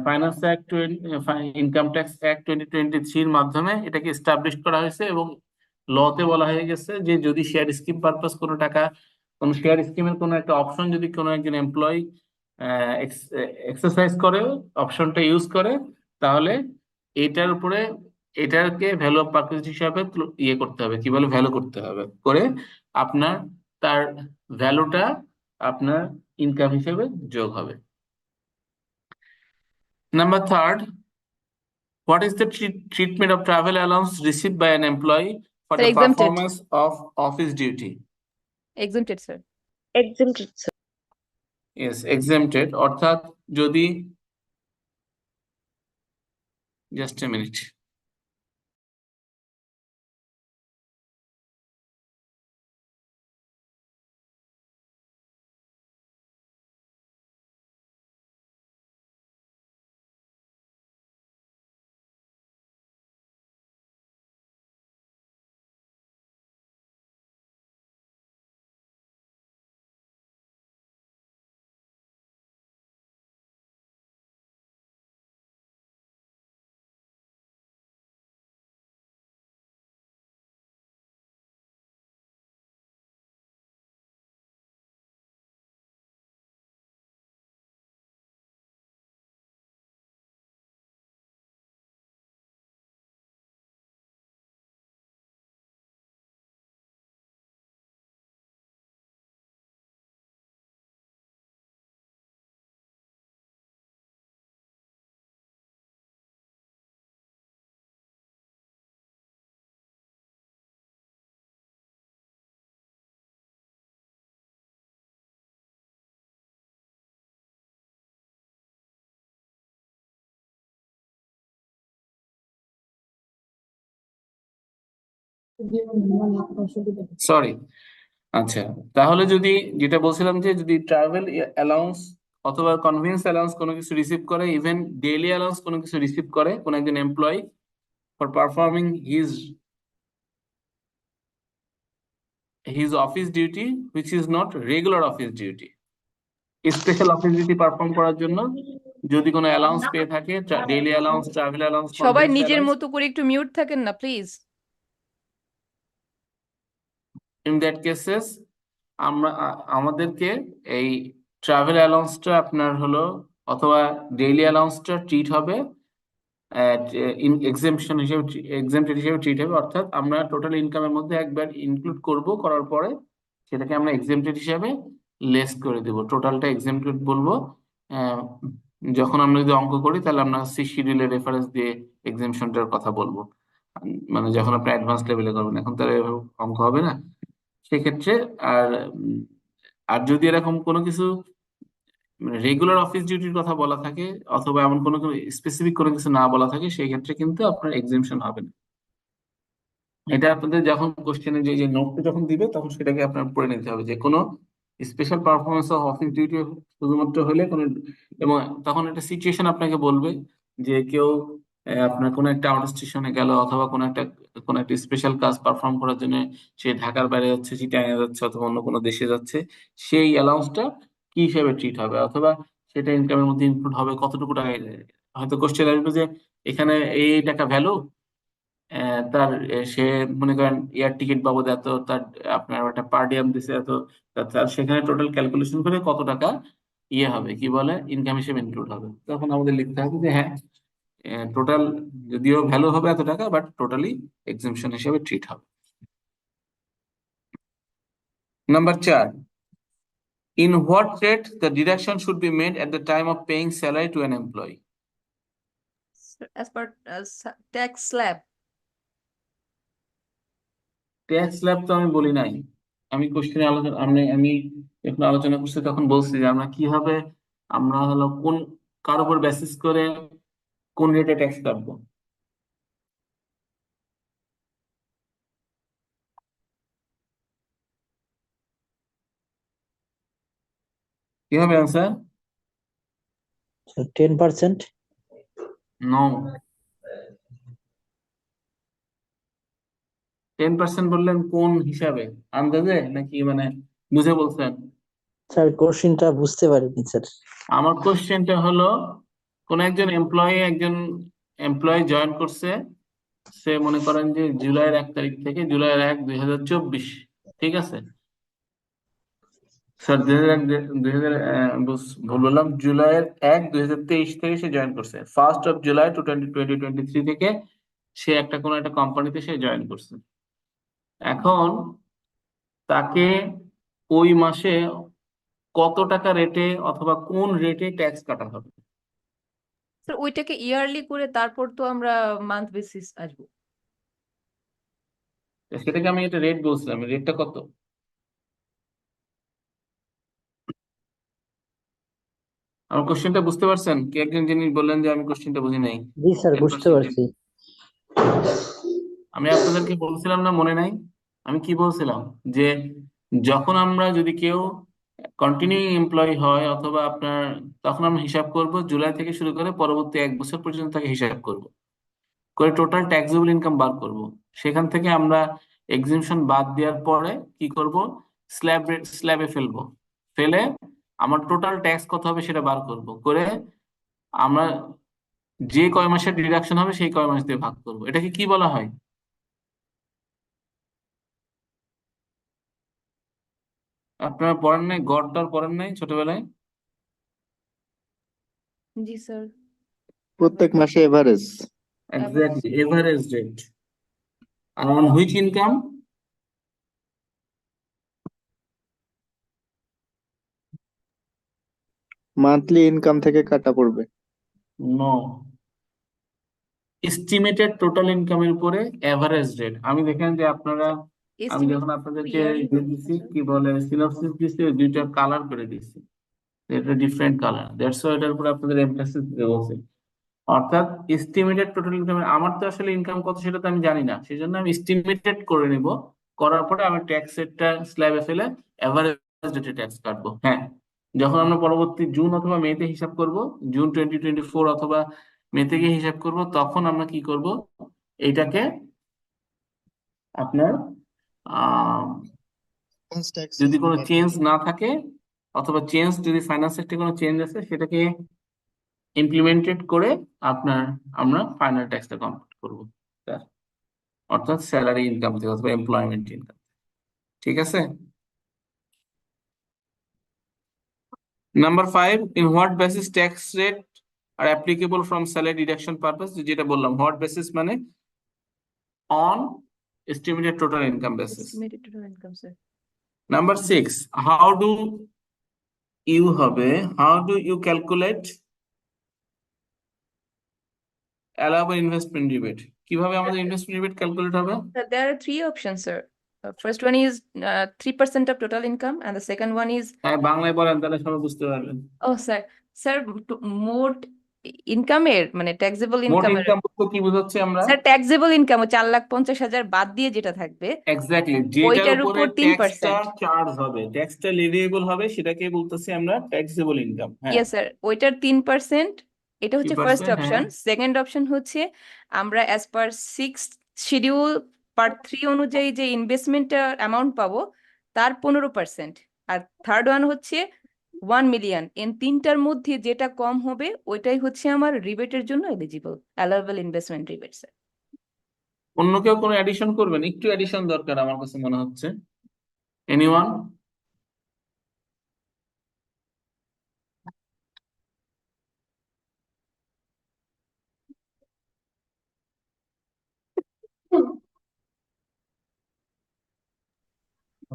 Finance act, income tax act 2023 এর মাধ্যমে এটাকে এস্টাবলিশ করা হয়েছে, এবং লতে বলা হয়ে গেছে যে যদি শেয়ার স্কিম পারপাস কোনো টাকা, কোনো শেয়ার স্কিমের কোনো একটা অপশন যদি কোনো একজন এমপ্লয়ি এক্সারসাইজ করে, অপশনটা ইউজ করে, তাহলে এটার উপরে এটাকে ভ্যালু অফ পারচেজ হিসাবে ইয়ে করতে হবে, কি বলে, ভ্যালু করতে হবে, করে আপনার তার ভ্যালুটা আপনার ইনকাম হিসেবে যোগ হবে। Number third, what is the treatment of travel allowance received by an employee for Sir, the exempted. performance of office duty? Exempted, sir. Exempted, sir. Yes, exempted, অর্থাৎ যদি, just a minute. সরি, আচ্ছা, তাহলে যদি, যেটা বলছিলাম যে যদি travel allowance অথবা কনভেন্স অ্যালাউন্স কোনো কিছু রিসিভ করে, ইভেন ডেইলি অ্যালাউন্স কোনো কিছু রিসিভ করে কোন একজন employee for performing his office duty which is not regular office duty, special office duty perform করার জন্য যদি কোনো অ্যালাউন্স পেয়ে থাকে, ডেইলি অ্যালাউন্স, ট্রাভেল অ্যালাউন্স, সবাই নিজের মতো করে একটু মিউট থাকেন না প্লিজ। ইন দ্যাট কেসেস আমাদেরকে এই ট্রাভেল অ্যালাউন্সটা আপনার হলো, অথবা ডেইলি অ্যালাউন্সটা ট্রিট হবে এক্সেম্পশন হিসেবে, এক্সেম্পটেড হিসেবে ট্রিট হবে, অর্থাৎ আমরা টোটাল ইনকামের মধ্যে একবার ইনক্লুড করব, করার পরে সেটাকে আমরা এক্সেম্পটেড হিসাবে লেস করে দেব, টোটালটা এক্সেম্পটেড বলবো। যখন আমরা যদি অঙ্ক করি তাহলে আমরা সি শিডিউলের রেফারেন্স দিয়ে এক্সেম্পশনটার কথা বলবো, মানে যখন আপনি অ্যাডভান্স লেভেলে করবেন, এখন তার অঙ্ক হবে না সেক্ষেত্রে। আর আর যদি এরকম কোনো কিছু রেগুলার অফিস ডিউটির কথা বলা থাকে, অথবা এমন কোনো স্পেসিফিক কোনো কিছু না বলা থাকে, সেই ক্ষেত্রে কিন্তু আপনার এক্সেম্পশন হবে না। এটা আপনাদের যখন কোশ্চেনে যে নোটটা যখন দিবে তখন সেটাকে আপনার পড়ে নিতে হবে, যে কোনো special performance of office duty শুধুমাত্র হলে কোনো, এবং তখন একটা সিচুয়েশন আপনাকে বলবে যে কেউ আপনার কোনো একটা আউট স্টেশনে গেল, অথবা কোনো একটা স্পেশাল কাজ পারফর্ম করার জন্য সে ঢাকার বাইরে যাচ্ছে, চিটাগাং যাচ্ছে, অথবা অন্য কোনো দেশে যাচ্ছে, সেই অ্যালাউন্সটা কি হিসেবে ট্রিট হবে, অথবা সেটা ইনকামের মধ্যে ইনক্লুড হবে কতটুকু টাকা। হয়তো কোশ্চেন আসবে যে এখানে এই টাকা ভ্যালু, তার সে মনে করেন এয়ার টিকিট বাবদ এত, তার আপনার একটা পার ডিয়াম দিছে এত, তার সেখানে টোটাল ক্যালকুলেশন করে কত টাকা ইয়ে হবে, কি বলে, ইনকাম হিসেবে ইনক্লুড হবে, তখন আমাদের লিখতে হবে যে হ্যাঁ, টোটাল যদিও ভ্যালু হবে এত টাকা, বাট টোটালি এক্সেম্পশন হিসেবে ট্রিট হবে। Number 4, in what rate the deduction should be made at the time of paying salary to an employee? As per tax slab. Tax slab তো আমি বলি নাই, আমি কোশ্চেনে আলোচনা, আমি যখন আলোচনা করছি তখন বলছি যে আমরা কিভাবে, আমরা হলো কোন, কার উপর বেসিস করে কোন রেটে ট্যাক্স কাটবো। কি হবে আনসার? 10%. নো, 10% বললেন কোন হিসাবে, আন্দাজে নাকি মানে বুঝে বলছেন? স্যার কোশ্চেনটা বুঝতে পারিনি স্যার। আমার কোশ্চেনটা হলো কোন একজন এমপ্লয়ি জয়েন করছে, সে মনে করেন যে জুলাইয়ের 1 তারিখ থেকে জুলাইয়ের 1, 2024, ঠিক আছে স্যার? 2001 ভুল বললাম, জুলাইয়ের 1, 2023 থেকে সে জয়েন করছে, 1 জুলাই 2023 থেকে সে কোনো একটা কোম্পানিতে সে জয়েন করছে। এখন তাকে ওই মাসে কত টাকা রেটে অথবা কোন রেটে ট্যাক্স কাটা হবে? স্যার ওইটাকে ইয়ারলি করে তারপর তো আমরা মান্থ বেসিস আসবো। সেটাকে আমি একটা রেট বলছিলাম, রেটটা কত? আমার কোশ্চেনটা বুঝতে পারছেন? কি একজন যিনি বললেন যে আমি কোশ্চেনটা বুঝি নাই, জি স্যার, 10% বুঝতে পারছি। আমি আপনাদেরকে বলছিলাম না, মনে নাই? আমি কি বলছিলাম যে যখন আমরা যদি কেউ কন্টিনিউ এমপ্লয়ি হয় অথবা আপনার, তখন আমরা হিসাব করব জুলাই থেকে শুরু করে পরবর্তী 1 বছর পর্যন্ত তাকে হিসাব করব, করে টোটাল ট্যাক্সেবল ইনকাম বার করব। সেখান থেকে আমরা এক্সেমশন বাদ দেওয়ার পরে কি করব, স্ল্যাবে ফেলবো, ফেলে আমার টোটাল ট্যাক্স কত হবে সেটা বার করব, করে আমরা যে কয় মাসের ডিডাকশন হবে সেই কয় মাস দিয়ে ভাগ করব। এটাকে কি বলা হয়? আপনারা পড়েন নাই? গড় পড়েন নাই ছোটবেলায়? জি স্যার। প্রত্যেক মাসে এভারেজ। Exactly, average rate. আর on which income? Monthly income থেকে কাটা পড়বে। নো, এস্টিমেটেড টোটাল ইনকামের উপরে এভারেজ রেট। আমি দেখেন যে আপনারা, আমি এস্টিমেট যখন আপনাদেরকে ইয়ারলি ইয়ে দিচ্ছি, কি বলে, সিনপসিস দিচ্ছি, ওই দুইটা কালার করে দিচ্ছি, এটা ডিফারেন্ট কালার, দ্যাটস ওয়াই এটার উপর আপনাদের এমফাসিস দেওয়া। অর্থাৎ এস্টিমেটেড টোটাল ইনকাম, আমার তো আসলে ইনকাম কত সেটা তো আমি জানি না, সেই জন্য আমি এস্টিমেটেড করে নিব, করার পরে আমি ট্যাক্স রেটটা স্ল্যাবে ফেলে এভারেজ রেটে ট্যাক্স কাটবো। হ্যাঁ, যখন আমরা পরবর্তী জুন অথবা মেতে হিসাব করব, জুন 2024 অথবা মে থেকে হিসাব করব, তখন আমরা কি করব, এইটাকে আপনার আহ যদি কোনো চেঞ্জ না থাকে অথবা চেঞ্জ যদি ফাইন্যান্স সেক্টরে কোনো চেঞ্জ আছে, সেটাকে ইমপ্লিমেন্টেড করে আপনার আমরা ফাইনাল ট্যাক্সটা কমপ্লিট করবো, অর্থাৎ স্যালারি ইনকাম থেকে অথবা এমপ্লয়মেন্ট ইনকাম। ঠিক আছে? Number 5, in what basis tax rate are applicable from salary deduction purpose, যেটা বললাম, হোয়াট বেসিস মানে on estimated total income basis. Estimated total income sir. Number 6, how do how do you calculate allowable investment rebate? কিভাবে আমাদের investment rebate calculate হবে? There are three options, sir. First one is 3% of total income, and the second one is হ্যাঁ, বাংলায় বলেন তাহলে সবাই বুঝতে পারবেন। sir, মোট ইনকামের মানে ট্যাক্সেবল মোট ইনকামের। ইনকাম বলতে কি বোঝাচ্ছে আমরা? স্যার ট্যাক্সেবল ইনকাম 4,50,000 বাদ দিয়ে যেটা থাকবে এক্স্যাক্টলি, যেটার ওইটার উপরে উপর ট্যাক্সটা 3%। চার্জ হবে, ট্যাক্সটা লেভিয়েবল হবে, সেটাকে বলতেছি আমরা ট্যাক্সেবল ইনকাম। হ্যাঁ, ইয়েস স্যার, ওইটার 3%। এটা হচ্ছে ফার্স্ট 3%। অপশন। হ্যাঁ, সেকেন্ড অপশন হচ্ছে আমরা অ্যাজ পার 6 শিডিউল পার্ট 3 অনুযায়ী যে ইনভেস্টমেন্টটা অ্যামাউন্ট পাবো তার 15%। আর থার্ড ওয়ান হচ্ছে 1 মিলিয়ন। এন তিনটার মধ্যে যেটা কম হবে ওইটাই হচ্ছে আমার রিবেটের জন্য eligible, allowable investment rebate sir. অন্য কেউ কোনো অ্যাডিশন করবেন? একটু অ্যাডিশন দরকার আমার কাছে মনে হচ্ছে। এনিওয়ান?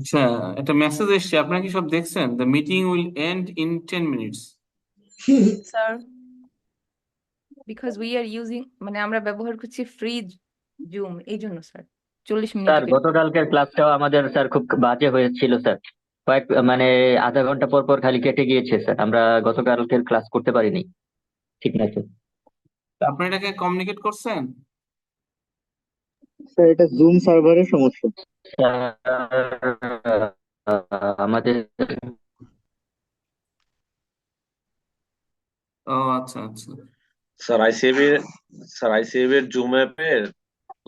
আচ্ছা, একটা মেসেজ এসেছে, আপনারা কি সব দেখছেন? The meeting will end in 10 minutes. Sir because we are using, মানে আমরা ব্যবহার করছি ফ্রি জুম, এই জন্য স্যার 40 মিনিট। স্যার গতকালকের ক্লাসটাও আমাদের স্যার খুব বাজে হয়েছিল স্যার। মানে আধা ঘন্টা পর পর খালি কেটে গিয়েছে স্যার, আমরা গতকালকের ক্লাস করতে পারিনি ঠিক না স্যার। আপনি এটাকে কমিউনিকেট করছেন? স্যার এটা জুম সার্ভারের সমস্যা। স্যার, আমাদের ও আচ্ছা আচ্ছা। স্যার আইসিএবি এর জুম অ্যাপের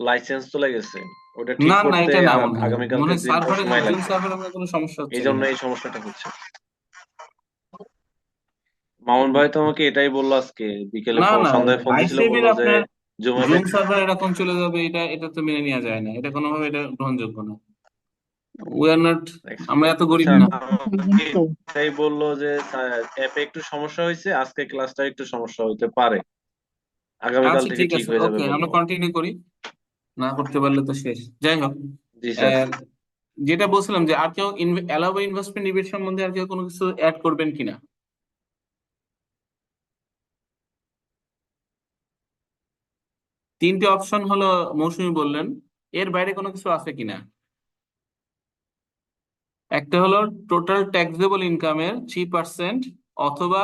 লাইসেন্স চলে গেছে, ওটা ঠিক না না, করতে এটা না, মনে হয় আগামীকালকের দিন পর সার্ভারে, সময় জুম লাগবে। সার্ভারে কোনো সমস্যা হচ্ছে এই জন্য কিনা। এই সমস্যাটা হচ্ছে। মামুন ভাই তোমাকে এটাই বললো আজকে বিকেলে না না, সন্ধ্যায় ফোন দিছিল, আইসিএবি বললো যে আপনার জুম অ্যাপে জুম সার্ভার এরকম চলে যাবে, এটা এটা তো মেনে নেওয়া যায় না, এটা কোনোভাবে এটা গ্রহণযোগ্য না। উই আর নট, আমরা এত গরিব স্যার না। আমাকে এটাই বললো যে অ্যাপে একটু সমস্যা হয়েছে, আজকে ক্লাসটা একটু সমস্যা হইতে পারে, আগামীকাল আচ্ছা থেকে ঠিক ঠিক আছে, হয়ে যাবে ওকে, বললো। আমরা কন্টিনিউ করি, না করতে পারলে তো শেষ। যাই হোক, জি স্যার। আহ, যেটা বলছিলাম যে আর কেউ অ্যালাউড ইনভেস্টমেন্ট রিবেট সম্বন্ধে আর কেউ কোনো কিছু অ্যাড করবেন কিনা? তিনটে অপশন হলো মৌসুমী বললেন, এর বাইরে কোনো কিছু আছে কিনা? একটা হলো টোটাল ট্যাক্সেবল ইনকামের 3%, অথবা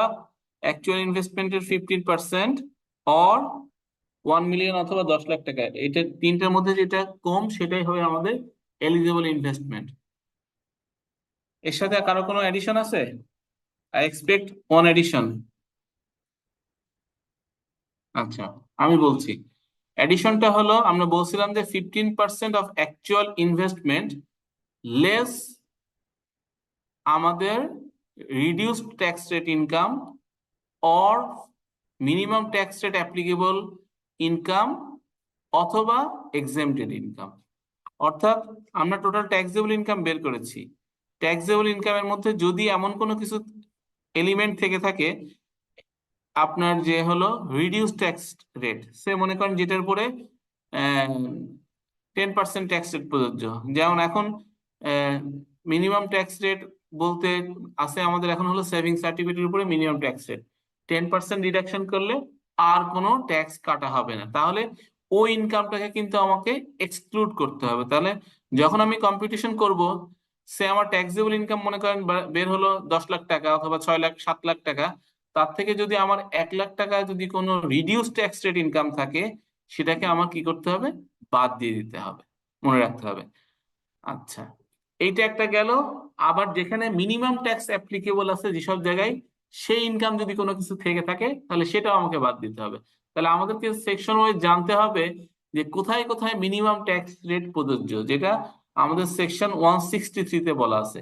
অ্যাকচুয়াল ইনভেস্টমেন্টের 15%, অর 1 মিলিয়ন অথবা 10 লাখ টাকা। এটা তিনটার মধ্যে যেটা কম সেটাই হবে আমাদের এলিজিবল ইনভেস্টমেন্ট। এর সাথে কারো কোনো এডিশন আছে? I expect one addition. আচ্ছা, আমি বলছি, এডিশনটা হলো আমরা বলছিলাম যে 15% অফ অ্যাকচুয়াল ইনভেস্টমেন্ট লেস আমাদের reduced tax rate income or minimum tax rate applicable income অথবা এক্সেমটেড ইনকাম। অর্থাৎ আমরা টোটাল ট্যাক্সেবল ইনকাম বের করেছি, ট্যাক্সেবল ইনকামের মধ্যে যদি এমন কোনো কিছু এলিমেন্ট থেকে থাকে আপনার যে হলো রিডিউস ট্যাক্স রেট, সে মনে করেন যেটার উপরে 10% ট্যাক্স রেট প্রযোজ্য, যেমন এখন মিনিমাম ট্যাক্স রেট বলতে আছে আমাদের এখন হলো সেভিং সার্টিফিকেটের উপরে মিনিমাম ট্যাক্স রেট 10% ডিডাকশন করলে আর কোনো ট্যাক্স কাটা হবে না, তাহলে ওই ইনকামটাকে কিন্তু আমাকে এক্সক্লুড করতে হবে। তাহলে যখন আমি কম্পিটিশন করব, সে আমার ট্যাক্সেবল ইনকাম মনে করেন বের হলো 10 লাখ টাকা অথবা 6 লাখ 7 লাখ টাকা, তার থেকে যদি আমার 1 লাখ টাকা যদি কোনো রিডিউস ট্যাক্স রেট ইনকাম থাকে, সেটাকে আমার কি করতে হবে? বাদ দিয়ে দিতে হবে, মনে রাখতে হবে। আচ্ছা, এইটা একটা গেল। আবার যেখানে মিনিমাম ট্যাক্স অ্যাপ্লিকেবল আছে যেসব জায়গায়, সেই ইনকাম যদি কোনো কিছু থেকে থাকে তাহলে সেটাও আমাকে বাদ দিতে হবে। তাহলে আমাদেরকে সেকশন ওয়াইজ জানতে হবে যে কোথায় কোথায় মিনিমাম ট্যাক্স রেট প্রযোজ্য, যেটা আমাদের সেকশন 163-তে বলা আছে।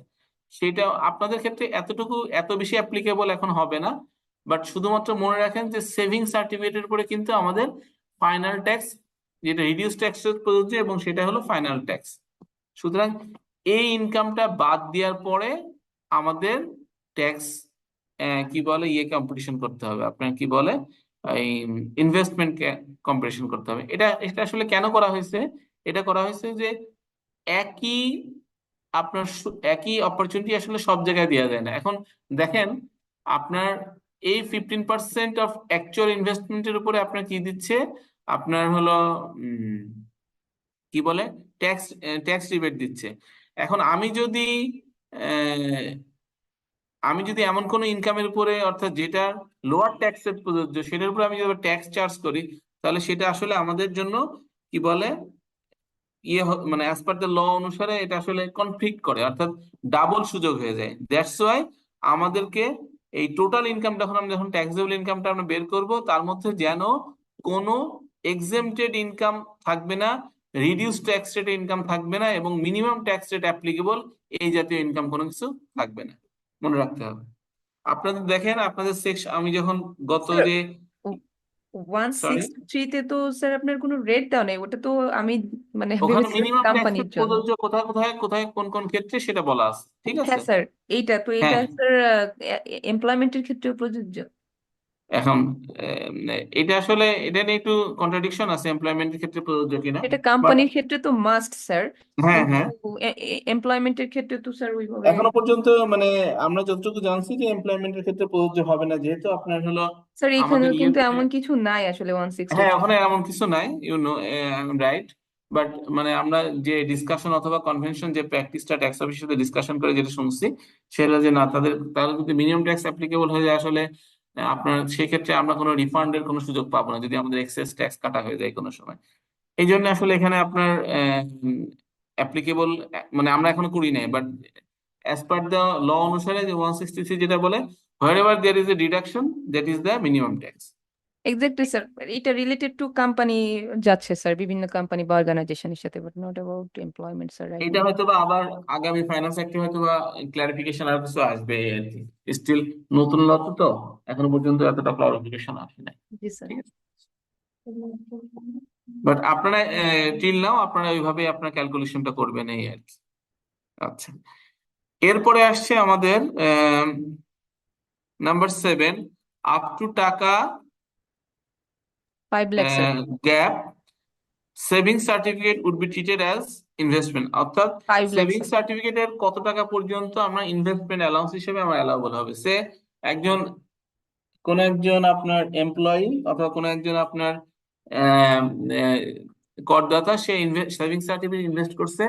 সেটা আপনাদের ক্ষেত্রে এতটুকু এত বেশি অ্যাপ্লিকেবল এখন হবে না, বাট শুধুমাত্র মনে রাখেন যে সেভিং সার্টিফিকেটের উপরে কিন্তু আমাদের ফাইনাল ট্যাক্স, যেটা রিডিউস ট্যাক্স প্রযোজ্য, এবং সেটা হলো ফাইনাল ট্যাক্স। সুতরাং এই ইনকামটা বাদ দেওয়ার পরে আমাদের ট্যাক্স কি বলে ইয়ে কম্পিটিশন করতে হবে, আপনার কি বলে এই ইনভেস্টমেন্ট কম্পিটিশন করতে হবে। এটা এটা আসলে কেন করা হয়েছে? এটা করা হয়েছে যে একই আপনার একই অপরচুনিটি আসলে সব জায়গায় দেওয়া যায় না। এখন দেখেন, আপনার এই 15% অফ অ্যাকচুয়াল ইনভেস্টমেন্টের উপরে আপনার কি দিচ্ছে, আপনার হলো কি বলে ট্যাক্স ট্যাক্স রিবেট দিচ্ছে। এখন আহ, আমি যদি এমন কোনো ইনকামের উপরে, অর্থাৎ যেটা লোয়ার ট্যাক্স রেট প্রযোজ্য, সেটার উপরে আমি যদি ট্যাক্স চার্জ করি, তাহলে সেটা আসলে আমাদের জন্য কি বলে মানে অ্যাজ পার দ্য ল অনুসারে এটা আসলে কনফ্লিক্ট করে, অর্থাৎ ডাবল সুযোগ হয়ে যায়। দ্যাটস ওয়াই আমাদেরকে এই টোটাল ইনকামটা আমরা যখন ট্যাক্সেবল ইনকামটা আমরা বের করব, তার মধ্যে যেন কোনো এক্সেমটেড ইনকাম থাকবে না, রিডিউস ট্যাক্স রেট ইনকাম থাকবে না, এবং মিনিমাম ট্যাক্স রেট অ্যাপ্লিকেবল এই জাতীয় ইনকাম কোনো কিছু থাকবে না, মনে রাখতে হবে। আপনাদের দেখেন, আপনাদের সেকশন আমি যখন গত স্যার, যে ওয়ান সরি, সিক্স থ্রিতে তো স্যার আপনার কোনো রেট দেওয়া নেই, ওটা তো আমি মানে ওখানে ভেবেছিলাম মিনিমাম ট্যাক্স কোম্পানির রেট জন্য। প্রযোজ্য কোথায় কোথায় কোথায় কোন কোন ক্ষেত্রে সেটা বলা আছে, ঠিক আছে? হ্যাঁ স্যার, এইটা তো এটা হ্যাঁ, স্যার এমপ্লয়মেন্টের ক্ষেত্রেও প্রযোজ্য। এখন এটা আসলে এটা নিয়ে একটু কন্ট্রাডিকশন আছে এমপ্লয়মেন্টের ক্ষেত্রে প্রযোজ্য কিনা, এটা বাট কোম্পানির ক্ষেত্রে তো মাস্ট স্যার, হ্যাঁ কিন্তু হ্যাঁ, এমপ্লয়মেন্টের ক্ষেত্রে তো স্যার ওইভাবে। এখনো পর্যন্ত মানে আমরা যতটুকু জানছি যে এমপ্লয়মেন্টের ক্ষেত্রে প্রযোজ্য হবে না, যেহেতু আপনার হলো স্যার আমাদের এখানেও কিন্তু ইয়েতে, এমন কিছু নাই আসলে ওয়ান সিক্সটি হ্যাঁ থ্রি। ওখানে এমন কিছু নাই, রাইট। বাট মানে আমরা যে ডিসকাশন অথবা কনভেনশন যে প্র্যাকটিসটা ট্যাক্স অফিসের সাথে ডিসকাশন করে যেটা শুনছি, সেটা যে না, তাদের যদি মিনিমাম ট্যাক্স অ্যাপ্লিকেবল হয়ে যায় আসলে আপনার সেক্ষেত্রে আমরা কোনো রিফান্ডের কোনো সুযোগ পাবো না যদি আমাদের এক্সেস ট্যাক্স কাটা হয়ে যায় কোনো সময়। এই জন্য আসলে এখানে আপনার অ্যাপ্লিকেবল মানে আমরা এখনো করি নাই, but as per the law অনুসারে যে 163 যেটা বলে, wherever there is a deduction that is the minimum tax. Exactly sir, এটা রিলেটেড টু কোম্পানি যাচ্ছে স্যার, বিভিন্ন কোম্পানি বা অর্গানাইজেশনের সাথে, but not about employment sir right এটা হয়তো বা আবার আগামী ফাইন্যান্স অ্যাক্টে হয়তো বা ক্লারিফিকেশন আর কিছু আসবে এই আর কি। স্টিল নতুন ল তো এখনো পর্যন্ত এতটা ক্লারিফিকেশন আসে নাই। জি স্যার। ঠিক আছে, বাট আপনারা টিল নাও আপনারা ওইভাবে আপনার ক্যালকুলেশনটা করবেন এই আর কি। আচ্ছা, এরপরে আসছে আমাদের নাম্বার 7, আপ টু টাকা 5 lakh sir. Gap saving certificate would be treated as investment, অর্থাৎ 5 লাখ সেভিং স্যার। সার্টিফিকেটের কত টাকা পর্যন্ত আমরা ইনভেস্টমেন্ট অ্যালাউন্স হিসেবে আমরা অ্যালাউবল হবে। সে একজন কোন একজন আপনার এমপ্লয়ি অথবা কোন একজন আপনার আহ, আহ, করদাতা, সে সেভিং সার্টিফিকেট ইনভেস্ট করছে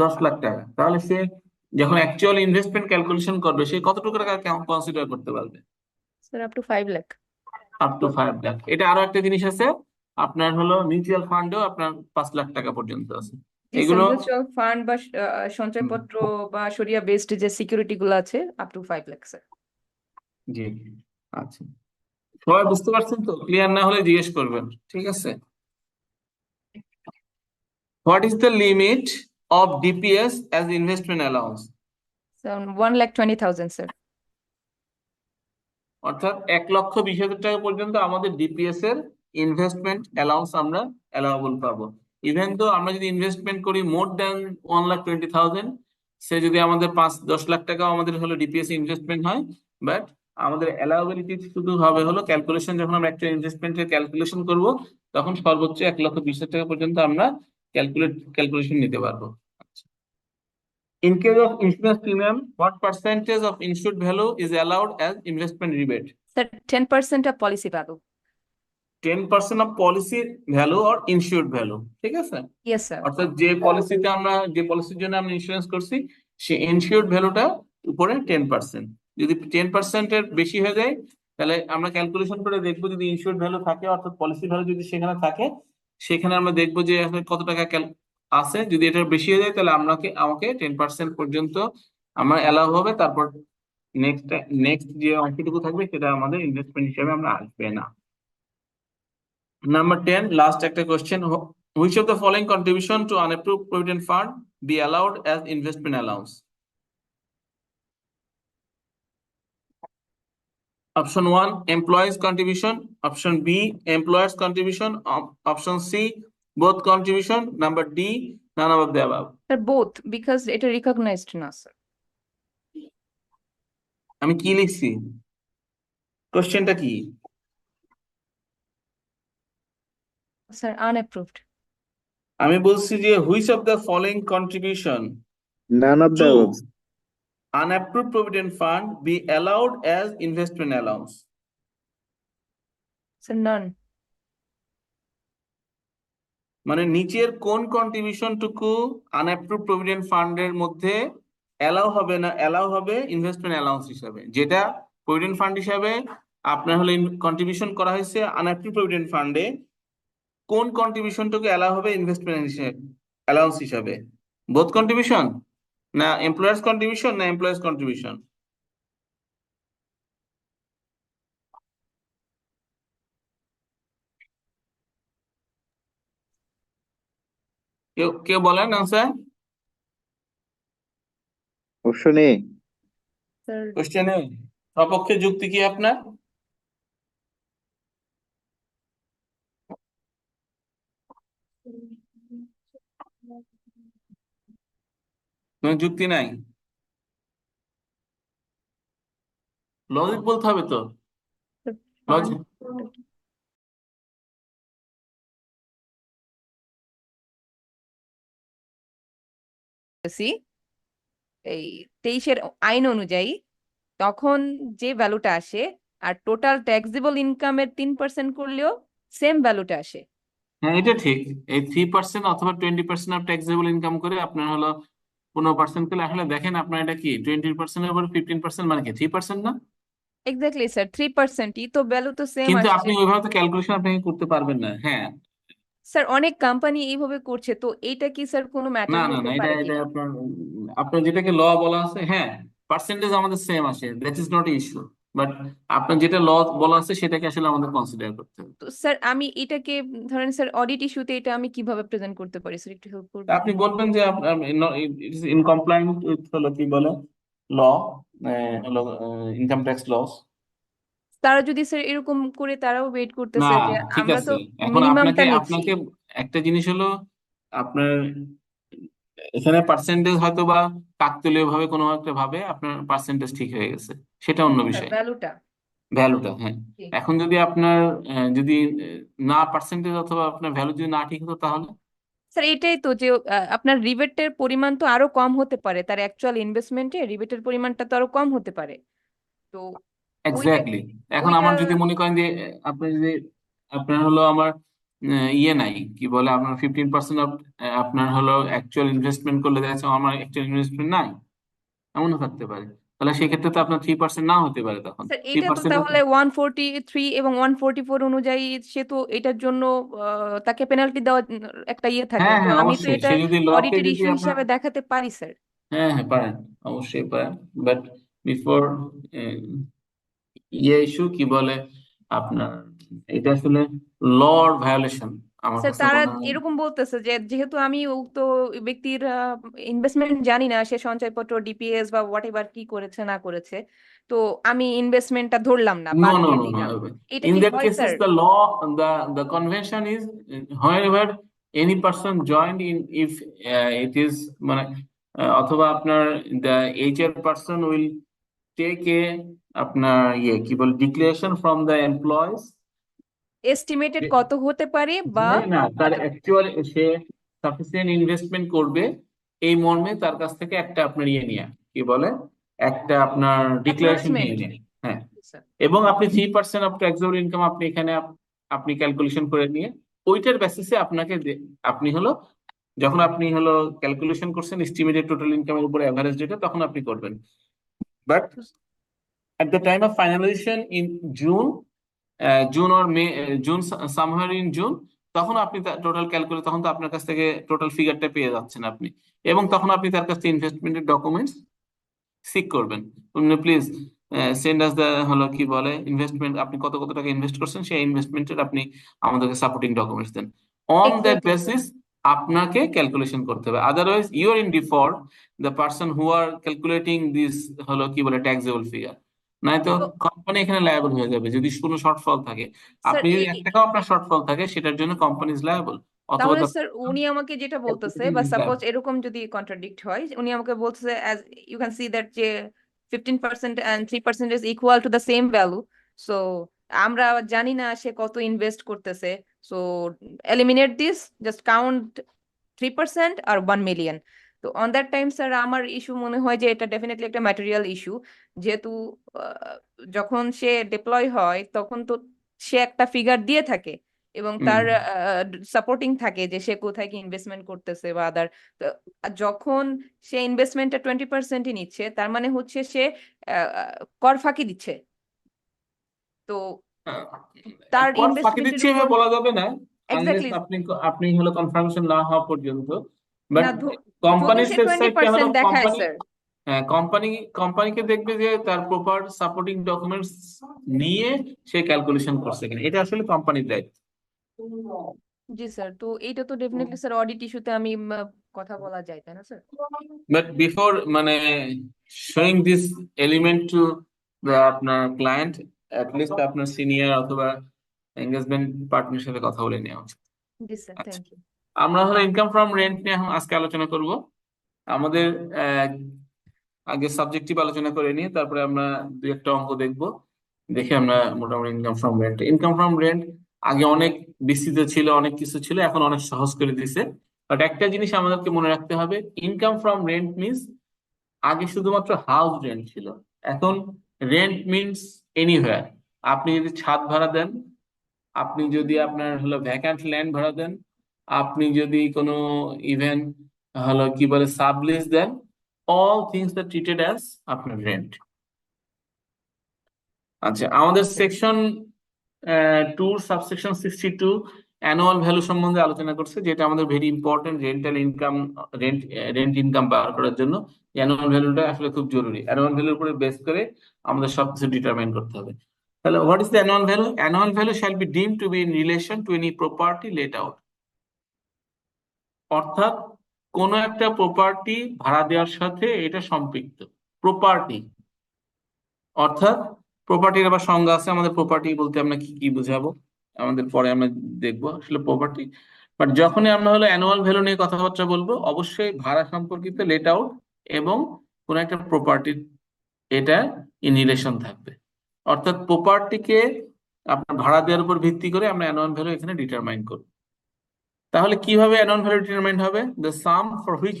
10 লাখ টাকা, তাহলে সে যখন অ্যাকচুয়াল ইনভেস্টমেন্ট ক্যালকুলেশন করবে সে কতটুকু টাকা কনসিডার করতে পারবে? Sir up to 5 lakh. Up to 5 lakh. এটা আরো একটা জিনিস আছে, আপনার হলো মিউচুয়াল ফান্ডেও আপনার 5 লাখ টাকা পর্যন্ত আছে। জি স্যার, এগুলো মিউচুয়াল ফান্ড বা সঞ্চয়পত্র বা সরিয়া বেসড যে সিকিউরিটি গুলো আছে আপ টু 5 লাখ স্যার। জি, আচ্ছা, সবাই বুঝতে পারছেন তো? ক্লিয়ার না হলে জিজ্ঞেস করবেন, ঠিক আছে? What is the limit of DPS as investment allowance? Sir 1,20,000 sir. অর্থাৎ 1,20,000 টাকা পর্যন্ত আমাদের ডিপিএস এর ইনভেস্টমেন্ট অ্যালাউন্স আমরা অ্যালাউবল পাবো। ইভেন তো আমরা যদি ইনভেস্টমেন্ট করি মোর দ্যান 1,20,000, সে যদি আমাদের 5-10 লাখ টাকাও আমাদের হলো ডিপিএস ইনভেস্টমেন্ট হয়, বাট আমাদের অ্যালাউবিলিটি শুধু হবে হলো ক্যালকুলেশন, যখন আমরা একটা ইনভেস্টমেন্টের ক্যালকুলেশন করব তখন সর্বোচ্চ 1,20,000 টাকা পর্যন্ত আমরা ক্যালকুলেশন নিতে পারবো। In case of insurance premium, what percentage of insured value is allowed as investment rebate? Sir 10% of policy value. 10% of policy value or insured value, ঠিক আছে? Yes sir. অর্থাৎ যে পলিসির জন্য আমরা ইন্স্যুরেন্স করছি সে ইনসিওর্ড ভ্যালুটা উপরে 10%। যদি 10% এর বেশি হয়ে যায় তাহলে আমরা ক্যালকুলেশন করে দেখবো, যদি ইনসিওর্ড ভ্যালু থাকে অর্থাৎ পলিসি ভ্যালু যদি সেখানে থাকে, সেখানে আমরা দেখবো যে আসলে কত টাকা আছে। যদি এটা বেশি হয়ে যায় তাহলে আমাকে 10% পর্যন্ত আমার অ্যালাউ হবে, তারপর নেক্সট যে অংশটুকু থাকবে সেটা আমাদের ইনভেস্টমেন্ট হিসেবে আমরা আসবে না। Number 10, last একটা question. Which of the following contribution to unapproved provident fund be allowed as investment allowance? Option 1, employees contribution. Option B, employers contribution. Option C, both contribution. Number D, none of the above. Sir both, because এটা recognised না sir. আমি কি লিখছি? কোশ্চেনটা কি? Sir আনঅ্যাপ্রুভড। আমি বলছি যে which of the following contribution None of the to above. unapproved provident fund be allowed as investment allowance? Sir নন। মানে নিচের কোন কন্ট্রিবিউশন টুকু আনঅ্যাপ্রুভ প্রভিডেন্ট ফান্ডের মধ্যে অ্যালাউ হবে না, অ্যালাউ হবে ইনভেস্টমেন্ট অ্যালাউন্স হিসাবে। যেটা প্রভিডেন্ট ফান্ড হিসাবে আপনার হলো কন্ট্রিবিউশন করা হয়েছে আনঅ্যাপ্রুভ প্রভিডেন্ট ফান্ডে, কোন কন্ট্রিবিউশনটুকু অ্যালাউ হবে ইনভেস্টমেন্ট হিসেবে অ্যালাউন্স হিসাবে? বোথ কন্ট্রিবিউশন, না এমপ্লয়ার্স কন্ট্রিবিউশন, না এমপ্লয়ার্স কন্ট্রিবিউশন? কেউ কেউ বলেন আনসার। Option A. স্যার কোশ্চেনে সপক্ষে যুক্তি কি আপনার? কোনো যুক্তি নাই? লজিক বলতে হবে তো, লজিক। এই 23-এর আইন অনুযায়ী তখন যে ভ্যালুটা আসে আর টোটাল ট্যাক্সেবল ইনকামের 3% করলেও সেম ভ্যালুটা আসে। হ্যাঁ, এটা ঠিক। এই 3% অথবা 20% অফ ট্যাক্সেবল ইনকাম করে আপনার হলো 15% করলে আসলে দেখেন আপনার এটা কি 20% এর উপর 15% মানে কি 3% না? এক্স্যাক্টলি স্যার 3%ই তো, ভ্যালু তো সেম কিন্তু আসছে। আপনি ওইভাবে তো ক্যালকুলেশন আপনি করতে পারবেন না। হ্যাঁ, স্যার অনেক কোম্পানি এইভাবে করছে, তো এইটা কি স্যার কোনো না ম্যাটার না না, হতে এটা পারে এটা কিনা? আপনার আপনার যেটাকে ল বলা আছে, হ্যাঁ পার্সেন্টেজ আমাদের সেম আসে, that is not issue. But আপনার যেটা ল বলা আছে সেটাকে আসলে আমাদের কনসিডার করতে হবে। তো স্যার আমি এটাকে ধরেন স্যার অডিট ইস্যুতে এটা আমি কিভাবে প্রেজেন্ট করতে পারি স্যার, একটু হেল্প তা করবেন? আপনি বলবেন যে ইন কমপ্লায়েন্ট উইথ হলো কি বলে ল, হলো ইনকাম ট্যাক্স লস। তারা যদি স্যার এরকম করে তারাও ওয়েট না, করতেছে যে ঠিক আমরা তো আছে, এখন মিনিমামটা আপনাকে নিচ্ছি। আপনাকে একটা জিনিস হলো আপনার এখানে পার্সেন্টেজ হয়তো বা কাকতালীয় ভাবে কোনো একটা ভাবে আপনার পার্সেন্টেজ ঠিক হয়ে গেছে, সেটা অন্য স্যার বিষয়, ভ্যালুটা। ভ্যালুটা। হ্যাঁ, জি এখন যদি আপনার যদি না পার্সেন্টেজ অথবা আপনার ভ্যালু যদি না ঠিক হতো তাহলে স্যার এটাই তো যে আপনার রিবেটের পরিমাণ তো আরো কম হতে পারে, তার অ্যাকচুয়াল ইনভেস্টমেন্টে রিবেটের পরিমাণটা তো আরো কম হতে পারে। তো ওইটা এক্স্যাক্টলি। এখন ওইটা আমার যদি মনে করেন যে আপনি যদি আপনার হলো আমার ইয়ে নাই কি বলে আপনার 15% আপনার হলো অ্যাকচুয়াল ইনভেস্টমেন্ট করলে দেখা যাচ্ছে আমার অ্যাকচুয়াল ইনভেস্টমেন্ট নাই, এমনও থাকতে পারে, তাহলে সেক্ষেত্রে তো আপনার 3% নাও হতে পারে, তখন স্যার থ্রি এটা তো পার্সেন্ট তাহলে 143 এবং 144 অনুযায়ী সে তো এটার জন্য তাকে পেনাল্টি দেওয়া একটা ইয়ে থাকে, হ্যাঁ তো হ্যাঁ আমি তো অবশ্যই, এটা সে যদি লকে অডিটের যদি ইস্যু আপনার, হিসাবে দেখাতে পারি স্যার। হ্যাঁ হ্যাঁ পারেন, অবশ্যই পারেন, বাট বিফোর ইয়ে ইস্যু কি বলে আপনার এটা আসলে লর ভায়োলেশন আমার স্যার কাছে তারা মনে হয়। এরকম বলতেছে যে যেহেতু আমি উক্ত ব্যক্তির ইনভেস্টমেন্ট জানি না, সে সঞ্চয়পত্র ডিপিএস বা হোয়াট এভার কি করেছে না করেছে, তো আমি ইনভেস্টমেন্টটা ধরলাম না, No, বাদ no, দিয়ে no, দিলাম। no. এটা In কি that হয় cases, sir? the law, the convention is whenever any person joined in, if it is মানে অথবা আপনার the HR person will take a আপনার ইয়ে কি বলে declaration from the employees estimated কত হতে পারে বা যে না তার অ্যাকচুয়াল সে সাফিসিয়েন্ট ইনভেস্টমেন্ট করবে এই মর্মে তার কাছ থেকে একটা আপনার ইয়ে নিয়ে কি বলে একটা আপনার ডিক্লারেশন নিয়ে অ্যাকনলেজমেন্ট। নিয়ে। হ্যাঁ, এবং আপনি 3% অফ ট্যাক্সেবল ইনকাম আপনি এখানে আপনি ক্যালকুলেশন করে নিয়ে ওইটার বেসিসে আপনাকে আপনি হলো যখন আপনি হলো ক্যালকুলেশন করছেন এস্টিমেটেড টোটাল ইনকামের উপর এভারেজ যেটা তখন আপনি করবেন, but at the time of finalization in June or may, June সামহার in June, তখন আপনি টোটাল ক্যালকুলেট তখন তো আপনার কাছ থেকে টোটাল ফিগারটা পেয়ে যাচ্ছেন আপনি, এবং তখন আপনি তার কাছ থেকে ইনভেস্টমেন্টের ডকুমেন্টস সিক করবেন, প্লিজ সেন্ড আস দ্য হলো কি বলে ইনভেস্টমেন্ট, আপনি কত কত টাকা ইনভেস্ট করছেন সেই ইনভেস্টমেন্টের আপনি আমাদেরকে সাপোর্টিং ডকুমেন্টস দেন, on that exactly sir. Basis আপনাকে ক্যালকুলেশন করতে হবে, otherwise you are in default the person who are calculating this হলো কি বলে ট্যাক্সেবল ফিগার, নয়তো তো কোম্পানি এখানে লায়াবল হয়ে যাবে যদি কোনো শর্টফল থাকে, স্যার আপনি যদি 1 টাকাও আপনার শর্টফল থাকে সেটার জন্য কোম্পানি ইজ লায়াবল, অথবা তাহলে দ্য স্যার উনি আমাকে যেটা বলতেছে, বা সাপোজ এরকম যদি কন্ট্রাডিক্ট হয়, উনি আমাকে বলতেছে as you can see that যে 15% and 3% is equal to the same value, so আমরা জানি না সে কত ইনভেস্ট করতেছে, so eliminate this, just count 3% আর 1 মিলিয়ন। তো অন দ্যাট টাইম স্যার আমার ইস্যু মনে হয় যে এটা ডেফিনেটলি একটা ম্যাটেরিয়াল ইস্যু, যেহেতু আহ, যখন সে ডিপ্লয় হয় তখন তো সে একটা ফিগার দিয়ে থাকে এবং তার সাপোর্টিং থাকে যে সে কোথায় কি ইনভেস্টমেন্ট করতেছে বা আদার। যখন সে ইনভেস্টমেন্টটা 20%ই নিচ্ছে, তার মানে হচ্ছে সে কর ফাঁকি দিচ্ছে। তো তার কর ফাঁকি ইনভেস্টমেন্টের দিচ্ছে উপর এভাবে বলা যাবে না, আনলেস এক্স্যাক্টলি আপনি আপনি হলো কনফার্মেশন না হওয়া পর্যন্ত, বাট না, যদি কোম্পানির সে সাইডটা হলো 20% দেখায় কোম্পানি, স্যার। হ্যাঁ কোম্পানিকে দেখবে যে তার প্রপার সাপোর্টিং ডকুমেন্টস নিয়ে সে ক্যালকুলেশন করছে কিনা, এটা আসলে কোম্পানির দায়িত্ব। জি স্যার, তো এইটা তো ডেফিনেটলি স্যার অডিট ইস্যুতে আমি কথা বলা যায়, তাই না স্যার? বাট বিফোর মানে শোয়িং দিস এলিমেন্ট টু আপনার ক্লায়েন্ট, লিস্ট আপনার সিনিয়র অথবা এঙ্গেজমেন্ট পার্টনারের সাথে কথা বলে নেওয়া উচিত। জি স্যার, আচ্ছা, থ্যাংক ইউ। আমরা হলো ইনকাম ফ্রম রেন্ট নিয়ে এখন আজকে আলোচনা করব। আমাদের আগে সাবজেক্টিভ আলোচনা করে নিয়ে তারপরে আমরা দুই একটা অঙ্ক দেখব, দেখে আমরা মোটামুটি ইনকাম ফ্রম রেন্ট আগে অনেক বিস্তৃত ছিল, অনেক কিছু ছিল, এখন অনেক সহজ করে দিছে, বাট একটা জিনিস আমাদেরকে মনে রাখতে হবে, ইনকাম ফ্রম রেন্ট মিনস আগে শুধুমাত্র হাউস রেন্ট ছিল, এখন রেন্ট মিনস এনিওয়্যার, আপনি যদি ছাদ ভাড়া দেন, আপনি যদি আপনার হলো ভ্যাকান্ট ল্যান্ড ভাড়া দেন, আপনি যদি কোনো ইভেন হলো কি বলে sublease then, all things are treated as আপনার রেন্ট। আচ্ছা, আমাদের সেকশন 2 সাবসেকশন 62 অ্যানুয়াল ভ্যালু সম্বন্ধে আলোচনা করছে, যেটা আমাদের very important rental income, rent income বার করার জন্য অ্যানুয়াল ভ্যালুটা আসলে খুব জরুরি। অ্যানুয়াল ভ্যালুর উপরে বেস করে আমাদের সবকিছু ডিটারমাইন করতে হবে। তাহলে what is the annual value? Annual value shall be deemed to be in relation to any property let out. অর্থাৎ কোনো একটা প্রপার্টি ভাড়া দেওয়ার সাথে এটা সম্পৃক্ত। প্রপার্টি অর্থাৎ প্রপার্টির আবার সংজ্ঞা আছে, আমাদের প্রপার্টি বলতে আমরা কি কি বুঝাবো আমাদের পরে আমরা দেখবো আসলে প্রপার্টি। বাট যখনই আমরা হলো অ্যানুয়াল ভ্যালু নিয়ে কথাবার্তা বলবো, অবশ্যই ভাড়া সম্পর্কিত লেট আউট এবং কোন একটা প্রপার্টির এটা ইন রিলেশন থাকবে। অর্থাৎ প্রপার্টিকে আপনার ভাড়া দেওয়ার উপর ভিত্তি করে আমরা অ্যানুয়াল ভ্যালু এখানে ডিটারমাইন করব। তাহলে কিভাবে অ্যানুয়াল ভ্যালু ডিটারমাইন হবে? The sum for which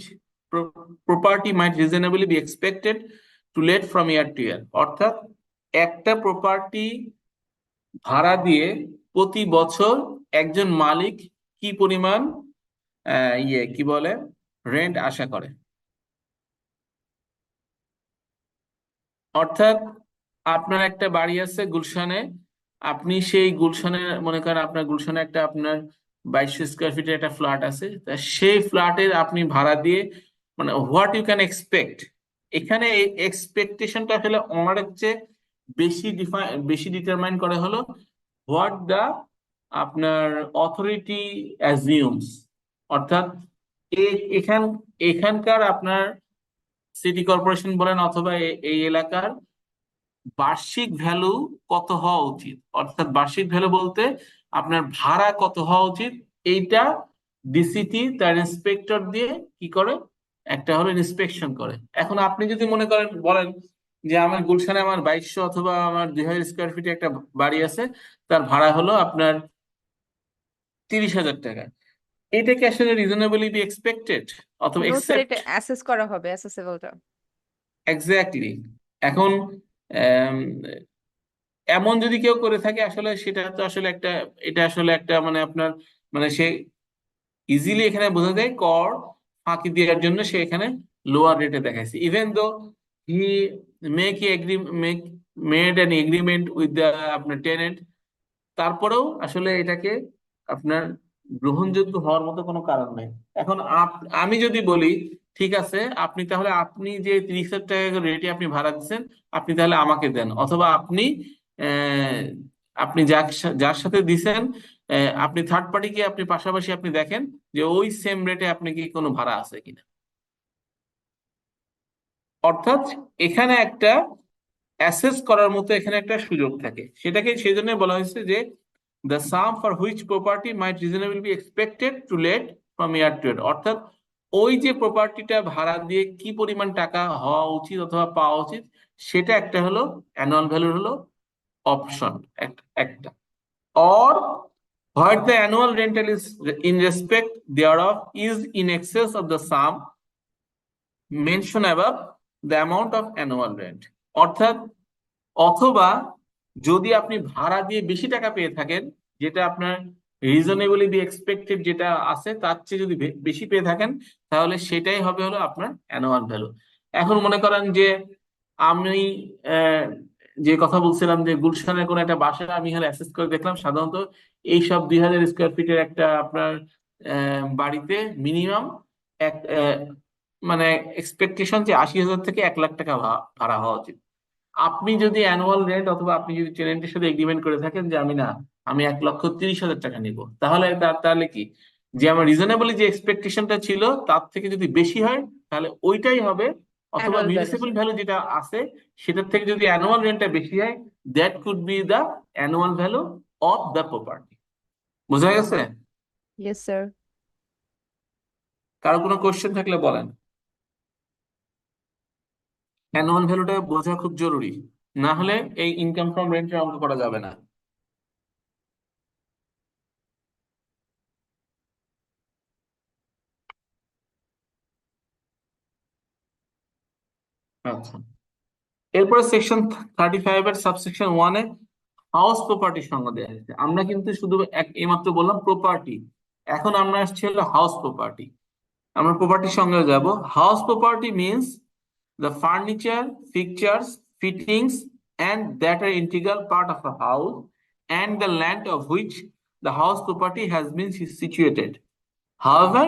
property might reasonably be expected to let from year to year. অর্থাৎ একটা প্রপার্টি ভাড়া দিয়ে প্রতি বছর একজন মালিক কি পরিমাণ কি বলে রেন্ট আশা করে। অর্থাৎ আপনার একটা বাড়ি আছে গুলশানে, আপনি সেই গুলশানে মনে করেন আপনার গুলশানে একটা আপনার 2200 স্কোয়ার ফিটের একটা ফ্ল্যাট আছে, তা সেই ফ্ল্যাটের আপনি ভাড়া দিয়ে মানে হোয়াট ইউ ক্যান এক্সপেক্ট। এখানে এক্সপেকটেশনটা আসলে অনারের চেয়ে বেশি ডিটারমাইন করে হলো হোয়াট দ্য আপনার অথরিটি অ্যাজিউমস। অর্থাৎ এখানকার আপনার সিটি কর্পোরেশন বলেন অথবা এই এলাকার বার্ষিক ভ্যালু কত হওয়া উচিত। অর্থাৎ বার্ষিক ভ্যালু বলতে আপনার ভাড়া কত হওয়া উচিত, এইটা ডিসিটি তার ইন্সপেক্টর দিয়ে কি করে, একটা হলো ইন্সপেকশন করে। এখন আপনি যদি মনে করেন বলেন যে আমার গুলশানে আমার 2200 অথবা আমার 2000 স্কোয়ার ফিটে একটা বাড়ি আছে, তার ভাড়া হলো আপনার 30,000 টাকা, এটা কি আসলে রিজনেবলি বি এক্সপেক্টেড অথবা নো স্যার, একসেপ্ট? এটা অ্যাসেস করা হবে, অ্যাসেসেবলটা। এক্স্যাক্টলি। এখন আম, এমন যদি কেউ করে থাকে আসলে সেটা তো আসলে একটা, এটা আসলে একটা মানে আপনার মানে সে ইজিলি এখানে বোঝা যায় কর ফাঁকি দেওয়ার জন্য সে এখানে লোয়ার রেটে দেখাইছে, even though he make make made an agreement with the আপনার টেনেন্ট, তারপরেও আসলে এটাকে আপনার গ্রহণযোগ্য হওয়ার মতো কোনো কারণ নাই। এখন আমি যদি বলি ঠিক আছে আপনি তাহলে আপনি যে 30,000 টাকা রেটে আপনি ভাড়া দিচ্ছেন আপনি তাহলে আমাকে দেন, অথবা আপনি আহ, আপনি যার সাথে দিছেন আপনি থার্ড পার্টিকে আপনি পাশাপাশি আপনি দেখেন যে ওই সেম রেটে আপনি কি কোনো ভাড়া আছে কিনা। অর্থাৎ এখানে একটা অ্যাসেস করার মতো এখানে একটা সুযোগ থাকে, সেটাকে সেই জন্য বলা হয়েছে যে the sum for which property might reasonably be expected to let from year to year। অর্থাৎ ওই যে প্রপার্টিটা ভাড়া দিয়ে কি পরিমাণ টাকা হওয়া উচিত অথবা পাওয়া উচিত, সেটা একটা হলো অ্যানুয়াল ভ্যালুর হলো অপশন একটা। or what the annual rental is in respect thereof is in excess of the sum mentioned above the amount of annual rent। অর্থাৎ অথবা যদি আপনি ভাড়া দিয়ে বেশি টাকা পেয়ে থাকেন, যেটা আপনার রিজনেবলি বি এক্সপেক্টেড যেটা আছে তার চেয়ে যদি বেশি পেয়ে থাকেন, তাহলে সেটাই হবে হলো আপনার অ্যানুয়াল ভ্যালু। এখন মনে করেন যে আমি আহ, যে কথা বলছিলাম যে গুলশানের কোন একটা বাসা আমি হলে অ্যাসেস করে দেখলাম, সাধারণত এইসব 2000 স্কোয়ার ফিটের একটা আপনার বাড়িতে মিনিমাম এক মানে এক্সপেকটেশন যে 80,000 থেকে 1,00,000 টাকা ভাড়া হওয়া উচিত। আপনি যদি অ্যানুয়াল রেন্ট অথবা আপনি যদি টেনেন্টের সাথে এগ্রিমেন্ট করে থাকেন যে আমি 1,30,000 টাকা নিব, তাহলে তাহলে কি যে আমার রিজনেবলি যে এক্সপেকটেশনটা ছিল তার থেকে যদি বেশি হয় তাহলে ওইটাই হবে, অথবা অ্যানুয়াল ভ্যালু, মিউনিসিপাল ভ্যালু যেটা আছে সেটার থেকে যদি অ্যানুয়াল রেন্টটা বেশি হয়, that could be the annual value of the property. বোঝা গেছে? Yes sir. কারো কোনো কোশ্চেন থাকলে বলেন। অ্যানুয়াল ভ্যালুটা বোঝা খুব জরুরি, না হলে এই ইনকাম ফ্রম রেন্টের অঙ্ক করা যাবে না। আচ্ছা, এরপরে সেকশন 35 এর সাবসেকশন 1 এ হাউস প্রপার্টির সংজ্ঞা দেওয়া হয়েছে। আমরা কিন্তু শুধু এইমাত্র বললাম প্রপার্টি, এখন আমরা আসছি হলো হাউস প্রপার্টি। আমরা প্রপার্টির সংজ্ঞা যাব। House property means the furniture, fixtures, fittings and that are integral part of a house and the land of which the house property has been situated. However,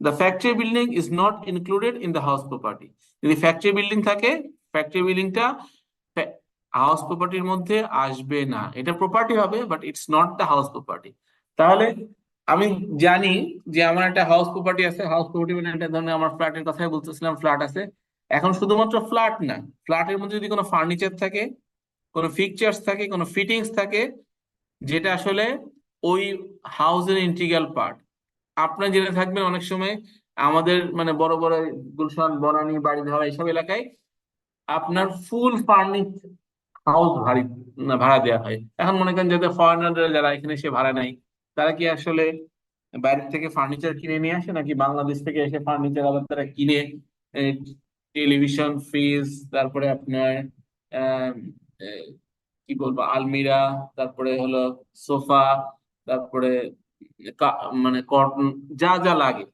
the factory building is not included in the house property. যদি factory building থাকে, factory বিল্ডিংটা house প্রপার্টির মধ্যে আসবে না, এটা property হবে, but it's not the house property. তাহলে আমি জানি যে আমার একটা হাউস প্রপার্টি আছে, হাউস প্রপার্টি মানে একটা ধরনের, আমার ফ্ল্যাটের কথাই বলতেছিলাম, ফ্ল্যাট আছে। এখন শুধুমাত্র ফ্ল্যাট না, ফ্ল্যাটের মধ্যে যদি কোনো ফার্নিচার থাকে, কোনো ফিকচার্স থাকে, কোনো ফিটিংস থাকে, যেটা আসলে ওই হাউসের ইন্টিগ্রাল পার্ট, আপনার জেনে থাকবেন অনেক সময় আমাদের মানে বড় বড় গুলশান, বনানী, বাড়িধারা এইসব এলাকায় আপনার ফুল ফার্নিশ হাউস ভাড়া দেওয়া হয়। এখন মনে করেন যাদের ফরেনাররা যারা এখানে এসে ভাড়া নেয়, তারা কি আসলে বাইরে থেকে ফার্নিচার কিনে নিয়ে আসে, নাকি বাংলাদেশ থেকে এসে ফার্নিচার আবার তারা কিনে, টেলিভিশন, ফ্রিজ, তারপরে আপনার আহ, আহ, কি বলবো, আলমিরা, তারপরে হলো সোফা, তারপরে মানে কর্টন, যা যা লাগে,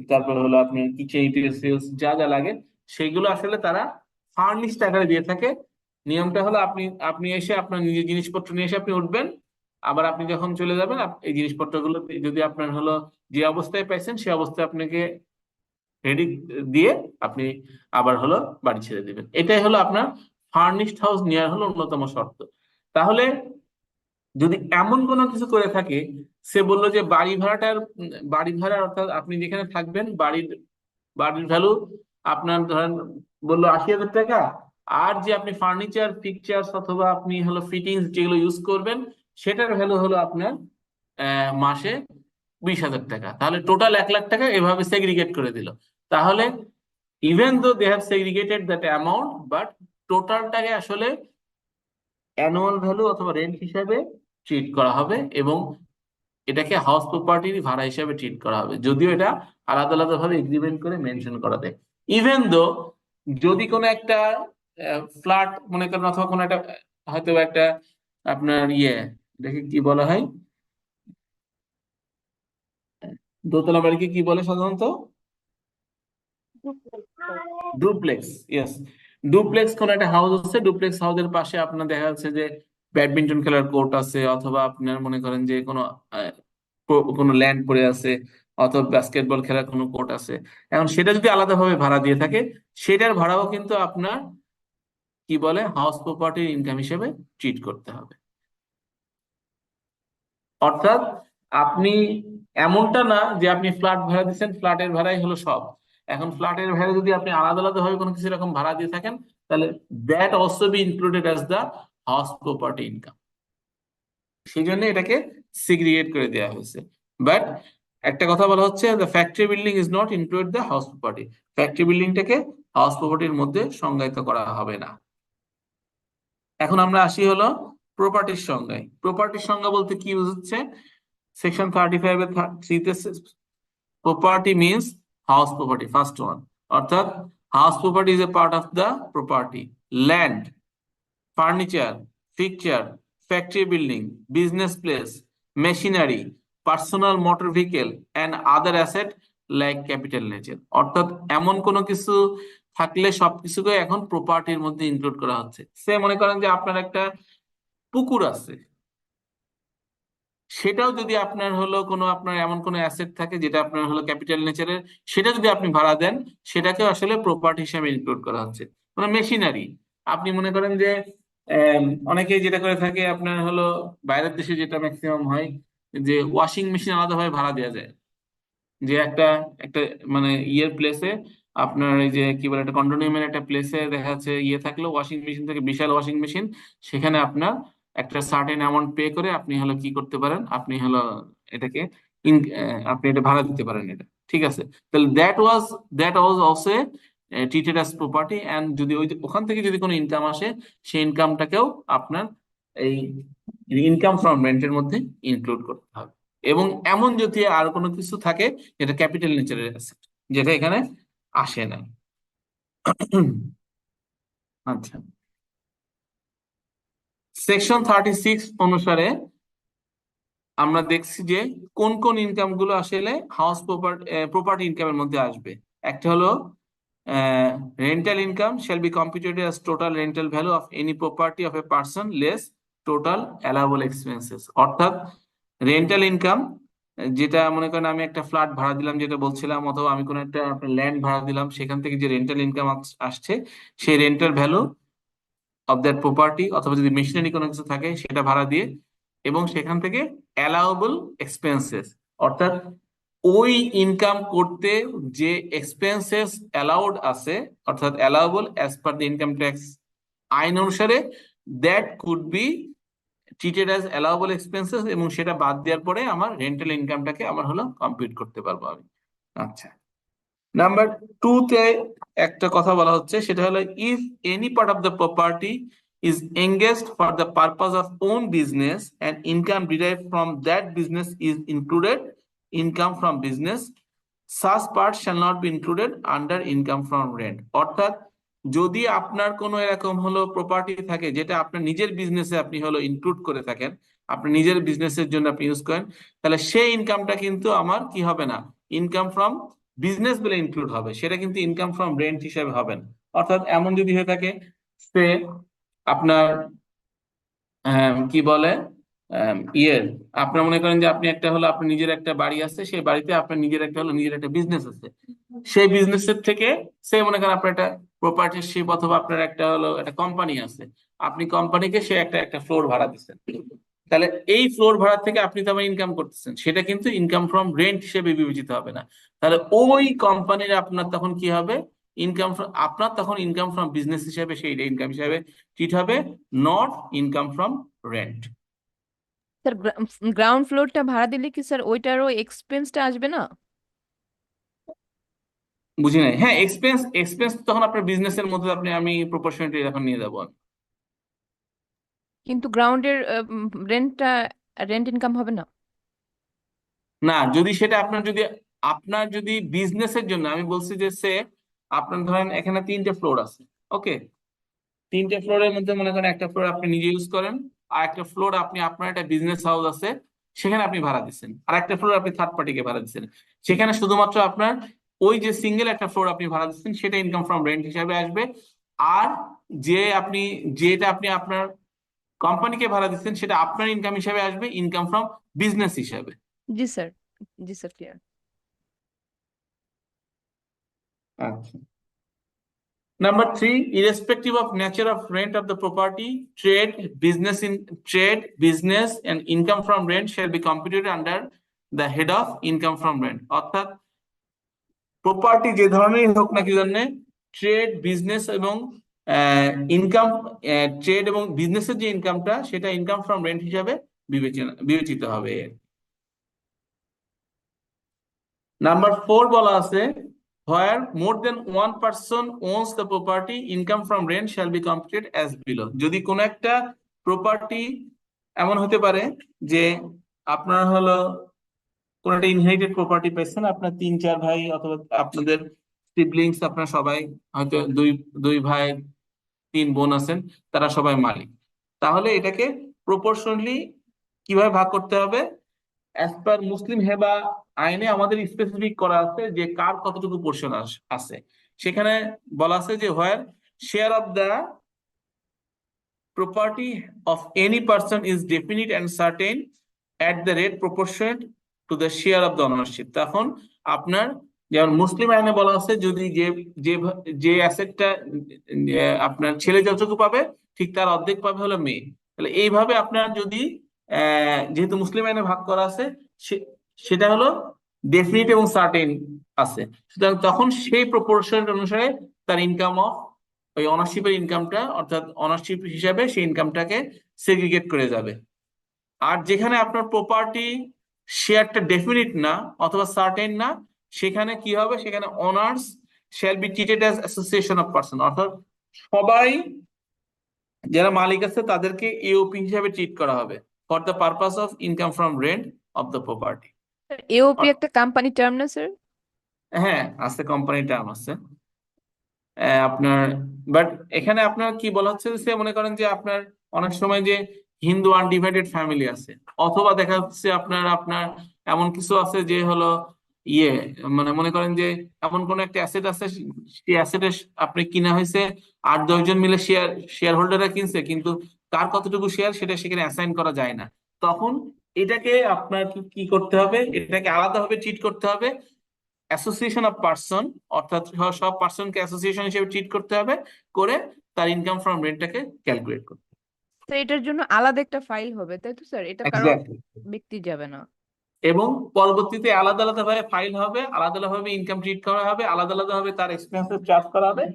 তারপরে হলো আপনার কিচেন ইউটেন্সিলস, যা যা লাগে, সেগুলো আসলে তারা ফার্নিশড আকারে দিয়ে থাকে। নিয়মটা হলো আপনি আপনি এসে আপনার নিজের জিনিসপত্র নিয়ে এসে আপনি উঠবেন, আবার আপনি যখন চলে যাবেন এই জিনিসপত্রগুলো যদি আপনার হলো যে অবস্থায় পাইছেন সেই অবস্থায় আপনাকে রেডি দিয়ে আপনি আবার হলো বাড়ি ছেড়ে দিবেন। এটাই হলো আপনার ফার্নিশড হাউস নেওয়ার হলো অন্যতম শর্ত। তাহলে যদি এমন কোনো কিছু করে থাকে, সে বললো যে বাড়ি ভাড়া অর্থাৎ আপনি যেখানে থাকবেন বাড়ির ভ্যালু আপনার ধরেন বললো 80,000 টাকা, আর যে আপনি ফার্নিচার, পিকচার্স অথবা আপনি হলো ফিটিংস যেগুলো ইউজ করবেন, সেটার ভ্যালু হলো আপনার মাসে 20,000 টাকা। তাহলে টোটাল 1,00,000 টাকা এভাবে সেগ্রিগেট করে দিল। তাহলে even though they have segregated that amount, but টোটালটাকে আসলে অ্যানুয়াল ভ্যালু অথবা রেন্ট হিসাবে ট্রিট করা হবে, এবং এটাকে হাউস প্রপার্টির ভাড়া হিসাবে ট্রিট করা হবে, যদিও এটা আলাদা আলাদা ভাবে এগ্রিমেন্ট করে মেনশন করা দেয়। ইভেন দো যদি কোনো একটা ফ্ল্যাট মনে করেন, অথবা কোনো একটা হয়তো একটা আপনার এটাকে কি বলা হয়, দোতলা বাড়িকে কি বলে সাধারণত? Duplex, yes. ডুপ্লেক্স কোন একটা হাউস আছে, ডুপ্লেক্স হাউসের পাশে আপনার দেখা যাচ্ছে যে ব্যাডমিন্টন খেলার কোর্ট আছে, অথবা আপনার মনে করেন যে কোনো ল্যান্ড পড়ে আছে, অথবা বাস্কেটবল খেলার কোনো কোর্ট আছে। এখন সেটা যদি আলাদাভাবে ভাড়া দিয়ে থাকে, সেটার ভাড়াও কিন্তু আপনার কি বলে হাউস প্রপার্টির ইনকাম হিসেবে ট্রিট করতে হবে। অর্থাৎ আপনি এমনটা না যে আপনি ফ্ল্যাট ভাড়া দিচ্ছেন, ফ্ল্যাটের ভাড়াই হলো সব। এখন ফ্ল্যাটের ভাড়া যদি আপনি আলাদা আলাদা ভাবে কোনো কিছু এরকম ভাড়া দিয়ে থাকেন, তাহলে that also be included as the house property income. সেই জন্য এটাকে সিগ্রিগেট করে দেওয়া হয়েছে। বাট একটা কথা বলা হচ্ছে, the factory building is not include the house property. Factory বিল্ডিংটাকে হাউস প্রপার্টির মধ্যে সংজ্ঞায়িত করা হবে না। এখন আমরা আসি হলো প্রপার্টির সংজ্ঞায়। প্রপার্টির সংজ্ঞা বলতে কি বুঝছে? সেকশন 35 এর 3 property means house property, first one. অর্থাৎ house property is a part of the property. Land, furniture, fixture, factory building, business place, machinery, personal motor vehicle and other asset like capital nature. অর্থাৎ এমন কোনো কিছু থাকলে সবকিছুকে এখন প্রপার্টির মধ্যে ইনক্লুড করা হচ্ছে। সে মনে করেন যে আপনার একটা পুকুর আছে, সেটাও যদি আপনার হলো কোনো আপনার এমন কোনো অ্যাসেট থাকে যেটা আপনার হলো ক্যাপিটাল নেচারের, সেটা যদি আপনি ভাড়া দেন, সেটাকেও আসলে প্রপার্টি হিসেবে ইনক্লুড করা হচ্ছে। কোনো মেশিনারি, আপনি মনে করেন যে অনেকেই যেটা করে থাকে আপনার হলো বাইরের দেশে যেটা ম্যাক্সিমাম হয়, যে ওয়াশিং মেশিন আলাদাভাবে ভাড়া দেওয়া যায়। যে একটা একটা মানে প্লেসে আপনার এই যে কি বলে একটা কন্ডোমিনিয়ামের একটা প্লেসে দেখা যাচ্ছে থাকলো ওয়াশিং মেশিন থেকে, বিশাল ওয়াশিং মেশিন, সেখানে আপনার একটা সার্টেন অ্যামাউন্ট পে করে আপনি হলো কি করতে পারেন, আপনি হলো এটাকে আপনি এটা ভাড়া দিতে পারেন, এটা ঠিক আছে। তাহলে that was also treated as property, and যদি ওখান থেকে যদি কোনো ইনকাম আসে, সেই ইনকামটাকেও আপনার এই ইনকাম ফ্রম রেন্টের মধ্যে ইনক্লুড করতে হবে। এবং এমন যদি আর কোনো কিছু থাকে যেটা ক্যাপিটাল নেচারের অ্যাসেট, যেটা এখানে আসে না। আচ্ছা, সেকশন 36 অনুসারে আমরা দেখছি যে কোন কোন ইনকাম গুলো আসলে হাউস প্রপার্টি ইনকামের মধ্যে আসবে। একটা হলো rental income shall be computed as total rental value of any property of a person less total allowable expenses. অর্থাৎ রেন্টাল ইনকাম, যেটা মনে করেন আমি একটা ফ্ল্যাট ভাড়া দিলাম যেটা বলছিলাম, অথবা আমি কোনো একটা ল্যান্ড ভাড়া দিলাম, সেখান থেকে যে রেন্টাল ইনকাম আসছে, সেই rental value of that property, অথবা যদি মেশিনারি কোনো কিছু থাকে সেটা ভাড়া দিয়ে, এবং সেখান থেকে অ্যালাউবল এক্সপেন্সেস, অর্থাৎ ওই ইনকাম করতে যে এক্সপেন্সেস অ্যালাউড আছে, অর্থাৎ allowable as per the income tax আইন অনুসারে, that could be treated as allowable expenses, এবং সেটা বাদ দেওয়ার পরে আমার রেন্টাল ইনকামটাকে আমার হলো কম্পিউট করতে পারবো আমি। আচ্ছা, নাম্বার 2 তে একটা কথা বলা হচ্ছে, সেটা হলো if any part of the property is engaged for the purpose of own business and income derive from that business is included income from business, such part shall not be included under income from rent। অর্থাৎ যদি আপনার কোনো এরকম হলো property থাকে যেটা আপনার নিজের বিজনেসে আপনি হলো ইনক্লুড করে থাকেন, আপনার নিজের বিজনেসের জন্য আপনি ইউজ করেন, তাহলে সেই ইনকামটা কিন্তু আমার কি হবে না, ইনকাম ফ্রম বিজনেস বলে ইনক্লুড হবে, সেটা কিন্তু ইনকাম ফ্রম রেন্ট হিসেবে হবে না। অর্থাৎ এমন যদি হয়ে থাকে, সে আপনার কি বলে, ইয়ে, আপনার মনে করেন যে আপনি একটা হলো আপনার নিজের একটা বাড়ি আছে, সেই বাড়িতে আপনার নিজের একটা হলো নিজের একটা বিজনেস আছে, সেই বিজনেসের থেকে সে মনে করেন আপনার একটা প্রপার্টিশিপ, অথবা আপনার একটা হলো একটা কোম্পানি আছে, আপনি কোম্পানিকে সে একটা একটা ফ্লোর ভাড়া দিচ্ছেন, তাহলে এই ফ্লোর ভাড়া থেকে আপনি তো ইনকাম করতেছেন, সেটা কিন্তু ইনকাম ফ্রম রেন্ট হিসেবে বিবেচিত হবে না। তাহলে ওই কোম্পানির আপনার তখন কি হবে, ইনকাম আপনার তখন ইনকাম ফ্রম বিজনেস হিসেবে সেই ইনকাম হিসেবে ট্রিট হবে, not income from rent. Sir ground ফ্লোরটা ভাড়া দিলে কি স্যার ওইটারও এক্সপেন্সটা আসবে না? বুঝি নাই। হ্যাঁ, এক্সপেন্স এক্সপেন্স তখন আপনার বিজনেসের মধ্যে আপনি আমি প্রপোর্শনালি এখন নিয়ে যাবো। কিন্তু গ্রাউন্ডের রেন্ট ইনকাম হবে না? না, যদি সেটা আপনার যদি বিজনেসের জন্য, আমি বলছি যে সে আপনার ধরেন এখানে 3টে ফ্লোর আছে, ওকে, 3টে ফ্লোরের মধ্যে মনে করেন একটা ফ্লোর আপনি নিজে ইউজ করেন, আর একটা ফ্লোর আপনি আপনার একটা বিজনেস হাউস আছে সেখানে আপনি ভাড়া দিচ্ছেন, আর একটা ফ্লোর আপনি থার্ড পার্টিকে ভাড়া দিচ্ছেন, সেখানে শুধুমাত্র আপনার ওই যে সিঙ্গেল একটা ফ্লোর আপনি ভাড়া দিচ্ছেন সেটা ইনকাম ফ্রম রেন্ট হিসাবে আসবে, আর যেটা আপনি আপনার কোম্পানিকে ভাড়া দিচ্ছেন সেটা আপনার ইনকাম হিসাবে আসবে, ইনকাম ফ্রম বিজনেস হিসাবে। জি স্যার, জি স্যার, ক্লিয়ার। আচ্ছা, Number 3, irrespective of nature of rent of the property, trade, business, and income from rent shall be computed under the head of income from rent। অর্থাৎ property যে ধরনেরই হোক না কি জন্য, trade, business এবং income, trade এবং বিজনেসের যে ইনকামটা সেটা ইনকাম ফ্রম রেন্ট হিসাবে বিবেচিত হবে। নাম্বার 4 বলা আছে, where more than one person owns the property, income from rent shall be computed as below। যদি কোনো একটা প্রপার্টি এমন হতে পারে যে আপনার হলো কোন একটা ইনহেরিটেড প্রপার্টি পেয়েছেন, আপনার 3-4 ভাই অথবা আপনাদের সিবলিংস, আপনার সবাই হয়তো দুই দুই ভাই 3 বোন আছেন, তারা সবাই মালিক, তাহলে এটাকে প্রপোর্শনালি কিভাবে ভাগ করতে হবে, অ্যাজ পার মুসলিম হেবা আইনে আমাদের স্পেসিফিক করা আছে যে কার কতটুকু পোর্শন আছে। সেখানে বলা আছে যে where share of the property of any person is definite and certain at the rate proportionate to the share of the ownership. তখন আপনার যেমন মুসলিম আইনে বলা আছে, যদি যে যে যে অ্যাসেটটা আপনার ছেলে যতটুকু পাবে ঠিক তার অর্ধেক পাবে হলো মেয়ে। তাহলে এইভাবে আপনার যদি যেহেতু মুসলিম আইনে ভাগ করা আছে, সেটা হলো ডেফিনিট এবং সার্টেন আছে, সুতরাং তখন সেই প্রপোর্শন অনুসারে তার ইনকাম অফ ওই অনারশিপের ইনকামটা, অর্থাৎ অনারশিপ হিসাবে সেই ইনকামটাকে সেগ্রিগেট করে যাবে। আর যেখানে আপনার প্রপার্টি শেয়ারটা ডেফিনিট না অথবা সার্টেন না, সেখানে কি হবে, সেখানে honours shall be treated as association of person, অর্থাৎ সবাই যারা মালিক আছে তাদেরকে এওপি হিসাবে ট্রিট করা হবে for the purpose of income from rent of the property. AOP একটা কোম্পানি টার্ম না স্যার? হ্যাঁ আছে, কোম্পানি টার্ম আছে আপনার, বাট এখানে আপনার কি বলা হচ্ছে, সে মনে করেন যে আপনার অনেক সময় যে হিন্দু আনডিভাইডেড ফ্যামিলি আছে, অথবা দেখা যাচ্ছে আপনার আপনার এমন কিছু আছে যে হলো ইয়ে, মানে মনে করেন যে এমন কোন একটা অ্যাসেট আছে, সেই অ্যাসেটে আপনি কিনা হয়েছে 8-10 জন মিলে শেয়ার হোল্ডাররা কিনছে, কিন্তু কার কতটুকু শেয়ার সেটা সেখানে অ্যাসাইন করা যায় না, তখন এটাকে আপনার কি করতে হবে, এটাকে আলাদাভাবে ট্রিট করতে হবে অ্যাসোসিয়েশন অফ পার্সন, অর্থাৎ সব পার্সনকে অ্যাসোসিয়েশন হিসেবে ট্রিট করতে হবে, করে তার ইনকাম ফ্রম রেন্টটাকে ক্যালকুলেট করতে হবে। তো এটার জন্য আলাদা একটা ফাইল হবে, তাই তো স্যার? এটা কারো এক্স্যাক্টলি। ব্যক্তি যাবে না। এবং পরবর্তীতে আলাদা আলাদা ভাবে ফাইল হবে, আলাদা আলাদা ভাবে ইনকাম ট্রিট করা হবে, আলাদা আলাদা ভাবে তার এক্সপেন্সেস চার্জ করা হবে,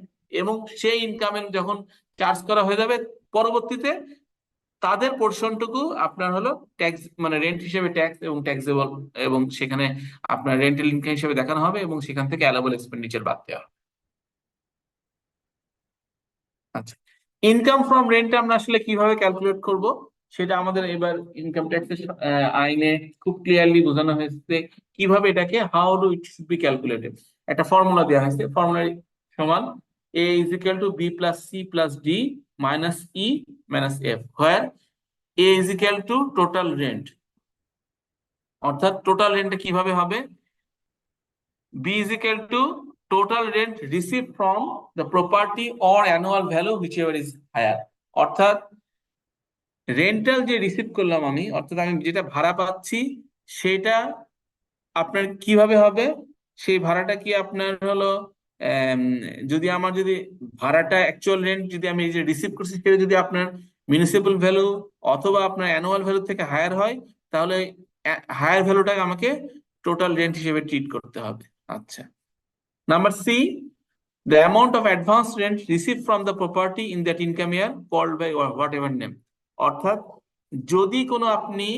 এবং সেই ইনকামের যখন চার্জ করা হয়ে যাবে, পরবর্তীতে তাদের পোর্শনটুকু আপনার হলো ট্যাক্স, মানে রেন্ট হিসেবে ট্যাক্স এবং ট্যাক্সেবল, এবং সেখানে আপনার রেন্টাল ইনকাম হিসেবে দেখানো হবে, এবং সেখান থেকে অ্যালাউবল এক্সপেন্ডিচার বাদ দেওয়া হবে। আচ্ছা, ইনকাম ফ্রম রেন্ট আমরা আসলে কিভাবে ক্যালকুলেট করব, সেটা আমাদের এবার ইনকাম ট্যাক্সের আইনে খুব ক্লিয়ারলি বোঝানো হয়েছে কিভাবে এটাকে, how do it should be calculated. একটা ফর্মুলা দেওয়া হয়েছে, ফর্মুলা সমান a is equal to b plus c plus d minus e minus f, where a is equal to total rent, অর্থাৎ টোটাল রেন্টটা কিভাবে হবে, b is equal to total rent received from the property or annual value whichever is higher, অর্থাৎ rental যে receive করলাম আমি, অর্থাৎ আমি যেটা ভাড়া পাচ্ছি, সেটা আপনার কিভাবে হবে, সেই ভাড়াটা কি আপনার হলো আম, যদি আমার যদি ভাড়াটা অ্যাকচুয়াল রেন্ট যদি আমি যে রিসিভ করছি সেটা যদি আপনার মিউনিসিপাল ভ্যালু অথবা আপনার অ্যানুয়াল ভ্যালু থেকে হায়ার হয়, তাহলে হায়ার ভ্যালুটাকে আমাকে টোটাল রেন্ট হিসেবে ট্রিট করতে হবে। আচ্ছা, number C, the amount of advance rent received from the property in that income year called by whatever name, অর্থাৎ যদি কোনো আপনি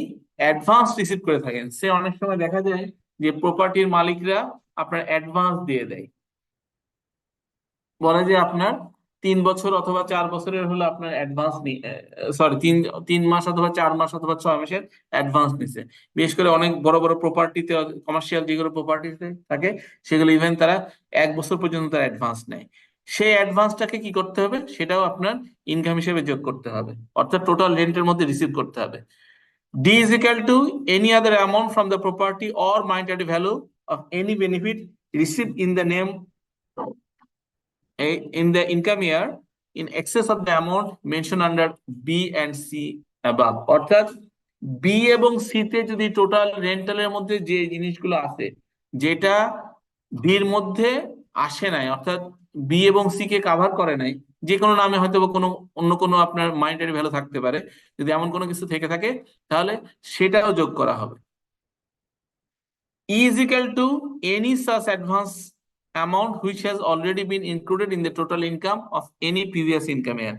অ্যাডভান্স রিসিভ করে থাকেন, সে অনেক সময় দেখা যায় যে প্রপার্টির মালিকরা আপনার অ্যাডভান্স দিয়ে দেয়, বলে যে আপনার 3 বছর অথবা 4 বছরের হলো আপনার অ্যাডভান্স, সরি 3 মাস অথবা 4 মাস অথবা 6 মাসের অ্যাডভান্স নিছে। বিশেষ করে অনেক বড় বড় প্রপার্টিতে, কমার্শিয়াল যেগুলো প্রপার্টিতে থাকে, সেগুলো ইভেন তারা 1 বছর পর্যন্ত তার অ্যাডভান্স নেয়। সেই অ্যাডভান্সটাকে কি করতে হবে, সেটাও আপনার ইনকাম হিসেবে যোগ করতে হবে, অর্থাৎ টোটাল রেন্টের মধ্যে রিসিভ করতে হবে। D is equal to any other amount from the property or monetary value of any benefit received in the name in the income year in excess of the amount mentioned under B and C above, অর্থাৎ B এবং C তে যদি total রেন্টালের মধ্যে যে জিনিসগুলো আছে, যেটা বির মধ্যে আসে নাই, অর্থাৎ বি এবং সি কে কাভার করে নাই, যে কোনো নামে হয়তো বা কোনো অন্য কোনো আপনার মানিটারি ভ্যালু থাকতে পারে, যদি এমন কোনো কিছু থেকে থাকে তাহলে সেটাও যোগ করা হবে। E is equal to any such advance amount which has already been included in the total income of any previous income year.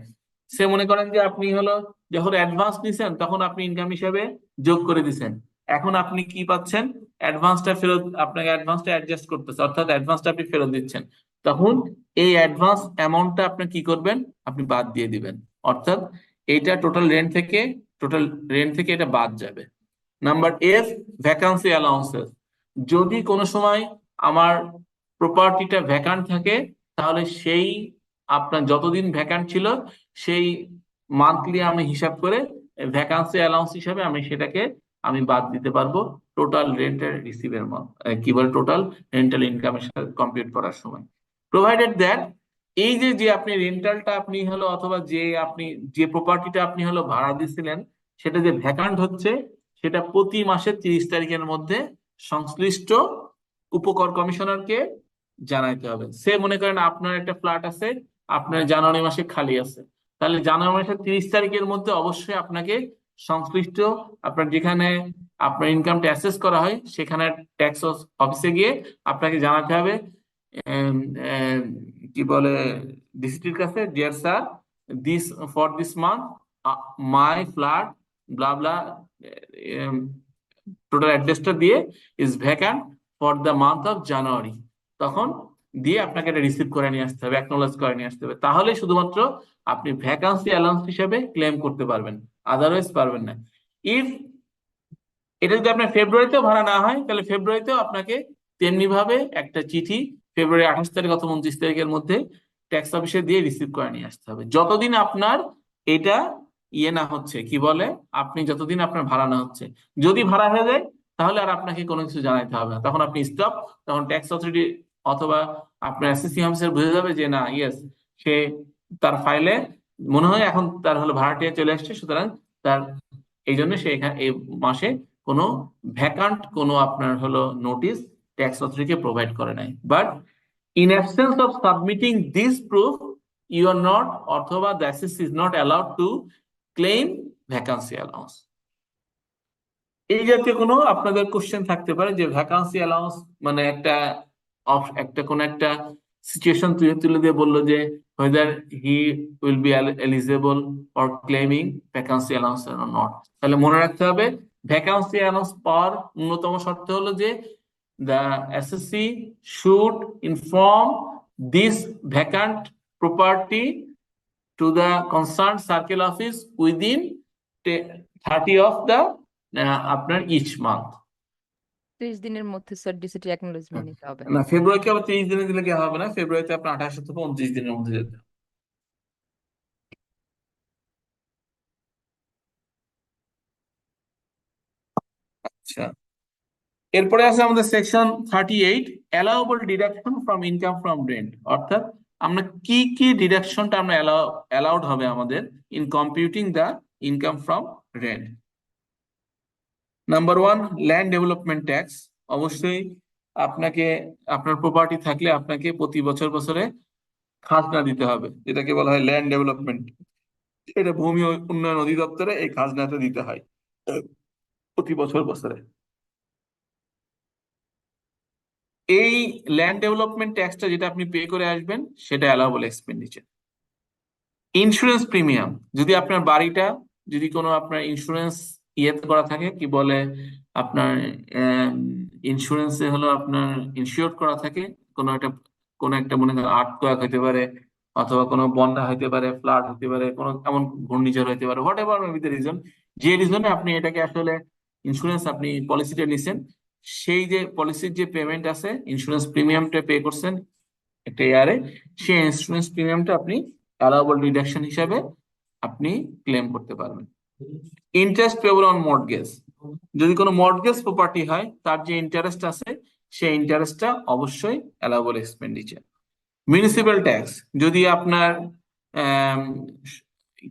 সে মনে করেন যে আপনি হলো যখন অ্যাডভান্স নিছেন তখন আপনি ইনকাম হিসেবে যোগ করে দিছেন, এখন আপনি কি পাচ্ছেন, অ্যাডভান্সটা ফেরত, আপনাকে অ্যাডভান্সটা অ্যাডজাস্ট করতেছে, অর্থাৎ অ্যাডভান্সটা আপনি ফেরত দিচ্ছেন, তখন এই অ্যাডভান্স অ্যামাউন্টটা আপনি কি করবেন, আপনি বাদ দিয়ে দিবেন, অর্থাৎ এইটা টোটাল রেন্ট থেকে এটা বাদ যাবে। নাম্বার এফ, ভ্যাকান্সি অ্যালাউন্সেস, যদি কোনো সময় আমার প্রপার্টিটা ভ্যাকান্ট থাকে, তাহলে সেই আপনার যতদিন ভ্যাকান্ট ছিল সেই মান্থলি আমি হিসাব করে ভ্যাকান্সি অ্যালাউন্স হিসাবে আমি সেটাকে আমি বাদ দিতে পারবো টোটাল রেন্টের রিসিভের কি বলে টোটাল রেন্টাল ইনকামের সাথে কম্পিউট করার সময়, প্রোভাইডেড দ্যাট এই যে আপনি রেন্টালটা আপনি হলো অথবা আপনি যে প্রপার্টিটা আপনি হলো ভাড়া দিছিলেন, সেটা যে ভ্যাকান্ট হচ্ছে, সেটা প্রতি মাসের 30 তারিখের মধ্যে সংশ্লিষ্ট উপকর কমিশনারকে জানাইতে হবে। সে মনে করেন আপনার একটা ফ্ল্যাট আছে, আপনার জানুয়ারি মাসে খালি আছে, তাহলে জানুয়ারি মাসের 30 তারিখের মধ্যে অবশ্যই আপনাকে সংশ্লিষ্ট আপনার যেখানে আপনার ইনকামটা অ্যাসেস করা হয় সেখানে ট্যাক্স অফিসে গিয়ে আপনাকে জানাতে হবে, উম, উম, কি বলে, ডিসিটির কাছে, dear sir, this for this month my flat blah blah, total অ্যাড্রেসটা দিয়ে is vacant for the month of January, তখন দিয়ে আপনাকে এটা রিসিভ করে নিয়ে আসতে হবে, অ্যাকনোলেজ করে নিয়ে আসতে হবে, তাহলে শুধুমাত্র আপনি ভ্যাকান্সি অ্যালাউন্স হিসেবে ক্লেম করতে পারবেন, আদারওয়াইজ পারবেন না। ইফ এটা যদি আপনার ফেব্রুয়ারিতেও ভাড়া না হয়, তাহলে ফেব্রুয়ারিতেও আপনাকে তেমনি ভাবে একটা চিঠি ফেব্রুয়ারি 28 তারিখ অথবা 29 তারিখের মধ্যে ট্যাক্স অফিসে দিয়ে রিসিভ করে নিয়ে আসতে হবে, যতদিন আপনার এটা না হচ্ছে, কি বলে, আপনি যতদিন আপনার ভাড়া না হচ্ছে। যদি ভাড়া হয়ে যায় তাহলে আর আপনাকে কোনো কিছু জানাইতে হবে না, তখন আপনি স্টপ, তখন ট্যাক্স অথরিটি অথবা আপনার অ্যাসেসিং অফিসার বুঝে যাবে যে না, ইয়েস, সে তার ফাইলে মনে হয় এখন তার হলো ভাড়াটিয়া চলে আসছে, সুতরাং তার এই জন্য সে এখানে এই মাসে কোনো ভ্যাকান্ট কোনো আপনার হলো নোটিশ ট্যাক্স অথরিটিকে প্রোভাইড করে নাই। But in absence of submitting this proof you are not, অথবা the SSC is not allowed to claim vacancy allowance. এই জাতীয় কোনো আপনাদের কোশ্চেন থাকতে পারে যে ভ্যাকান্সি অ্যালাউন্স মানে একটা কোন একটা সিচুয়েশন তুলে দিয়ে বললো যে whether he will be eligible for claiming vacancy allowance or not। তাহলে মনে রাখতে হবে ভ্যাকান্সি অ্যালাউন্স পাওয়ার ন্যূনতম শর্ত হলো যে the SSC should inform this vacant property to the concerned circle office within 30 of the আপনার each month। 30 দিনের মধ্যে স্যার ডিসিটি অ্যাকনোলেজমেন্ট নিতে হবে। না, ফেব্রুয়ারিকে আবার 30 দিনে দিলে কি হবে না, ফেব্রুয়ারিতে আপনার 28 থেকে 29 দিনের মধ্যে যেতে হবে। আচ্ছা, এরপরে আছে আমাদের section 38 allowable deduction from income from rent. অর্থাৎ আমরা কি কি ডিডাকশনটা আমরা অ্যালাউড হবে আমাদের in computing the income from rent. Number 1, land development tax. অবশ্যই আপনাকে আপনার প্রপার্টি থাকলে আপনাকে প্রতি বছরে খাজনা দিতে হবে, যেটাকে বলা হয় ল্যান্ড ডেভেলপমেন্ট। এটা ভূমি উন্নয়ন অধিদপ্তরে এই খাজনাটা দিতে হয় প্রতি বছরে। এই ল্যান্ড ডেভেলপমেন্ট ট্যাক্সটা যেটা আপনি পে করে আসবেন সেটা অ্যালাউবল এক্সপেন্ডিচার। ইন্স্যুরেন্স প্রিমিয়াম, যদি আপনার বাড়িটা যদি কোনো আপনার ইন্স্যুরেন্স ইয়েতে করা থাকে, কি বলে আপনার ইন্স্যুরেন্সে হলো আপনার ইনসিওর করা থাকে, কোনো একটা মনে করেন আর্থকোয়েক হতে পারে, অথবা কোনো বন্যা হতে পারে, ফ্লাড হতে পারে, কোনো এমন ঘূর্ণিঝড় হতে পারে, what ever may be the reason, যে রিজনে আপনি এটাকে আসলে ইন্স্যুরেন্স আপনি পলিসিটা নিছেন, সেই যে পলিসির যে পেমেন্ট আছে, ইন্স্যুরেন্স প্রিমিয়ামটা পে করছেন একটা ইয়ারে, সেই ইন্স্যুরেন্স প্রিমিয়ামটা আপনি অ্যালাউবল ডিডাকশন হিসাবে আপনি ক্লেম করতে পারবেন। ইন্টারেস্ট পেবল অন মর্টগেজ, যদি কোনো মর্টগেজ প্রপার্টি হয় তার যে ইন্টারেস্ট আছে সেই ইন্টারেস্টটা অবশ্যই অ্যালাউবল এক্সপেন্ডিচার। মিউনিসিপ্যাল ট্যাক্স, যদি আপনার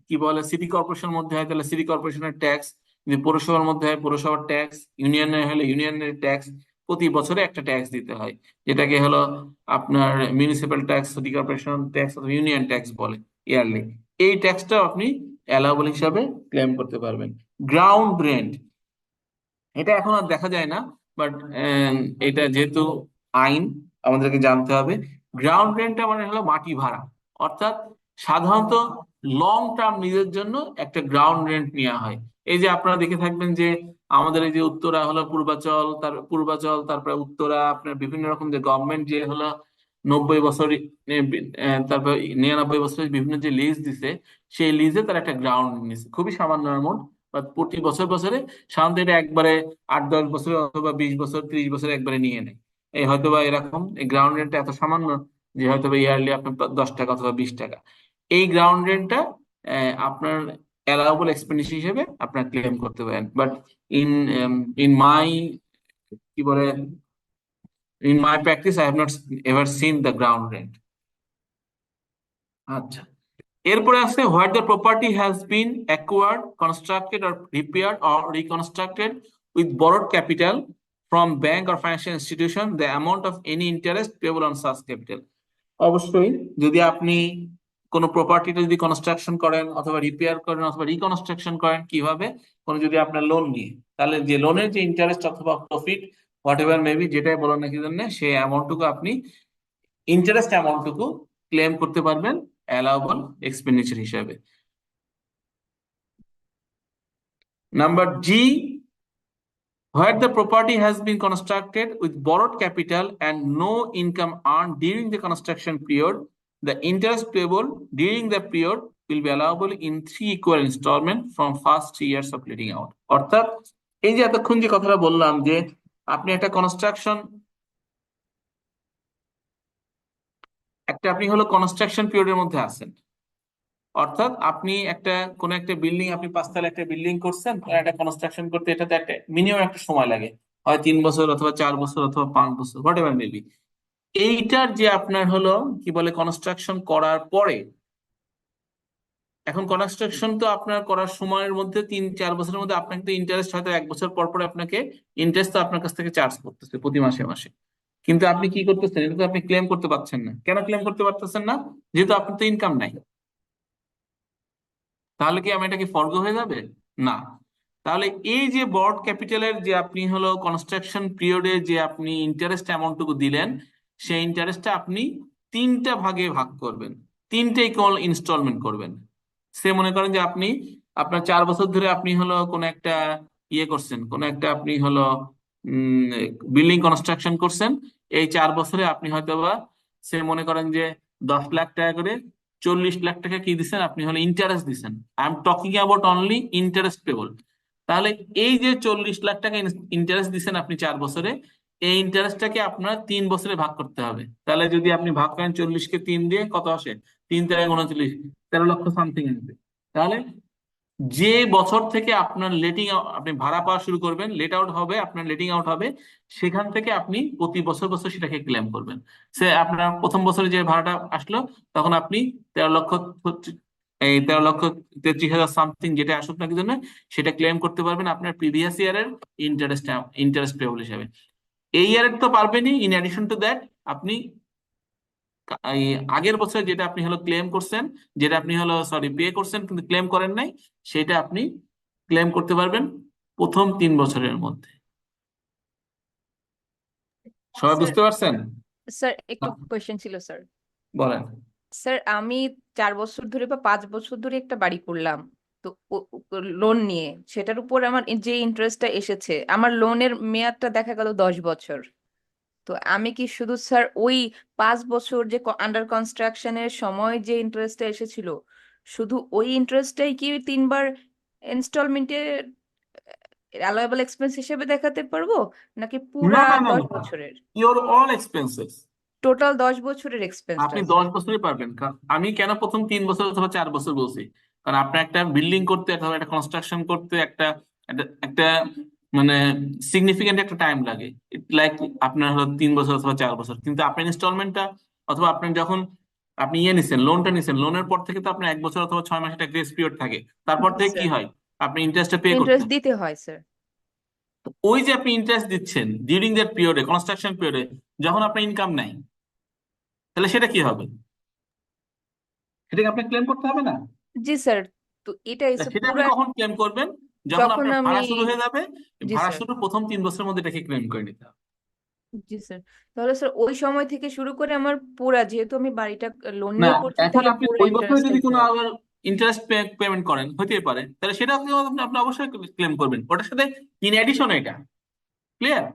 কি বলে সিটি কর্পোরেশনের মধ্যে হয় তাহলে সিটি কর্পোরেশনের ট্যাক্স, যদি পৌরসভার মধ্যে হয় পৌরসভার ট্যাক্স, ইউনিয়নে হলে ইউনিয়নের ট্যাক্স, প্রতি বছরে একটা ট্যাক্স দিতে হয়, যেটাকে হলো আপনার municipal tax, city corporation tax অথবা ইউনিয়ন ট্যাক্স বলে ইয়ারলি। এই ট্যাক্সটা আপনি অ্যালাউবল হিসাবে ক্লেম করতে পারবেন। গ্রাউন্ড রেন্ট, এটা এখন আর দেখা যায় না, বাট এটা যেহেতু আইন আমাদেরকে জানতে হবে। গ্রাউন্ড রেন্টটা মানে হলো মাটি ভাড়া, অর্থাৎ সাধারণত লং টার্ম নিজের জন্য একটা গ্রাউন্ড রেন্ট নেওয়া হয়। এই যে আপনারা দেখে থাকবেন যে আমাদের এই যে উত্তরা হলো পূর্বাচল, তারপরে উত্তরা, আপনার বিভিন্ন রকম যে গভর্নমেন্ট যে হলো 90 বছর তারপর 99 বছরের বিভিন্ন যে লিজ দিছে, সেই লিজে তারা একটা গ্রাউন্ড নিছে, খুবই সামান্য অ্যামাউন্ট, বা প্রতি বছরে সাধারণত এটা একবারে 8-10 বছর অথবা 20 বছর 30 বছর একবারে নিয়ে নেয়। এই হয়তোবা এরকম এই গ্রাউন্ড রেন্টটা এত সামান্য যে হয়তোবা ইয়ারলি আপনার 10 টাকা অথবা 20 টাকা। এই গ্রাউন্ড রেন্টটা আপনার অ্যালাউবল এক্সপেন্ডিচার হিসেবে আপনার ক্লেম করতে পারেন। বাট ইন ইন মাই কি বলে in my practice I have not ever seen the ground rent. আচ্ছা, এরপরে আছে what the property has been acquired, constructed or repaired or reconstructed with borrowed capital from bank or financial institution, the amount of any interest payable on such capital. অবশ্যই যদি আপনি কোনো প্রপার্টিটা যদি construction করেন অথবা রিপেয়ার করেন অথবা রিকনস্ট্রাকশন করেন, কিভাবে কোনো যদি আপনার লোন নিয়ে, তাহলে যে লোনের যে ইন্টারেস্ট অথবা প্রফিট হোয়াট এভার মেবি যেটাই বলেন না কি জন্য, সেই অ্যামাউন্টটুকু আপনি ইন্টারেস্ট অ্যামাউন্টটুকু ক্লেম করতে পারবেন অ্যালাউবল এক্সপেন্ডিচার হিসাবে। Number G, where the property has been constructed with borrowed capital and no income earned during the construction period, the interest payable during the period will be allowable in 3 equal installments from first 3 years of letting out। অর্থাৎ এই যে এতক্ষণ যে কথাটা বললাম যে আপনি একটা আপনি হলো কনস্ট্রাকশন পিরিয়ডের মধ্যে আছেন, অর্থাৎ আপনি কোন একটা বিল্ডিং, আপনি 5 তলা একটা বিল্ডিং করছেন, একটা কনস্ট্রাকশন করতে এটাতে একটা মিনিমাম একটা সময় লাগে, হয় 3 বছর অথবা 4 বছর অথবা 5 বছর, হোয়াট এভার মেবি। এইটার যে আপনার হলো কি বলে কনস্ট্রাকশন করার পরে এখন কনস্ট্রাকশন তো আপনার করার সময়ের মধ্যে 3-4 বছরের মধ্যে আপনাকে তো ইন্টারেস্ট হয়তো 1 বছর পর পর আপনাকে ইন্টারেস্ট তো আপনার কাছ থেকে চার্জ করতেছে প্রতি মাসে মাসে। কিন্তু আপনি কি করতেছেন, এটা তো আপনি ক্লেম করতে পারছেন না। কেন ক্লেম করতে পারতেছেন না? যেহেতু আপনার তো ইনকাম নাই। তাহলে কি আমি এটা কি ফর্গো হয়ে যাবে? না। তাহলে এই যে বর্ড ক্যাপিটালের যে আপনি হলো কনস্ট্রাকশন পিরিয়ডে যে আপনি ইন্টারেস্ট অ্যামাউন্টটুকু দিলেন, সেই ইন্টারেস্টটা আপনি 3টা ভাগে ভাগ করবেন, 3টে ইকুয়াল ইনস্টলমেন্ট করবেন। সে মনে করেন যে আপনি আপনার 4 বছর ধরে আপনি হলো কোন একটা ইয়ে করছেন, কোন একটা আপনি হলো বিল্ডিং কনস্ট্রাকশন করছেন। এই 4 বছরে আপনি হয়তোবা সে মনে করেন যে 10 লাখ টাকা করে 40 লাখ টাকা কি দিচ্ছেন, আপনি হলো ইন্টারেস্ট দিচ্ছেন। I am talking about only interest payable. তাহলে এই যে 40 লাখ টাকা ইন্টারেস্ট দিচ্ছেন আপনি 4 বছরে, এই ইন্টারেস্টটাকে আপনার 3 বছরে ভাগ করতে হবে। তাহলে যদি আপনি ভাগ করেন 40কে 3 দিয়ে, কত আসে? 3×3 = 39, 13 লক্ষ সামথিং আসবে। তাহলে যে বছর থেকে আপনার আপনি ভাড়া পাওয়া শুরু করবেন, লেট আউট হবে, আপনার লেটিং আউট হবে, সেখান থেকে আপনি প্রতি বছর বছর সেটাকে ক্লেম করবেন। সে আপনার প্রথম বছরে যে ভাড়াটা আসলো, তখন আপনি 13 লক্ষ 33,000 সামথিং যেটা আসুক না কি জন্য, সেটা ক্লেম করতে পারবেন আপনার প্রিভিয়াস ইয়ারের ইন্টারেস্ট পেবল হিসাবে। এই ইয়ারের তো পারবেনই, ইন অ্যাডিশন টু দ্যাট আপনি এই আগের বছর যেটা আপনি হলো ক্লেম করছেন, যেটা আপনি হলো সরি পে করছেন কিন্তু ক্লেম করেন নাই, সেটা আপনি ক্লেম করতে পারবেন প্রথম 3 বছরের মধ্যে। সবাই স্যার, বুঝতে পারছেন? স্যার একটু কোয়েশ্চেন ছিল স্যার। বলেন। স্যার আমি 4 বছর ধরে বা 5 বছর ধরে একটা বাড়ি করলাম, তো লোন নিয়ে সেটার উপর আমার যে ইন্টারেস্টটা এসেছে, আমার লোনের মেয়াদটা দেখা গেল 10 বছর। তো আমি কি শুধু স্যার ওই 5 বছর যে আন্ডার কনস্ট্রাকশনের সময় যে ইন্টারেস্টটা এসেছিল, শুধু ওই ইন্টারেস্টটাই কি 3বার ইনস্টলমেন্টে অ্যালাওয়েবল এক্সপেন্স হিসেবে দেখাতে পারবো, নাকি পুরা না না না 10 বছরের ইওর অল এক্সপেন্সেস টোটাল 10 বছরের এক্সপেন্সটা? আপনি 10 বছরই পারবেন। কারণ আমি কেন প্রথম 3 বছর অথবা 4 বছর বলছি, কারণ আপনার একটা বিল্ডিং করতে অথবা একটা কনস্ট্রাকশন করতে একটা একটা একটা মানে সিগনিফিকেন্ট একটা টাইম লাগে। লাইক আপনার হলো 3 বছর অথবা 4 বছর, কিন্তু আপনার ইনস্টলমেন্টটা অথবা আপনার যখন আপনি নিছেন, লোনটা নিছেন, লোনের পর থেকে তো আপনার 1 বছর অথবা 6 মাস একটা গ্রেস পিরিয়ড থাকে। তারপর জি থেকে কি স্যার, হয়, আপনি ইন্টারেস্টটা পে করতে ইন্টারেস্ট হয়। দিতে হয় স্যার। তো ওই যে আপনি ইন্টারেস্ট দিচ্ছেন ডিউরিং দ্যাট পিরিয়ডে, কনস্ট্রাকশন পিরিয়ডে, যখন আপনার ইনকাম নাই, তাহলে সেটা কি হবে? সেটাকে আপনি ক্লেম করতে হবে না? জি স্যার, তো এটাই তা স্যার সেটা আপনি পুরা কখন ক্লেম করবেন? যখন যখন আপনার আমি। ভাড়া শুরু হয়ে যাবে। জি ভাড়া স্যার। শুরু প্রথম 3 বছরের মধ্যে এটাকে ক্লেম করে নিতে হবে। জি স্যার, তাহলে স্যার ওই সময় থেকে শুরু করে আমার পুরা, যেহেতু আমি বাড়িটা লোন না, নিয়ে করছি, এখন তাহলে আপনি পুরো ওই বছরে ইন্টারেস্টটা যদি দিতে কোনো হবে? আবার ইন্টারেস্ট পেমেন্ট করেন, হতেই পারে, তাহলে সেটা আপনি আপনি অবশ্যই ক্লেম করবেন, ওটার সাথে ইন এডিশন এটা। ক্লিয়ার?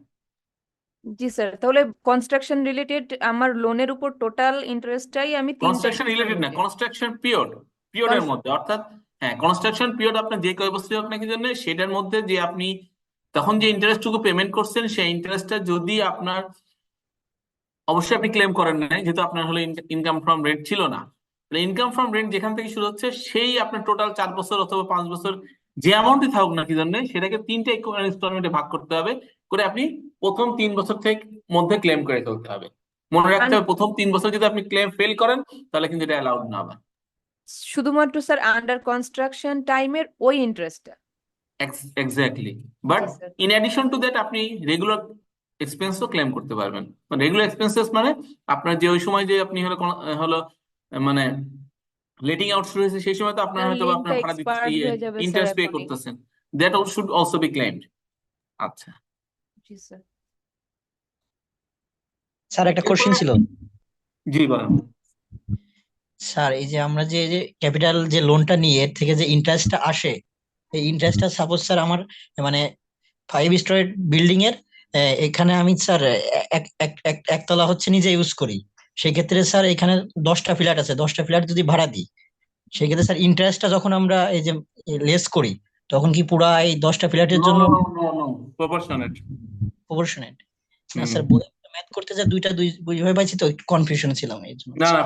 জি স্যার, তাহলে কনস্ট্রাকশন রিলেটেড আমার লোনের উপর টোটাল ইন্টারেস্টটাই আমি 3টা কনস্ট্রাকশন রিলেটেড না, ইনস্টলমেন্টে। কনস্ট্রাকশন পিরিয়ডের মধ্যে, অর্থাৎ হ্যাঁ কনস্ট্রাকশন পিরিয়ড আপনার যে কয় বছর হোক না কি জন্য, সেটার মধ্যে যে আপনি তখন যে ইন্টারেস্টটুকু পেমেন্ট করছেন, সেই ইন্টারেস্টটা যদি আপনার, অবশ্যই আপনি ক্লেম করেন নাই যেহেতু আপনার হলো ইনকাম ফ্রম রেন্ট ছিল না। ইনকাম ফ্রম রেন্ট যেখান থেকে শুরু হচ্ছে, সেই আপনার টোটাল 4 বছর অথবা 5 বছর যে অ্যামাউন্টই থাকুক না কি জন্য, সেটাকে 3টে ইনস্টলমেন্টে ভাগ করতে হবে, করে আপনি প্রথম 3 বছর থেকে মধ্যে ক্লেম করে ফেলতে হবে। মনে রাখতে হবে, প্রথম 3 বছর যদি আপনি ক্লেম ফেল করেন, তাহলে কিন্তু এটা অ্যালাউড না হবে। শুধুমাত্র স্যার আন্ডার কনস্ট্রাকশন টাইমের ওই ইন্টারেস্টটা? এক্স্যাক্টলি। বাট জি sir. In addition to that আপনি রেগুলার এক্সপেন্সও ক্লেম করতে পারবেন। রেগুলার এক্সপেন্সেস মানে আপনার যে ওই সময় যে আপনি হলো মানে লেটিং আউট শুরু হয়েছে, সেই সময় তো আপনার হয়তো বা লিঙ্কটা আপনার ভাড়া দিতে এক্সপায়ার্ড হয়ে যাবে স্যার ইন্টারেস্ট পে এখনই। করতেছেন, that should also be claimed. আচ্ছা। জি স্যার। স্যার একটা কোশ্চেন এরপরে ছিল। জি বলেন। স্যার এই যে আমরা যে ক্যাপিটাল যে লোনটা নিয়ে এর থেকে যে ইন্টারেস্টটা আসে, এই ইন্টারেস্টটা সাপোজ স্যার আমার মানে 5 স্টোরেড বিল্ডিং এর এখানে আমি স্যার একতলা হচ্ছে নিজে ইউজ করি। সেই ক্ষেত্রে স্যার এখানে 10টা ফ্ল্যাট আছে, 10টা ফ্ল্যাট যদি ভাড়া দিই, সেই ক্ষেত্রে স্যার ইন্টারেস্টটা যখন আমরা এই যে লেস করি, তখন কি পুরা এই 10টা ফ্ল্যাটের নো জন্য no no no proportionate. Proportionate? না হুম। স্যার, ম্যাথ করতে যা দুই ভাবে পাইছি, তো একটু কনফিউশন ছিলাম এই জন্য। না না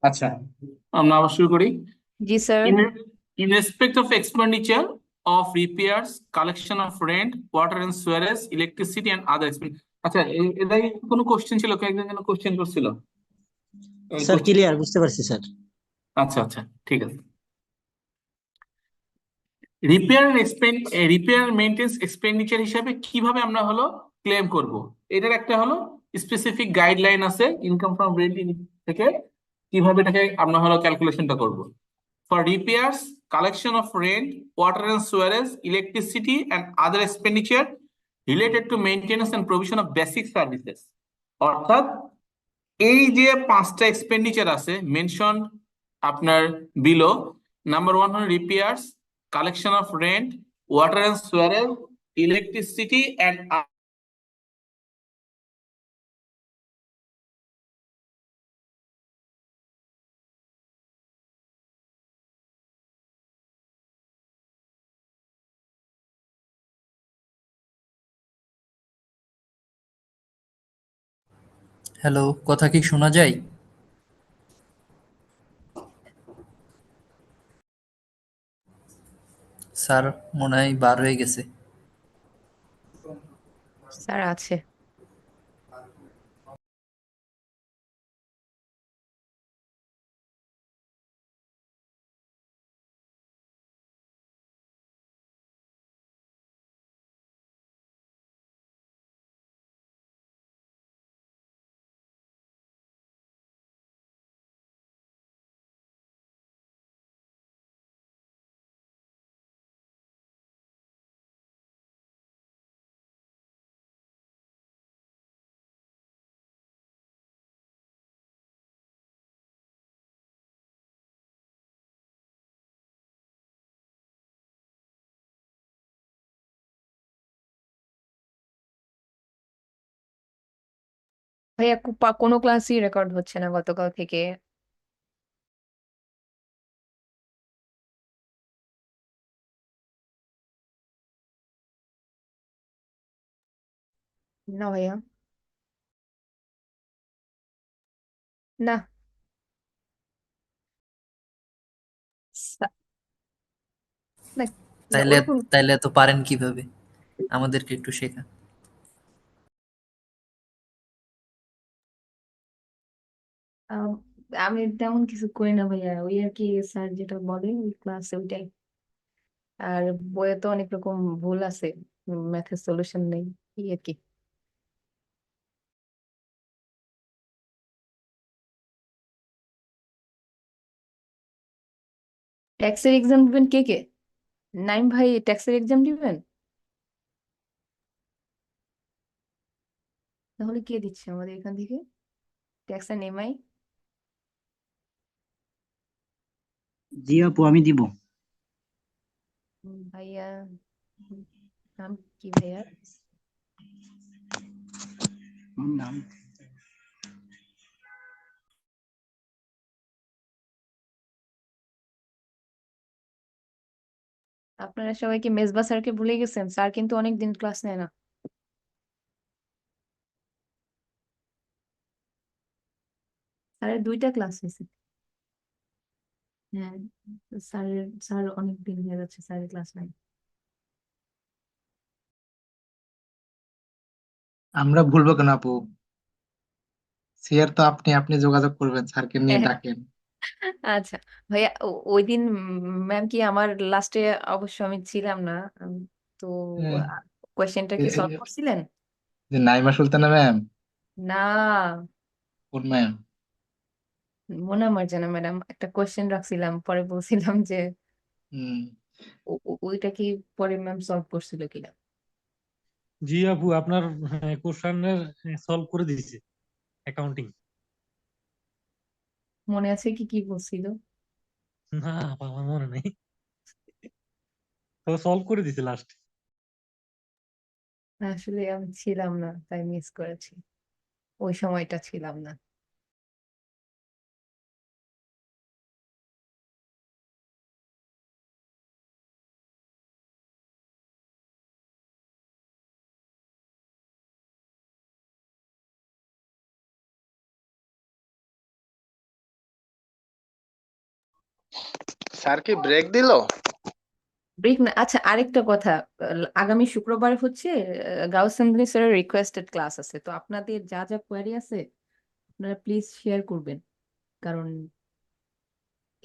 আচ্ছা, আমরা আবার শুরু করি। জি sir. In in respect of expenditure, of repairs, collection of rent, water and sewerage, electricity and other expense. আচ্ছা এটা কি কোনো কোশ্চেন ছিল? কয়েকজন যেন কোশ্চেন করছিল স্যার ক্লিয়ার, বুঝতে পারছি স্যার। আচ্ছা আচ্ছা, ঠিক আছে। রিপেয়ার মেইনটেন্স এক্সপেন্ডিচার হিসাবে কিভাবে আমরা হলো ক্লেম করব, এটার একটা হলো স্পেসিফিক গাইডলাইন আছে ইনকাম ফ্রম রেন্ট থেকে, কিভাবে এটাকে আমরা হলো ক্যালকুলেশনটা করব। For repairs, collection of rent, water and sewerage, electricity and other expenditure related to maintenance and provision of basic services. অর্থাৎ এই যে 5টা এক্সপেন্ডিচার আছে মেনশন আপনার বিলো, নাম্বার 1 হলো repairs, collection of rent, water and sewerage, electricity and hello, কথা কি শোনা যায়? স্যার মনে হয় বার হয়ে গেছে। স্যার আছে। ভাইয়া কোনো ক্লাসই রেকর্ড হচ্ছে না গতকাল থেকে। না ভাইয়া, না। সা- না, না, তাইলে ওরকম তাইলে তো পারেন কিভাবে? আমাদেরকে একটু শেখান। আম, আমি তেমন কিছু করি না ভাইয়া, ওই আর কি স্যার যেটা বলে ওই ক্লাসে ওইটাই। আর বইয়ে তো অনেক রকম ভুল আছে, ম্যাথের সলিউশন নেই, এই আর কি। ট্যাক্সের এক্সাম দিবেন কে কে? নাইম ভাই ট্যাক্সের এক্সাম দিবেন? তাহলে কে দিচ্ছে আমাদের এখান থেকে ট্যাক্স এন্ড এমআই? জি আপু, আমি দিব। ভাইয়া, নাম কি ভাইয়া? নাম আপনারা সবাইকে মেজবা স্যারকে ভুলে গেছেন, স্যার কিন্তু অনেকদিন ক্লাস নেয় না। স্যারের 2টা ক্লাস হয়েছে। হ্যাঁ, স্যার অনেক দিন হয়ে যাচ্ছে স্যারের ক্লাস নাই। আমরা ভুলবো কেন আপু? স্যার তো আপনি আপনি যোগাযোগ করবেন, স্যারকে নিয়ে হ্যাঁ, ডাকেন। আচ্ছা ভাইয়া, ওই দিন ম্যাম কি আমার লাস্টে, অবশ্য আমি ছিলাম না, তো হ্যাঁ, কোয়েশ্চেনটা কি এ- সলভ এ- করছিলেন? যে নাইমা সুলতানা ম্যাম? না, কোন ম্যাম? মোনা মার্জানা ম্যাডাম, একটা কোয়েশ্চেন রাখছিলাম, পরে বলছিলাম যে হুম। ওইটা কি পরে ম্যাম সলভ করছিল কিনা। জি আপু, আপনার কোশ্চেনের সলভ করে দিয়েছে অ্যাকাউন্টিং। মনে আছে কি কি বলছিল? না আপু, আমার মনে নেই, তো সলভ করে দিয়েছে লাস্ট। আসলে আমি ছিলাম না, তাই মিস করেছি, ওই সময়টা ছিলাম না। স্যার কি ব্রেক দিলো? ব্রেক না, আচ্ছা আরেকটা কথা, আগামী শুক্রবার হচ্ছে গাউসেন স্যারের রিকোয়েস্টেড ক্লাস আছে, তো আপনাদের যা যা কোয়ারি আছে আপনারা প্লিজ শেয়ার করবেন, কারণ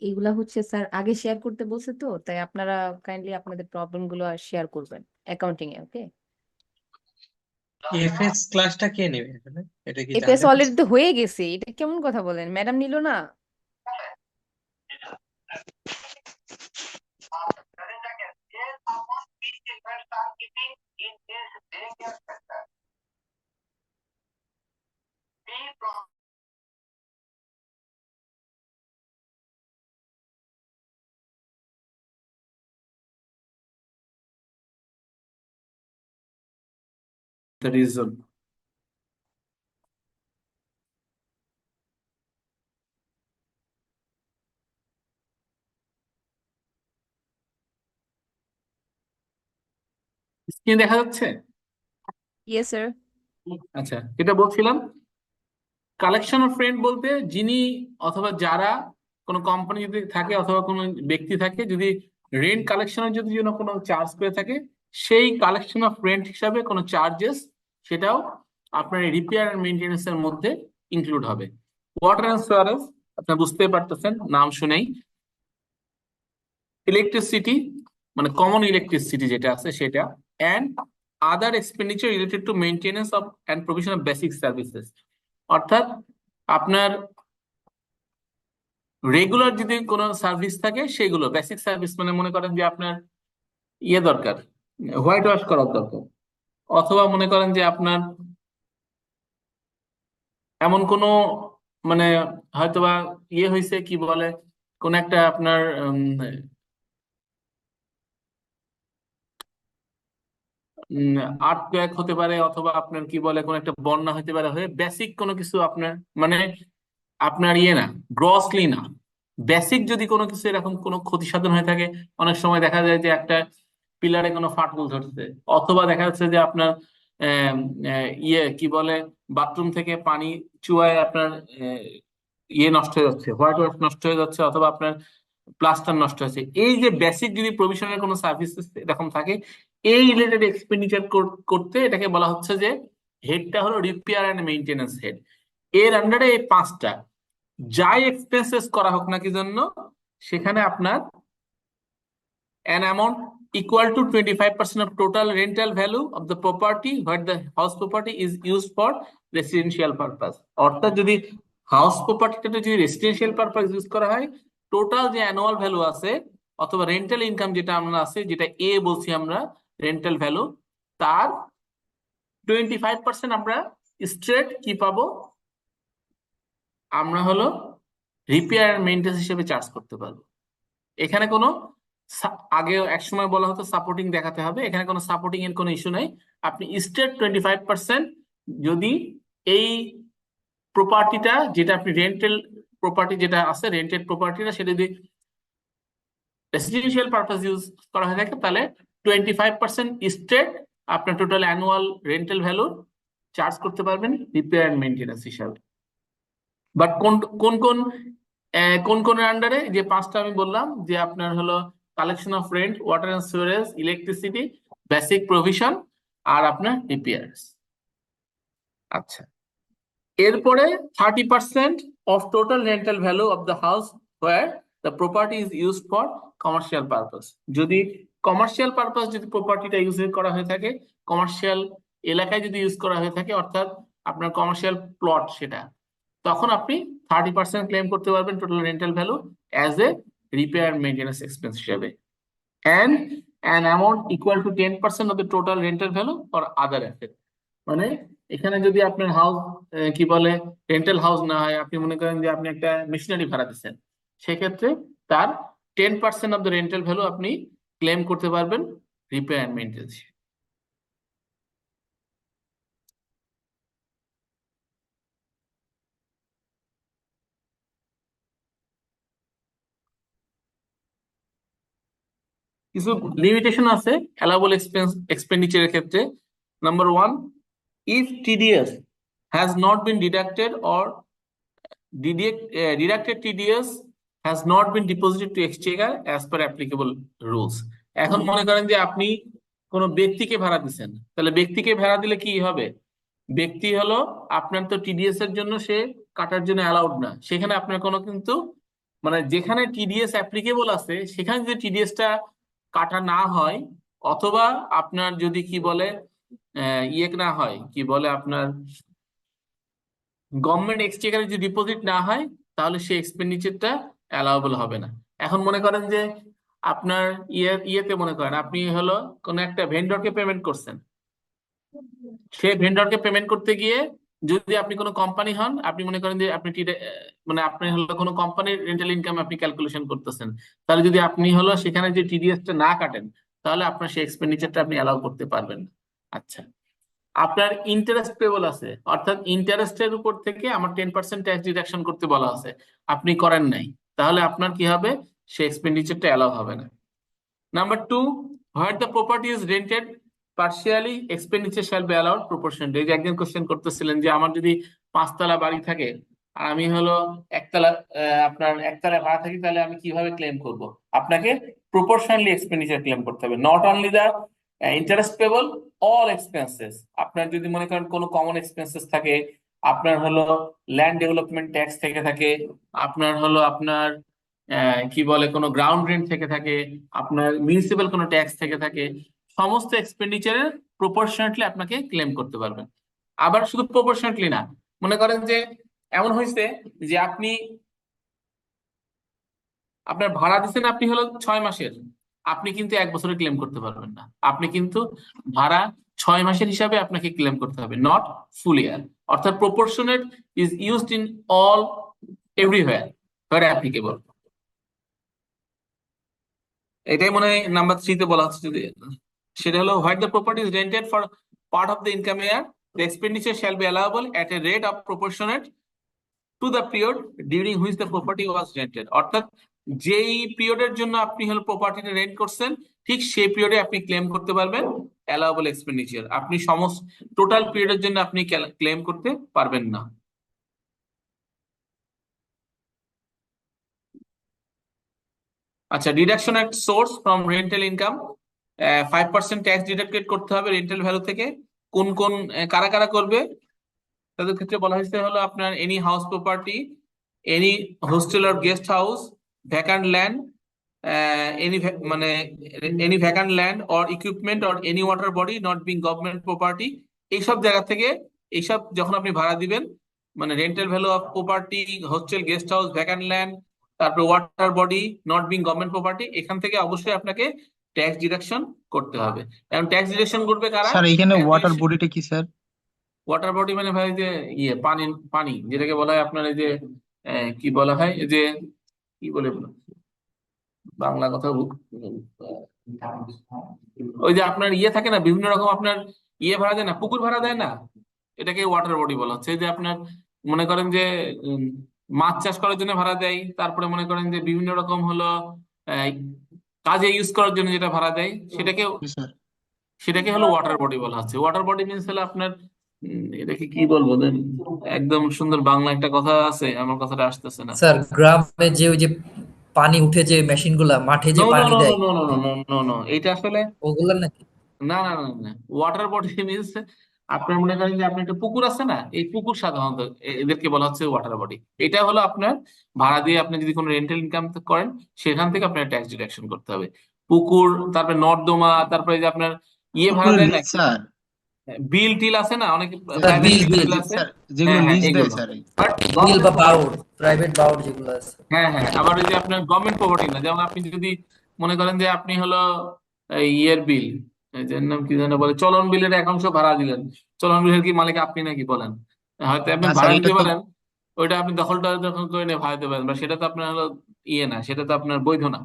এইগুলা হচ্ছে স্যার আগে শেয়ার করতে বলছে, তো তাই আপনারা কাইন্ডলি আপনাদের প্রবলেম গুলো শেয়ার করবেন অ্যাকাউন্টিং এ, ওকে? এফএস ক্লাসটা কে নেবে আসলে এটা কি এপিএস জানেন? অলরেডি তো হয়ে গেছে, এটা কেমন কথা বলেন, ম্যাডাম নিল না? The reason. স্ক্রিন দেখা যাচ্ছে? Yes sir. আচ্ছা, এটা বলছিলাম, কালেকশন অফ রেন্ট বলতে যিনি অথবা যারা কোনো কোম্পানি যদি থাকে অথবা কোনো ব্যক্তি থাকে, যদি রেন্ট কালেকশনের যদি জন্য কোনো চার্জ করে থাকে, সেই কালেকশন অফ রেন্ট হিসাবে কোনো চার্জেস, সেটাও আপনার রিপেয়ার এন্ড মেইনটেনেন্স এর মধ্যে ইনক্লুড হবে। ওয়াটার এন্ড সোয়ারেজ আপনি বুঝতে পারতেছেন নাম শুনেই, ইলেকট্রিসিটি মানে কমন ইলেকট্রিসিটি যেটা আছে সেটা, and other expenditure related to maintenance of and provision of basic services. অর্থাৎ আপনার রেগুলার যদি কোনো সার্ভিস থাকে সেগুলো বেসিক সার্ভিস, মানে মনে করেন যে আপনার ইয়ে দরকার, হোয়াইট ওয়াশ করার দরকার, অথবা মনে করেন যে আপনার এমন কোনো মানে হয়তোবা ইয়ে হয়েছে কি বলে, কোন একটা আপনার আর্থকুয়েক হতে পারে, অথবা আপনার কি বলে কোন একটা বন্যা হতে পারে, হয়ে বেসিক কোনো কিছু আপনার মানে আপনার ইয়ে না, গ্রসলি না, বেসিক যদি কোনো কিছু এরকম কোনো ক্ষতি সাধন হয়ে থাকে, অনেক সময় দেখা যায় যে একটা পিলারে কোনো ফাটল ধরছে, অথবা দেখা যাচ্ছে যে আপনার ইয়ে কি বলে বাথরুম থেকে পানি চুয়ায় আপনার ইয়ে নষ্ট হয়ে যাচ্ছে, হোয়াইট ওয়াশ নষ্ট হয়ে যাচ্ছে, অথবা আপনার প্লাস্টার নষ্ট হয়েছে, এই যে বেসিক যদি প্রভিশনের কোনো সার্ভিসেস এরকম থাকে, এই রিলেটেড এক্সপেন্ডিচার করতে এটাকে বলা হচ্ছে যে হেডটা হলো রিপেয়ার এন্ড মেইনটেনেন্স হেড। এর আন্ডারে এই পাঁচটা যাই এক্সপেন্সেস করা হোক না কি জন্য, সেখানে আপনার an amount equal to 25% of total rental value of the property where the house property is used for residential purpose। অর্থাৎ যদি হাউস প্রপার্টিটা যদি রেসিডেন্সিয়াল পারপাস ইউজ করা হয়, টোটাল যে অ্যানুয়াল ভ্যালু আছে অথবা রেন্টাল ইনকাম যেটা আমরা আছে, যেটা এ বলছি আমরা রেন্টাল ভ্যালু, তার 25% আমরা স্ট্রেট কি পাবো, আমরা হলো রিপেয়ার এন্ড মেইনটেন্স হিসেবে চার্জ করতে পারবো। এখানে কোনো আগে এক সময় বলা হতো সাপোর্টিং দেখাতে হবে, এখানে কোনো সাপোর্টিং এর কোনো ইস্যু নাই। আপনি স্ট্রেট 25% যদি এই প্রপার্টিটা যেটা আপনি রেন্টাল প্রপার্টি যেটা আছে, রেন্টেড প্রপার্টিটা সেটা যদি রেসিডেন্সিয়াল পারপাস ইউজ করা হয়ে থাকে, তাহলে 25% স্ট্রেট আপনার total annual rental value charge করতে পারবেন রিপেয়ার এন্ড মেইনটেনেন্স হিসাবে। বাট কোন কোন কোন কোন কোন আন্ডারে, যে পাঁচটা আমি বললাম, যে আপনার হলো collection of rent, water and sewerage, electricity, basic provision, আর আপনার রিপেয়ার্স। আচ্ছা, এরপরে 30% of total rental value of the house where the property is used for commercial purpose. যদি কমার্শিয়াল পারপাস যদি প্রপার্টিটা ইউজ করা হয়ে থাকে, কমার্শিয়াল এলাকায় যদি ইউজ করা হয়ে থাকে, অর্থাৎ আপনার কমার্শিয়াল প্লট সেটা, তখন আপনি 30% ক্লেম করতে পারবেন total rental value as a repair maintenance expense হিসেবে, and an amount equal to 10% of the total rental value for other asset। মানে এখানে যদি আপনার হাউস কি বলে রেন্টাল হাউস না হয়, আপনি মনে করেন যে আপনি একটা মেশিনারি ভাড়া দিচ্ছেন, সেক্ষেত্রে তার 10% অফ দ্য রেন্টাল ভ্যালু আপনি ক্লেম করতে পারবেন রিপেয়ার এন্ড মেইনটেনেন্স। কিছু লিমিটেশন আছে অ্যালাউবল এক্সপেন্ডিচারের ক্ষেত্রে। Number 1, if TDS has not been deducted or deducted TDS has not been deposited to exchequer as per applicable rules। এখন মনে করেন যে আপনি কোনো ব্যক্তিকে ভাড়া দিচ্ছেন, তাহলে ব্যক্তিকে ভাড়া দিলে কি হবে? ব্যক্তি হলো আপনার তো টিডিএস এর জন্য সে কাটার জন্য অ্যালাউড না, সেখানে আপনার কোনো কিন্তু মানে যেখানে টিডিএস অ্যাপ্লিকেবল আছে সেখানে যদি টিডিএসটা কাটা না হয়, অথবা আপনার যদি কি বলে ইয়ে না হয়, কি বলে আপনার গভর্নমেন্ট এক্সচেকারে যদি ডিপোজিট না হয়, তাহলে সেই এক্সপেন্ডিচারটা অ্যালাউবল হবে না। এখন মনে করেন যে আপনার ইয়েতে মনে করেন আপনি হলো কোনো একটা ভেন্ডরকে পেমেন্ট করছেন, সে ভেন্ডরকে পেমেন্ট করতে গিয়ে যদি আপনি কোনো কোম্পানি হন, আপনি মনে করেন যে আপনি মানে আপনি হলো কোনো কোম্পানির রেন্টাল ইনকাম আপনি ক্যালকুলেশন করতেছেন, তাহলে যদি আপনি হলো সেখানে যে টিডিএসটা না কাটেন, তাহলে আপনার সেই এক্সপেন্ডিচারটা আপনি অ্যালাউ করতে পারবেন না। আচ্ছা, আপনার ইন্টারেস্ট পেবল আছে, অর্থাৎ ইন্টারেস্টের উপর থেকে আমার 10% ট্যাক্স ডিডাকশন করতে বলা আছে, আপনি করেন নাই, তাহলে আপনার কি হবে? সেই এক্সপেন্ডিচারটা অ্যালাউ হবে না। Number 2, where the property is rented partially, expenditure shall be allowed proportionally. এই যে একজন কোশ্চেন করতেছিলেন যে আমার যদি 5 তলা বাড়ি থাকে আর আমি হলো একতলা আপনার একতলায় ভাড়া থাকি, তাহলে আমি কিভাবে ক্লেম করব? আপনাকে প্রপোর্শনালি এক্সপেন্ডিচার ক্লেম করতে হবে, not only the interest payable, all expenses. আপনার যদি মনে করেন কোনো কমন এক্সপেন্সেস থাকে, আপনার হলো ল্যান্ড ডেভেলপমেন্ট ট্যাক্স থেকে থাকে, আপনার হলো আপনার কি বলে কোনো গ্রাউন্ড রেন্ট থেকে থাকে, আপনার মিউনিসিপ্যাল কোনো ট্যাক্স থেকে থাকে, সমস্ত এক্সপেন্ডিচারের প্রপোর্শনেটলি আপনাকে ক্লেম করতে পারবেন। আবার শুধু প্রপোর্শনেটলি না, মনে করেন যে এমন হয়েছে যে আপনি আপনার ভাড়া দিচ্ছেন আপনি হলো 6 মাসের, আপনি কিন্তু 1 বছরে ক্লেম করতে পারবেন না, আপনি কিন্তু ভাড়া 6 মাসের হিসাবে আপনাকে ক্লেম করতে হবে, নট ফুল ইয়ার। অর্থাৎ proportionate is used in all everywhere where applicable. এটাই মনে হয় নাম্বার 3-তে বলা হচ্ছে, যদি সেটা হলো what the property is rented for part of the income year, the expenditure shall be allowable at a rate of proportionate to the period during which the property was rented. অর্থাৎ যেই পিরিয়ডের জন্য আপনি হলো প্রপার্টিটা রেন্ট করছেন, ঠিক সেই পিরিয়ডে আপনি ক্লেম করতে পারবেন অ্যালাউবল এক্সপেন্ডিচার। আপনি সমস্ত টোটাল পিরিয়ডের জন্য আপনি ক্লেম করতে পারবেন না। আচ্ছা, deduction at source from rental income, 5% tax deducted করতে হবে রেন্টাল ভ্যালু থেকে। কোন কোন কারা কারা করবে তাদের ক্ষেত্রে বলা হয়েছে হলো আপনার any house property, any hostel or guest house, vacant land, মানে any vacant land or equipment or any water body not being government property. এইসব জায়গা থেকে এইসব যখন আপনি ভাড়া দিবেন, মানে rental value of property, hostel, guest house, vacant land, তারপর water body not being government property, এখান থেকে অবশ্যই আপনাকে ট্যাক্স ডিডাকশন করতে হবে। এখন ট্যাক্স ডিডাকশন করবে কারা? স্যার এখানে ওয়াটার বডিটা কি স্যার? ওয়াটার বডি মানে ভাই যে ইয়ে পানি, পানি যেটাকে বলা হয় আপনার এই যে কি বলা হয়, এই যে কি বলে বাংলা কথা ওই যে আপনার ইয়ে থাকে না, বিভিন্ন রকম আপনার ইয়ে ভাড়া দেয় না, পুকুর ভাড়া দেয় না, এটাকে ওয়াটার বডি বলা হচ্ছে। এই যে আপনার মনে করেন যে উম, মাছ চাষ করার জন্য ভাড়া দেয়, তারপরে মনে করেন যে বিভিন্ন রকম হলো আহ, কাজে ইউজ করার জন্য যেটা ভাড়া দেয়, সেটাকে স্যার সেটাকে হলো ওয়াটার বডি বলা হচ্ছে। ওয়াটার বডি মিনস হলো আপনার এটাকে কি বলবো জানি, একদম সুন্দর বাংলা একটা কথা আছে, আমার কথাটা আসতেছে না। স্যার গ্রামে যে ওই যে পানি উঠে যে মেশিন গুলা মাঠে যে নো নো পানি নো দেয় no no no no no no, এটা আসলে ওগুলা নাকি? না না না না, ওয়াটার বডি মিনস আপনার মনে করেন যে আপনার একটা পুকুর আছে না, এই পুকুর সাধারণত এদেরকে বলা হচ্ছে ওয়াটার বডি। এটা হলো আপনার ভাড়া দিয়ে আপনি যদি কোনো রেন্টাল ইনকাম করেন, সেখান থেকে আপনার ট্যাক্স ডিডাকশন করতে হবে। পুকুর, তারপরে নর্দমা, তারপরে যে আপনার ইয়ে ভাড়া পুকুরের দেয় না, লিজ স্যার, বিল টিল আছে না, অনেক স্যার প্রাইভেট বিল বিল বিল আছে। স্যার যেগুলো হ্যাঁ হ্যাঁ, লিজ দেয় এগুলো স্যার বাট বিল বা বাউর, প্রাইভেট বাউর যেগুলো আছে। হ্যাঁ হ্যাঁ, আবার ওই যে আপনার গভর্নমেন্ট প্রপার্টি না, যেমন আপনি যদি মনে করেন যে আপনি হলো এই ইয়ের বিল, এই যে নাম কি যেন বলে, চলন বিলের একাংশ ভাড়া দিলেন, চলন বিলের কি মালিক আপনি নাকি বলেন? হয়তো আপনি না ভাড়া স্যার, এটা দিতে তো পারেন, ওইটা আপনি দখলটা দখল করে নিয়ে ভাড়া দিতে পারেন, বা সেটা তো আপনার হলো ইয়ে না, সেটা তো আপনার বৈধ না।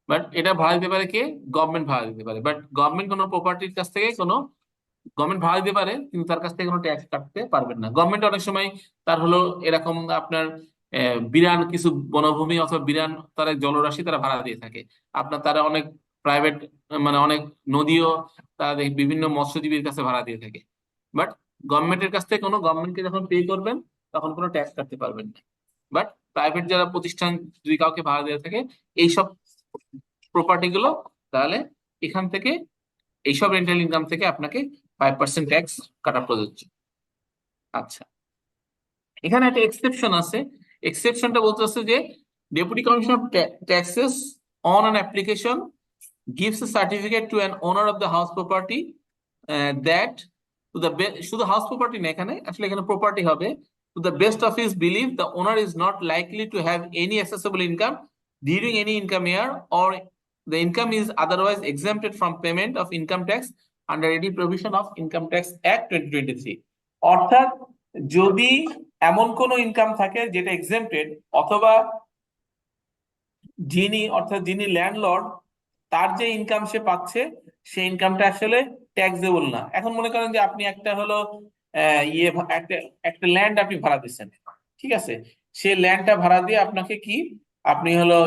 বাট এটা ভাড়া দিতে পারে কে? গভর্নমেন্ট ভাড়া দিতে পারে। বাট গভর্নমেন্ট কোনো প্রপার্টির কাছ থেকে কোনো গভর্নমেন্ট ভাড়া দিতে পারে, কিন্তু তার কাছ থেকে কোনো ট্যাক্স কাটতে পারবেন না। গভর্নমেন্ট অনেক সময় তার হলো এরকম আপনার বিরান কিছু বনভূমি অথবা বিরান তারা জলরাশি তারা ভাড়া দিয়ে থাকে, আপনার তারা অনেক প্রাইভেট মানে অনেক নদীও তারা বিভিন্ন মৎস্যজীবীর কাছে ভাড়া দিয়ে থাকে। বাট গভর্নমেন্টের কাছ থেকে কোনো গভর্নমেন্টকে যখন পে করবেন, তখন কোনো ট্যাক্স কাটতে পারবেন না। বাট প্রাইভেট যারা প্রতিষ্ঠান যদি কাউকে ভাড়া দিয়ে থাকে এইসব প্রপার্টি গুলো, তাহলে এখান থেকে এইসব রেন্টাল ইনকাম থেকে আপনাকে 5% ট্যাক্স কাটা প্রযোজ্য। আচ্ছা, এখানে একটা এক্সেপশন আছে। এক্সেপশনটা বলতেছে যে deputy commissioner of taxes on an application gives a certificate to an owner of the house property that to the শুধু হাউস প্রপার্টি না, এখানে আসলে এখানে প্রপার্টি হবে, to the best of his belief the owner is not likely to have any accessible income during any income year or the income is otherwise exempted from payment of income tax under any provision of Income Tax Act 2023। অর্থাৎ যদি এমন কোনো income থাকে যেটা exempted, অথবা যিনি landlord তার যে ইনকাম সে পাচ্ছে সেই ইনকামটা আসলে ট্যাক্সেবল না। এখন মনে করেন যে আপনি একটা হলো একটা ল্যান্ড আপনি ভাড়া দিচ্ছেন, ঠিক আছে, সেই ল্যান্ডটা ভাড়া দিয়ে আপনাকে আপনি হলো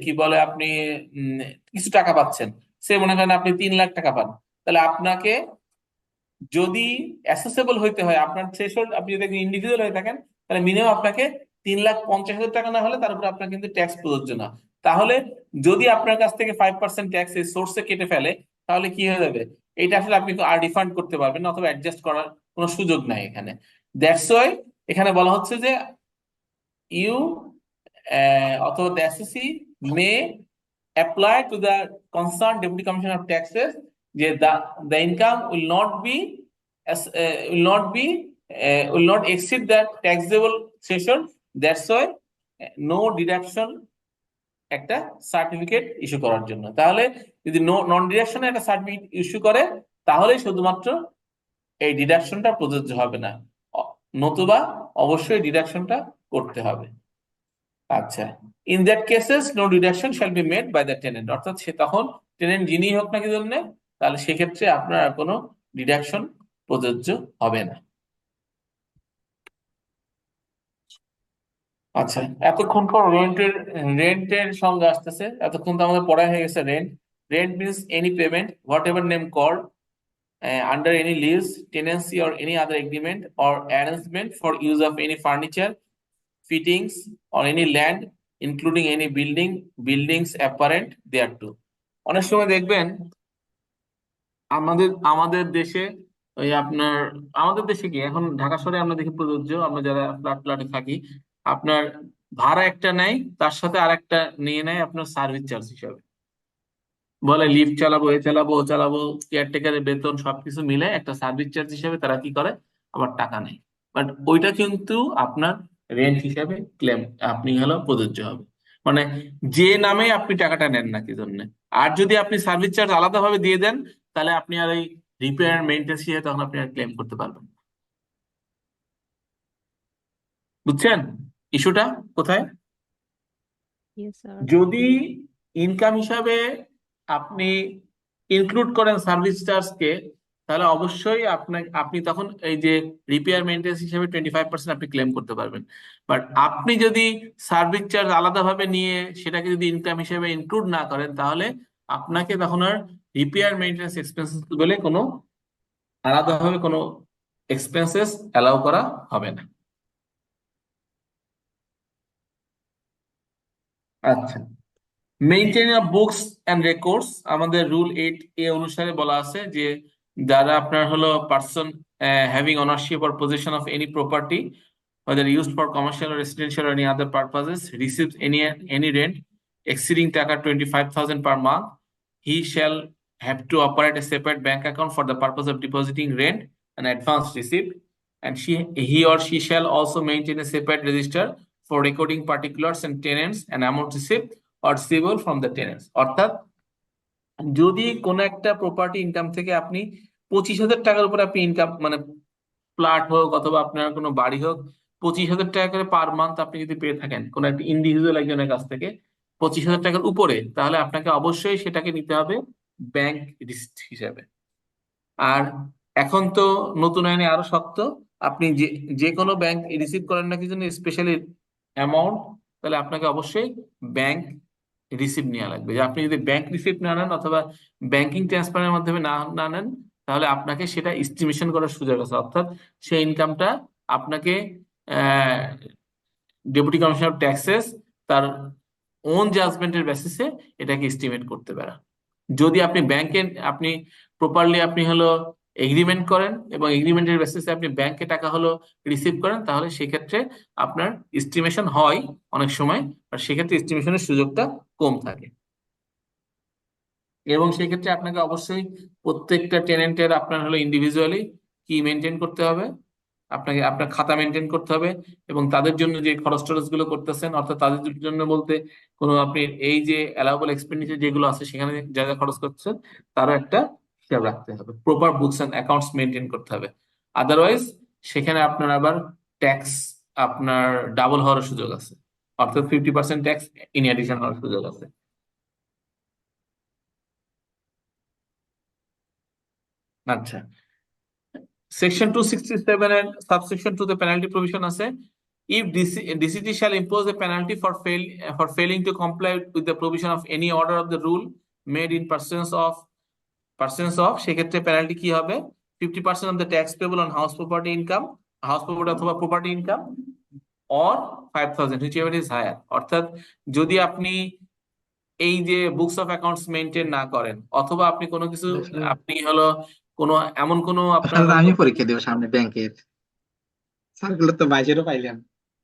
কি বলে আপনি কিছু টাকা পাচ্ছেন, সে মনে করেন আপনি 3 লাখ টাকা পান, তাহলে আপনাকে যদি অ্যাসেসেবল হইতে হয়, আপনার থ্রেশহোল্ড, আপনি যদি ইন্ডিভিজুয়াল হয়ে থাকেন তাহলে মিনিমাম আপনাকে 3,50,000 টাকা না হলে তার উপর আপনার কিন্তু ট্যাক্স প্রযোজ্য না। তাহলে যদি আপনার কাছ থেকে 5% ট্যাক্স এই সোর্সে কেটে ফেলে তাহলে কি হয়ে যাবে, এটা আসলে আপনি আর রিফান্ড করতে পারবেন না, অথবা অ্যাডজাস্ট করার কোনো সুযোগ নাই এখানে। দ্যাটস ওয়াই এখানে বলা হচ্ছে যে ইউ অথবা the SSC may apply to the concern deputy commissioner of taxes যে the income will not exceed the taxable threshold, that's why no deduction একটা সার্টিফিকেট ইস্যু করার জন্য। তাহলে যদি নন ডিডাকশনে একটা সার্টিফিকেট ইস্যু করে তাহলে শুধুমাত্র এই ডিডাকশনটা প্রযোজ্য হবে না, নতুবা অবশ্যই ডিডাকশনটা করতে হবে। আচ্ছা, in that cases no deduction shall be made by the tenant, অর্থাৎ সে তখন টেনেন্ট যিনি হোক না কি জন্য, তাহলে সেক্ষেত্রে আপনার আর কোনো ডিডাকশন প্রযোজ্য হবে না। আচ্ছা, এতক্ষণ পর রেন্টের সংজ্ঞা আসতেছে। এতক্ষণ তো আমাদের পড়া হয়ে গেছে rent means any payment whatever name called under any lease, tenancy or any other agreement or arrangement for use of any furniture, fittings or any land including any buildings apparent thereto। অনেক সময় দেখবেন আমাদের দেশে আমাদের দেশে কি এখন ঢাকা শহরে আমরা দেখি প্রযোজ্য, আমরা যারা ফ্ল্যাটে থাকি, আপনার ভাড়া একটা নেয়, তার সাথে আর একটা নিয়ে নেয় আপনার সার্ভিস চার্জ হিসাবে, বলে লিফট চালাবো, এ চালাবো, ও চালাবো, কেয়ারটেকারের বেতন সবকিছু মিলে একটা সার্ভিস চার্জ হিসেবে তারা কি করে, আবার টাকা নেয়। বাট ওইটা কিন্তু আপনার রেন্ট হিসাবে ক্লেম আপনি হলো প্রযোজ্য হবে, মানে যে নামে আপনি টাকাটা নেন না কি জন্য। আর যদি আপনি সার্ভিস চার্জ আলাদাভাবে দিয়ে দেন তাহলে আপনি আর এই রিপেয়ার মেইনটেন্স হিসেবে তখন আপনি আর ক্লেম করতে পারবেন না। বুঝছেন ইস্যুটা কোথায়? যদি ইনকাম হিসাবে আপনি ইনক্লুড করেন সার্ভিস চার্জকে, তাহলে অবশ্যই আপনি তখন এই যে রিপেয়ার মেইনটেন্স হিসেবে 25% আপনি ক্লেম করতে পারবেন। বাট আপনি যদি সার্ভিস চার্জ আলাদাভাবে নিয়ে সেটাকে যদি ইনকাম হিসেবে ইনক্লুড না করেন তাহলে আপনাকে তখন আর রিপেয়ার মেইনটেন্স এক্সপেন্সেস বলে কোনো আলাদাভাবে কোনো এক্সপেন্সেস অ্যালাউ করা হবে না। আচ্ছা, maintain of books and records, আমাদের রুল 8A অনুসারে বলা আছে যে যারা আপনার হলো person having ownership or position of any property whether used for commercial or residential or any other purposes receives any rent exceeding টাকা 25,000 per month, he shall have to operate a separate bank account for the purpose of depositing rent and advance receipt, and he or she shall also maintain a separate register for recording particulars and tenants and amount received or receivable from the tenants। অর্থাৎ যদি কোনো একটা property income থেকে আপনি 25,000 টাকার উপরে আপনি income, মানে ফ্ল্যাট হোক অথবা আপনার কোনো বাড়ি হোক, 25,000 টাকা করে পার মান্থ আপনি যদি পেয়ে থাকেন কোনো একটা ইন্ডিভিজুয়াল একজনের কাছ থেকে 25,000 টাকার উপরে, তাহলে আপনাকে অবশ্যই সেটাকে নিতে হবে ব্যাংক রিসিপ্ট হিসাবে। আর এখন তো নতুন আইনে আরো শক্ত, আপনি যে কোনো ব্যাংক রিসিভ করেন না কি জন্য স্পেশালি অ্যামাউন্ট, তাহলে আপনাকে অবশ্যই ব্যাংক রিসিপ্ট নেওয়া লাগবে। যে আপনি যদি ব্যাংক রিসিপ্ট না নেন অথবা ব্যাংকিং ট্রান্সফারের মাধ্যমে না নেন তাহলে আপনাকে সেটা এস্টিমেশন করার সুযোগ আছে, অর্থাৎ সেই ইনকামটা আপনাকে ডেপুটি কমিশনার অফ ট্যাক্সেস তার ওন জাজমেন্টের বেসিসে এটাকে এস্টিমেট করতে পারে। যদি আপনি ব্যাংকে আপনি প্রপারলি আপনি হলো এগ্রিমেন্ট করেন এবং এগ্রিমেন্টের বেসিসে আপনি ব্যাংকে টাকা হলো রিসিভ করেন, তাহলে সেক্ষেত্রে আপনার এস্টিমেশন হয় অনেক সময়, আর সেক্ষেত্রে এস্টিমেশনের সুযোগটা কম থাকে। এবং সেক্ষেত্রে আপনাকে অবশ্যই প্রত্যেকটা টেনেন্টের আপনার হলো ইন্ডিভিজুয়ালি কি মেনটেন করতে হবে, আপনাকে আপনার খাতা মেনটেন করতে হবে, এবং তাদের জন্য যে খরচ টরচ গুলো করতেছেন, অর্থাৎ তাদের জন্য বলতে কোনো আপনি এই যে অ্যালাউবল এক্সপেন্ডিচার যেগুলো আছে সেখানে যা যা খরচ করছেন তারও একটা হিসাব রাখতে হবে, proper books and accounts maintain করতে হবে। আদারওয়াইজ সেখানে আপনার আবার ট্যাক্স আপনার ডাবল হওয়ার সুযোগ আছে, অর্থাৎ 50% ট্যাক্স ইন অ্যাডিশন হওয়ার সুযোগ আছে। আচ্ছা, সেকশন 267 এর সাবসেকশন 2 তে পেনাল্টি প্রভিশন আছে। If DCT shall impose a penalty for failing to comply with the provision of any order of the rule made in pursuance of সেক্ষেত্রে পেনাল্টি কি হবে? 50% of the tax payable on house property অথবা property income or 5,000 whichever is higher। অর্থাৎ যদি আপনি এই যে books of accounts maintain না করেন, অথবা আপনি কোনো কিছু আপনি হলো কোনো এমন কোনো আপনার আসলে আমি পরীক্ষা দেবো সামনে ব্যাংকের, স্যারগুলো তো 22-এরও পাইলাম।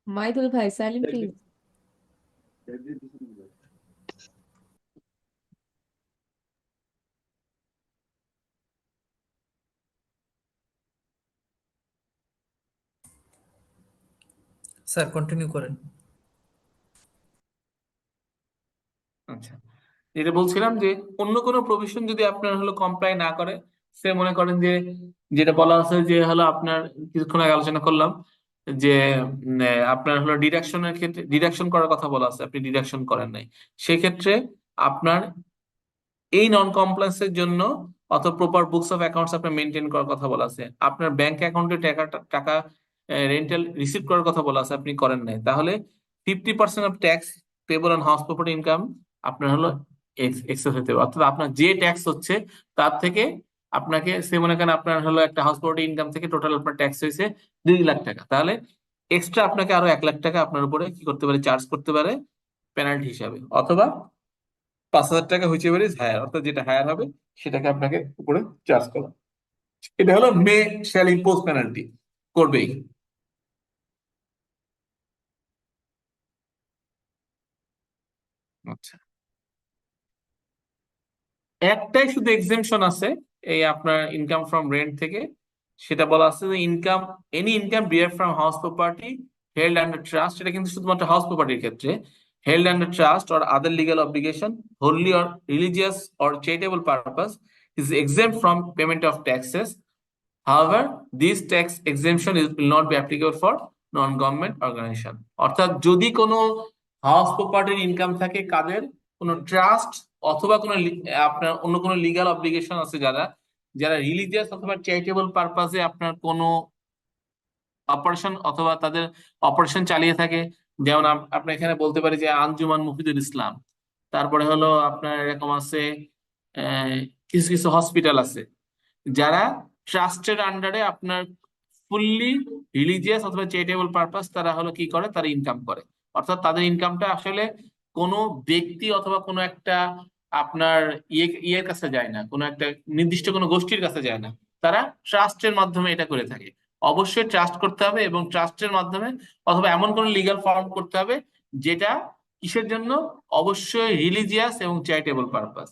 মাইদুল ভাই সাইলেন্ট প্লিজ। স্যার কন্টিনিউ করেন। আচ্ছা, যেটা বলছিলাম যে অন্য কোনো প্রভিশন যদি আপনার হলো কমপ্লাই না করে, সে মনে করেন যে যেটা বলা আছে যে হলো আপনার কিছুক্ষণ আগে আলোচনা করলাম যে আপনার হলো ডিডাকশনের ক্ষেত্রে ডিডাকশন করার কথা বলা আছে, আপনি ডিডাকশন করেন নাই, সেক্ষেত্রে আপনার এই নন কমপ্লায়েন্সের জন্য অত প্রপার বুকস অফ অ্যাকাউন্টস আপনার মেনটেন করার কথা বলা আছে, আপনার ব্যাংক অ্যাকাউন্টে টাকা রেন্টাল রিসিভ করার কথা বলা আছে, আপনি করেন নাই, তাহলে 50% of tax payable on house property income আপনার হলো এক্সেস হতে হবে। অর্থাৎ আপনার যে ট্যাক্স হচ্ছে তার থেকে আপনাকে, সে মনে করেন আপনার হলো একটা হাউস প্রপার্টি ইনকাম থেকে টোটাল আপনার ট্যাক্স হয়েছে 2 লাখ টাকা, তাহলে এক্সট্রা আপনাকে আরো 1 লাখ টাকা আপনার উপরে কি করতে পারে, চার্জ করতে পারে পেনাল্টি হিসাবে, অথবা 5,000 টাকা হুইচেভার ইজ হায়ার, অর্থাৎ যেটা হায়ার হবে সেটাকে আপনাকে উপরে চার্জ করা। এটা হলো মে শ্যাল ইম্পোজ পেনাল্টি, করবেই। আচ্ছা, একটাই শুধু এক্সেমশন আছে এই আপনার ইনকাম ফ্রম রেন্ট থেকে, সেটা বলা আছে যে any income derived from house property held under trust, এটা কিন্তু শুধুমাত্র হাউস প্রপার্টির ক্ষেত্রে, held under trust or other legal obligation wholly or religious or charitable purpose is exempt from payment of taxes. However, this tax exemption will not be applicable for non-government organization। অর্থাৎ যদি কোনো house প্রপার্টির income থাকে কাদের, কোনো trust অথবা কোনো আপনার অন্য কোনো লিগ্যাল অব্লিগেশন আছে, যারা যারা রিলিজিয়াস অথবা চ্যারিটেবল পারপাসে আপনার কোনো অপারেশন অথবা তাদের অপারেশন চালিয়ে থাকে, যেমন আপনি এখানে বলতে পারি যে আঞ্জুমান মুফিদুল ইসলাম, তারপরে হলো আপনার এরকম আছে কিছু কিছু হসপিটাল আছে যারা ট্রাস্টের আন্ডারে আপনার ফুললি রিলিজিয়াস অথবা চ্যারিটেবল পারপাস তারা হলো কি করে, তারা ইনকাম করে, অর্থাৎ তাদের ইনকামটা আসলে কোনো ব্যক্তি অথবা কোনো একটা আপনার ইয়ের কাছে যায় না, কোনো একটা নির্দিষ্ট কোনো গোষ্ঠীর কাছে যায় না, তারা ট্রাস্টের মাধ্যমে এটা করে থাকে। অবশ্যই ট্রাস্ট করতে হবে এবং ট্রাস্টের মাধ্যমে অথবা এমন কোনো লিগ্যাল ফর্ম করতে হবে যেটা কিসের জন্য, অবশ্যই রিলিজিয়াস এবং চ্যারিটেবল পারপাস,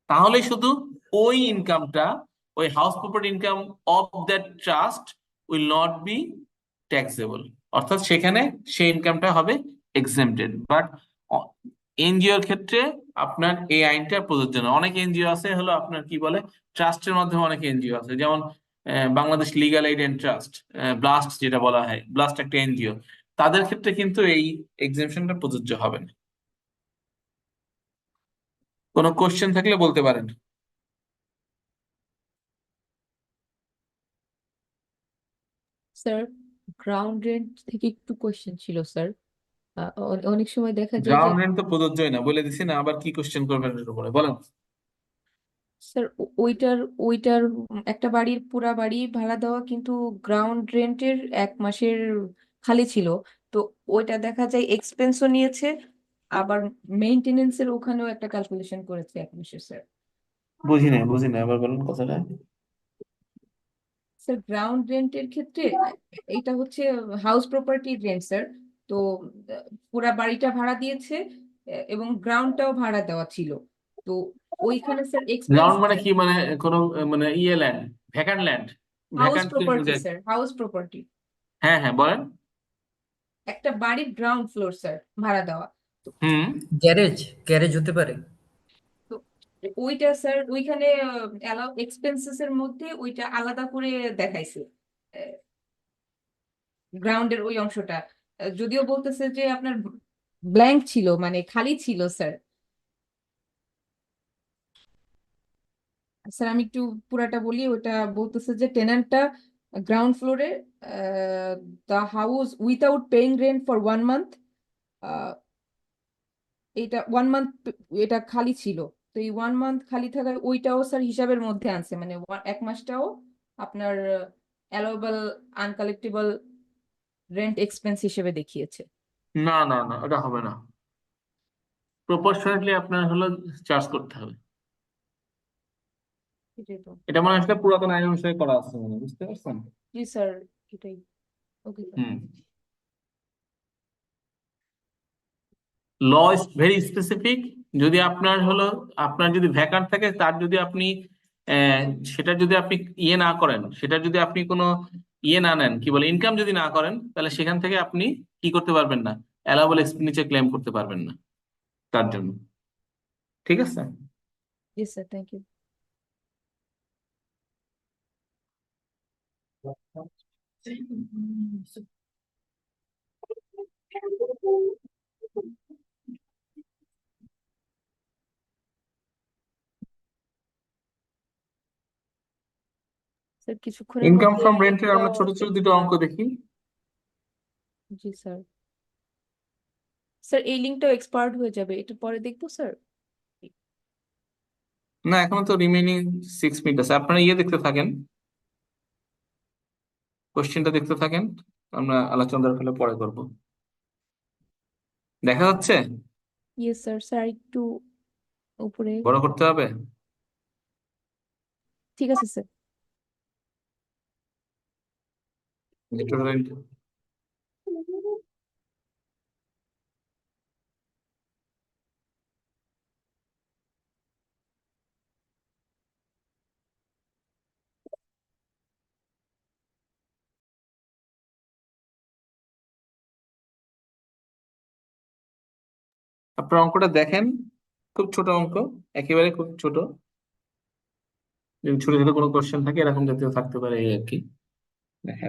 তাহলে শুধু ওই ইনকামটা, ওই house property income of that trust will not be taxable, অর্থাৎ সেখানে সেই ইনকামটা হবে এক্সেম্পটেড। বাট এনজিওর ক্ষেত্রে আপনার এই আইনটা প্রযোজ্য না। অনেক এনজিও আছে হলো আপনার কি বলে, ট্রাস্টের মাধ্যমে অনেক এনজিও আছে, যেমন Bangladesh legal aid and trust, BLAST যেটা বলা হয়, ব্লাস্ট একটা এনজিও, তাদের ক্ষেত্রে কিন্তু এই এক্সেম্পশনটা প্রযোজ্য হবে না। কোনো কোশ্চেন থাকলে বলতে পারেন। স্যার গ্রাউন্ড রেন্ট থেকে একটু কোশ্চেন ছিল স্যার। অনেক সময় দেখা যায় যে গ্রাউন্ড রেন্ট তো প্রযোজ্যই না, বলে দিছি না, আবার কি কোশ্চেন করবেন এর উপরে বলেন। স্যার ওইটার ওইটার একটা বাড়ির পুরা বাড়ি ভাড়া দেওয়া, কিন্তু গ্রাউন্ড রেন্টের 1 মাসের খালি ছিল, তো ওইটা দেখা যায় এক্সপেন্সও নিয়েছে, আবার মেইনটেনেন্সের ওখানেও একটা ক্যালকুলেশন করেছে 1 মাসে স্যার। বুঝি না আবার বলুন কথাটা। স্যার গ্রাউন্ড রেন্টের ক্ষেত্রে এটা হচ্ছে হাউস প্রপার্টি রেন্ট স্যার। তো পুরা বাড়িটা ভাড়া দিয়েছে এবং গ্রাউন্ডটাও ভাড়া দেওয়া ছিল। তো ওইখানে স্যার এক্সপেন্স গ্রাউন্ড মানে কি, মানে কোনো মানে land, vacant land, house vacant property sir, house property. হ্যাঁ হ্যাঁ বলেন। একটা বাড়ির গ্রাউন্ড ফ্লোর স্যার ভাড়া দেওয়া। তো হুম। গ্যারেজ গ্যারেজ হতে পারে। তো ওইটা স্যার ওইখানে অ্যালাউ এক্সপেন্সেস এর মধ্যে ওইটা আলাদা করে দেখাইছে গ্রাউন্ডের ওই অংশটা। যদিও বলতেছে যে আপনার ব্ল্যাঙ্ক ছিল মানে খালি ছিল স্যার। স্যার আমি একটু পুরাটা বলি। ওটা বলতেছে যে টেনান্টটা গ্রাউন্ড ফ্লোরে the house without paying rent for 1 month, এটা 1 মান্থ এটা খালি ছিল। তো এই 1 মান্থ খালি থাকায় ওইটাও স্যার হিসাবের মধ্যে আনছে, মানে 1 মাসটাও আপনার অ্যালাউয়েবল আনকালেক্টেবল রেন্ট এক্সপেন্স হিসেবে দেখিয়েছে। না না না, এটা হবে না। প্রপোর্শনালি আপনার হলো চার্জ করতে হবে। এটাই তো। এটা মনে হয় একটা পুরাতন আইন অনুসারে করা আছে, মনে হয়, বুঝতে পারছেন? জি স্যার, এটাই। Okay sir. হুম। Law is very specific. যদি আপনার হলো আপনার যদি ভ্যাকান্ট থাকে, তার যদি আপনি আহ, সেটা যদি আপনি না করেন, সেটা যদি আপনি কোনো না নেন, কি বলে, ইনকাম যদি না করেন, তাহলে সেখান থেকে আপনি কি করতে পারবেন না, অ্যালাউবল এক্সপেন্ডিচার ক্লেম করতে পারবেন না তার জন্য। ঠিক আছে? জি স্যার, থ্যাংক ইউ। স্যার কিছুক্ষণের ইনকাম মধ্যে ফ্রম রেন্টের লিঙ্কটা আমরা ছোট ছোট দুটো অঙ্ক দেখি। জি স্যার। স্যার এই লিঙ্কটাও এক্সপায়ার্ড হয়ে যাবে, এটা পরে দেখবো স্যার। না, এখনো তো রিমেইনিং 6 মিনিট আছে। আপনারা দেখতে থাকেন, কোশ্চেনটা দেখতে থাকেন, আমরা আলোচনা দরকার হলে পরে করবো। দেখা যাচ্ছে? Yes sir. স্যার একটু উপরে। বড় করতে হবে? ঠিক আছে স্যার। আপনার অঙ্কটা দেখেন, খুব ছোট অঙ্ক, একেবারে খুব ছোট। যদি ছোট ছোট কোনো কোশ্চেন থাকে এরকম জাতীয় থাকতে পারে, এই আর কি। দেখা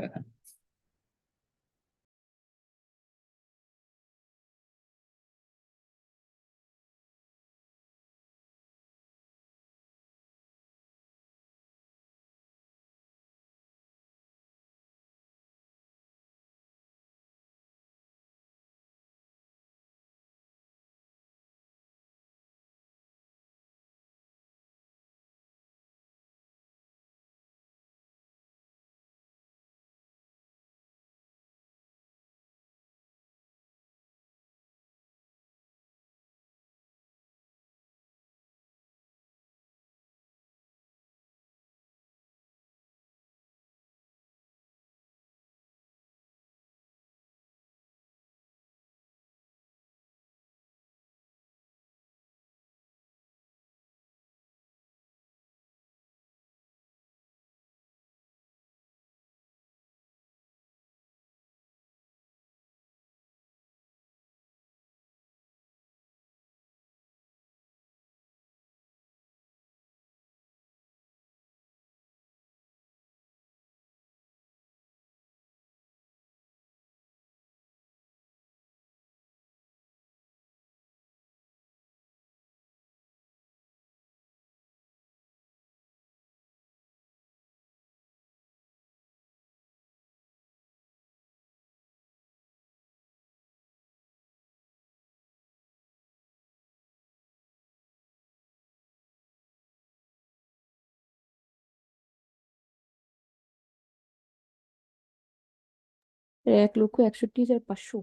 sir 1,61,500।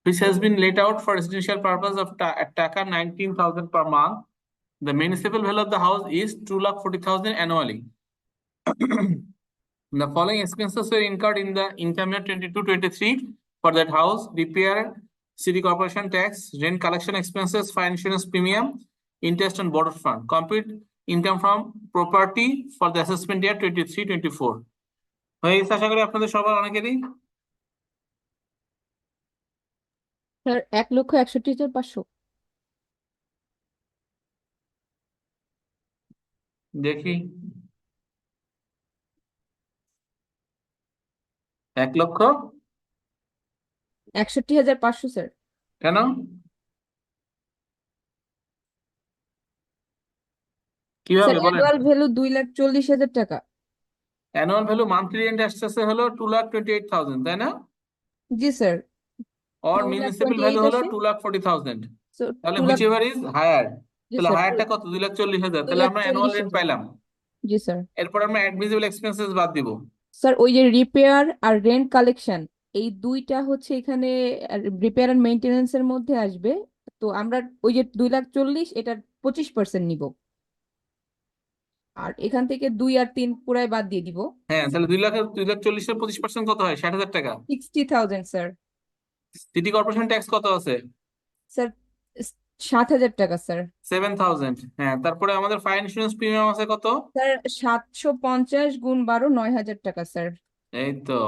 which has been let out for residential purpose of taka 19,000 per month. The municipal value of the house is 2,40,000 annually. The following expenses were incurred in the income year 22-23 for that house: repair, city corporation tax, rent collection expenses, fire insurance premium, interest on borrowed fund. Compute income from property for the assessment year 23-24. হয়ে গেছে আশা করি আপনাদের সবার অনেকেরই। Sir 1,61,500। দেখি 61,500 sir. কেন? কিভাবে sir বলেন? অ্যানুয়াল ভ্যালু 2,40,000 টাকা। অ্যানুয়াল ভ্যালু মান্থলি রেন্ট আসতেছে হলো 2,28,000, তাই না? জি স্যার, or 2,28,000 municipal value হলো আসে। 2,40,000, So তাহলে 2 লাখ। whichever is higher, জি তাহলে স্যার, হায়ারটা কত? 2,40,000, তাহলে আমরা অ্যানুয়াল রেন্ট 2,40,000। পাইলাম। জি স্যার। এরপর আমরা অ্যাডমিসিবল এক্সপেন্সেস বাদ দিব। স্যার ওই যে রিপেয়ার আর রেন্ট কালেকশন, এই দুইটা হচ্ছে এখানে রিপেয়ার এন্ড মেইনটেনেন্স এর মধ্যে আসবে। তো আমরা ওই যে 2,40,000 এটার 25% নিব, আর এখান থেকে 2 আর 3 পুরাই বাদ দিয়ে দিব। হ্যাঁ, তাহলে 2,40,000 25% কত হয়? 60,000 টাকা। 60,000 স্যার। সিটি কর্পোরেশন ট্যাক্স কত আছে? স্যার 7,000 টাকা স্যার। 7,000। হ্যাঁ, তারপরে আমাদের ফায়ার ইন্স্যুরেন্স প্রিমিয়াম আছে কত? স্যার 750 গুণ 12 9,000 টাকা স্যার। এই তো,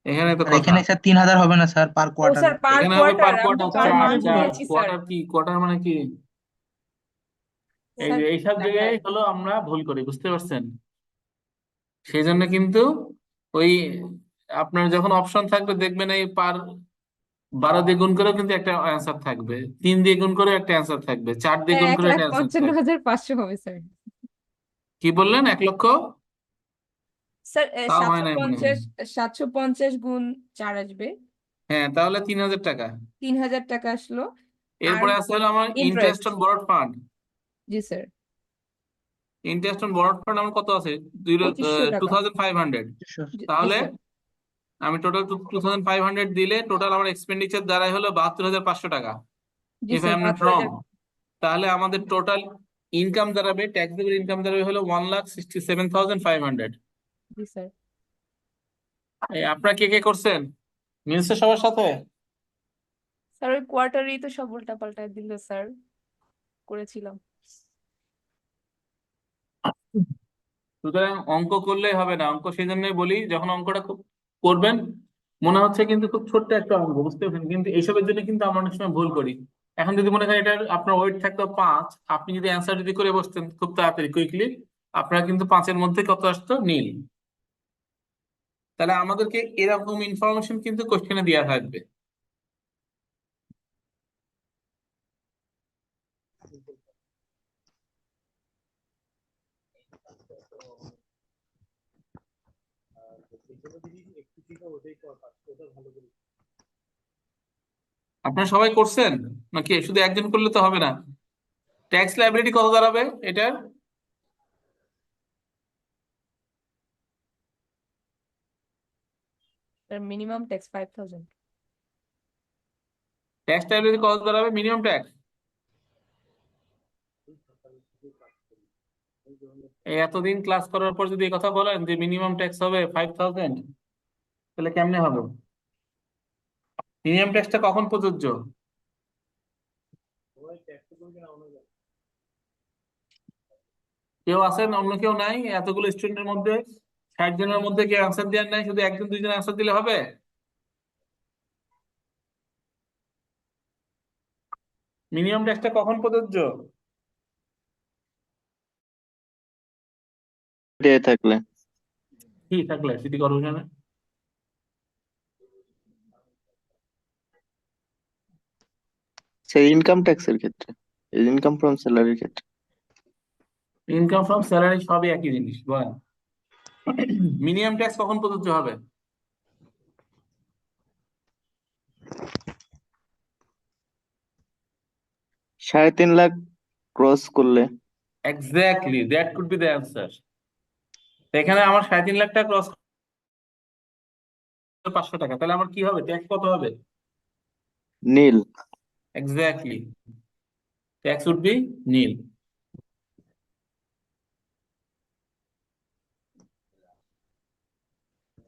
এখানে তো আর কথা। এখানে স্যার 3,000 হবে না স্যার পার ও কোয়ার্টারে? স্যার পার এখানে হবে কোয়ার্টার, পার আমি তো কোয়ার্টার, পার 4 মান্থ 4 বলেছি স্যার। কোয়ার্টার কি, কোয়ার্টার মানে কি? এই স্যার যে এইসব জায়গায় হলো আমরা ভুল করি, বুঝতে পারছেন? সেই জন্য কিন্তু ওই আপনার যখন অপশন থাকবে দেখবেন এই পার 12 দিয়ে গুণ করেও কিন্তু একটা অ্যান্সার থাকবে, 3 দিয়ে গুণ করেও একটা অ্যান্সার থাকবে, 4 দিয়ে গুণ করে একটা অ্যান্সার থাকবে। 1,55,500 হবে স্যার। কি বললেন? 1,00,000? স্যার তাও হয় নাই মনে হয়। 750 গুণ 4 আসবে, হ্যাঁ, তাহলে 3,000 টাকা। 3,000 টাকা আসলো। আর এরপরে আছে হলো আমার interest interest. On borrowed fund. G sir, interest on borrowed fund আমার কত আছে? 2,500 টাকা। 2,500। জি তাহলে স্যার। আমি টোটাল 2,500 দিলে টোটাল আমার এক্সপেন্ডিচার দাঁড়ায় হলো 72,500 টাকা, জি if I sir, am not wrong. 72,000। তাহলে আমাদের টোটাল ইনকাম দাঁড়াবে, ট্যাক্সেবল ইনকাম দাঁড়াবে হলো 1,67,500। জি স্যার। আপনারা কে কে করছেন? মিলছে সবার সাথে? স্যার ওই কোয়ার্টারই তো সব উল্টা পাল্টা দিল স্যার, করেছিলাম। সুতরাং অঙ্ক করলেই হবে না, অঙ্ক সেই জন্যই বলি যখন অঙ্কটা করবেন মনে হচ্ছে কিন্তু খুব ছোট্ট একটা অঙ্ক, বুঝতে পারছেন, কিন্তু এইসবের জন্য কিন্তু আমরা অনেক সময় ভুল করি। এখন যদি মনে করেন এটা আপনার ওয়েট থাকতো 5, আপনি যদি অ্যান্সার যদি করে বসতেন খুব তাড়াতাড়ি কুইকলি, আপনার কিন্তু 5-এর মধ্যে কত আসতো? নীল। তাহলে আমাদেরকে এরকম ইনফরমেশন কিন্তু কোশ্চেনে দেওয়া থাকবে। আপনারা সবাই করছেন নাকি শুধু একজন করলে তো হবে না? ট্যাক্স লাইবিলিটি কত দাঁড়াবে এটার? Sir minimum tax 5,000। Tax liability কত দাঁড়াবে মিনিমাম ট্যাক্স? এই এতদিন ক্লাস করার পর যদি এই কথা বলেন যে মিনিমাম ট্যাক্স হবে 5,000, তাহলে কেমনে হবে? মিনিমাম ট্যাক্সটা কখন প্রযোজ্য? কেউ আছেন? অন্য কেউ নাই? এতগুলো স্টুডেন্টের মধ্যে 60 জনের মধ্যে কেউ অ্যান্সার দেওয়ার নাই? শুধু 1-2 জন অ্যান্সার দিলে হবে? মিনিমাম ট্যাক্সটা কখন প্রযোজ্য? দিয়ে থাকলে কি থাকলে? সিটি কর্পোরেশনে সেই ইনকাম ট্যাক্সের ক্ষেত্রে, ইনকাম ফ্রম স্যালারির ক্ষেত্রে ইনকাম ফ্রম স্যালারি সবই একই জিনিস, বলেন মিনিমাম ট্যাক্স কখন প্রযোজ্য হবে? 3.5 লাখ ক্রস করলে। Exactly, that could be the answer. এখানে আমার 3.5 লাখ টাকা ক্রস 500 টাকা, তাহলে আমার কি হবে? ট্যাক্স কত হবে? nil. Exactly. Tax would be nil.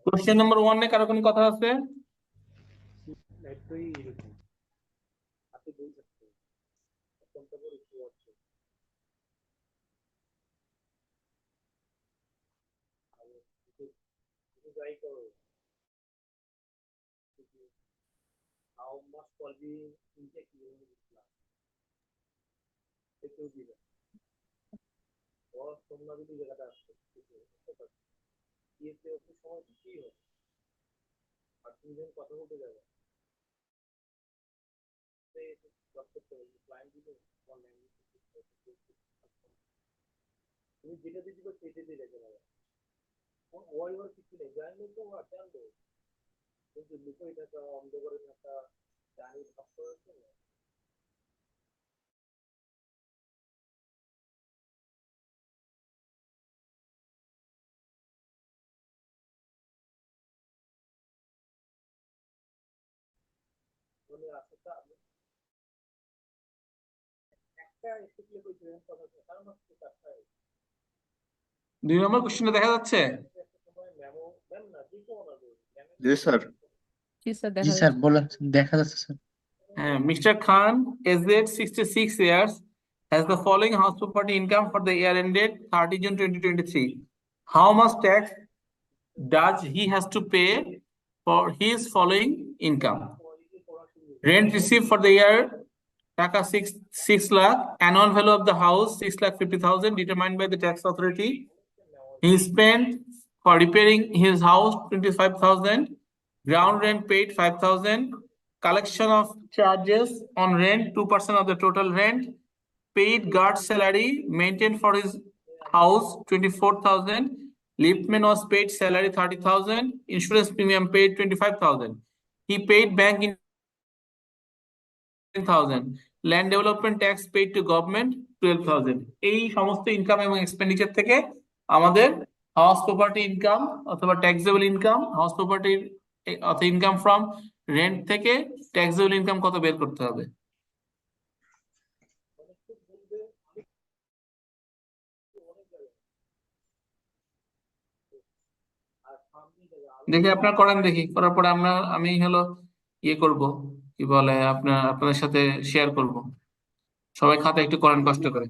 Question number 1 এ কারো কোনো কথা আছে? দুই নম্বর কোশ্চেনটা দেখা যাচ্ছে? জি স্যার। জি স্যার, জি দেখা স্যার, যাচ্ছে। বলেন, দেখা যাচ্ছে sir. Mr. Khan, aged 66 years, has the following house property income for the year ended 30 June 2023. How much tax does he has to pay for his following income? Rent received for the year Taka 6 lakh, annual value of the house 6,50,000 determined by the tax authority. He spent for repairing his house 25,000, ground rent paid 5,000, collection of charges on rent 2% of the total rent, paid guard salary, maintained for his house 24,000, liftman was paid salary 30,000, insurance premium paid 25,000. He paid bank in 10,000, land development tax paid to government 12,000. এই সমস্ত income এবং expenditure থেকে আমাদের house property income অথবা taxable income, house প্রপার্টির অথবা income from rent থেকে taxable income কত বের করতে হবে। দেখি আপনার করেন, দেখি করার পরে আমি ইয়ে করব, কি বলে আপনাদের সাথে শেয়ার করব। সবাই খাতা একটু করেন কষ্ট করে।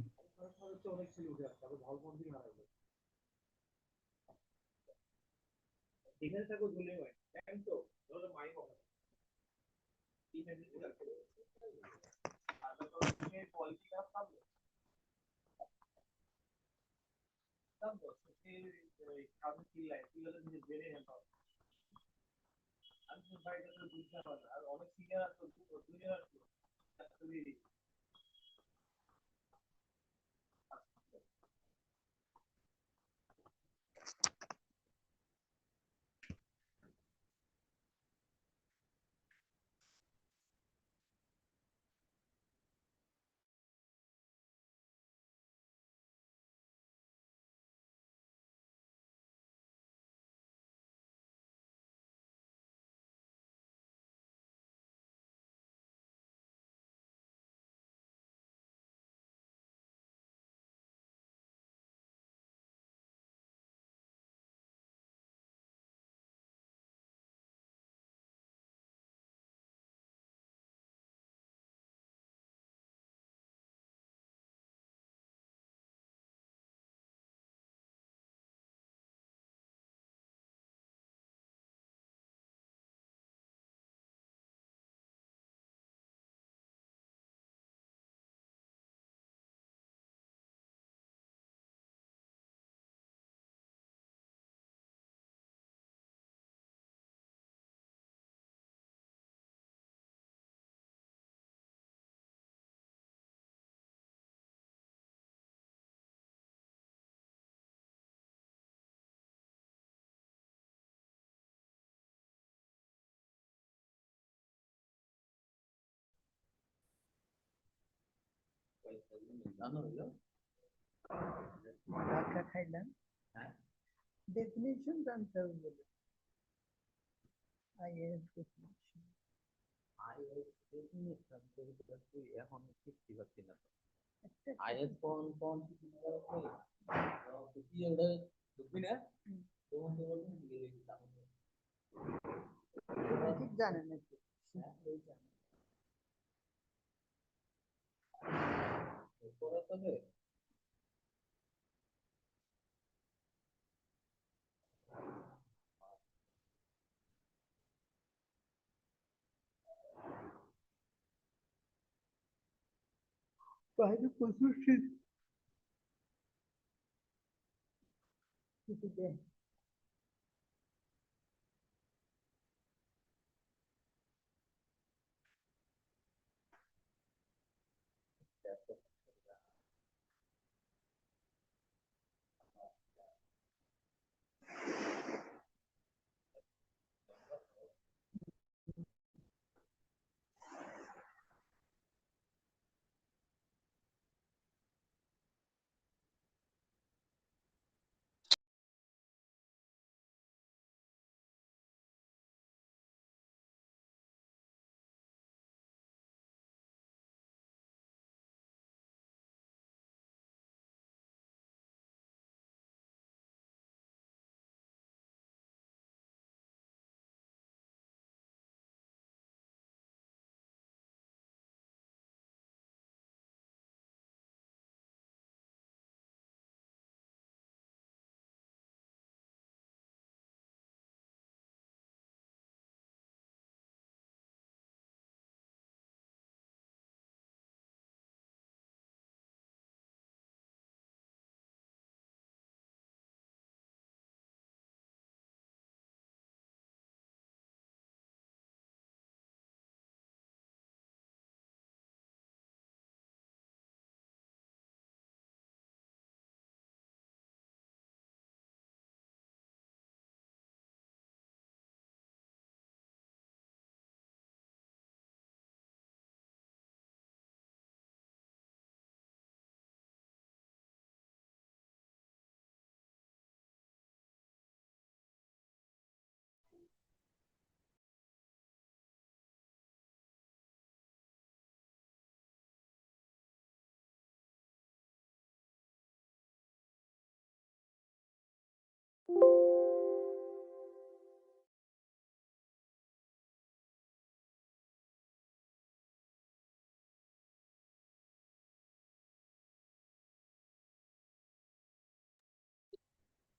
definition জানতে হবে।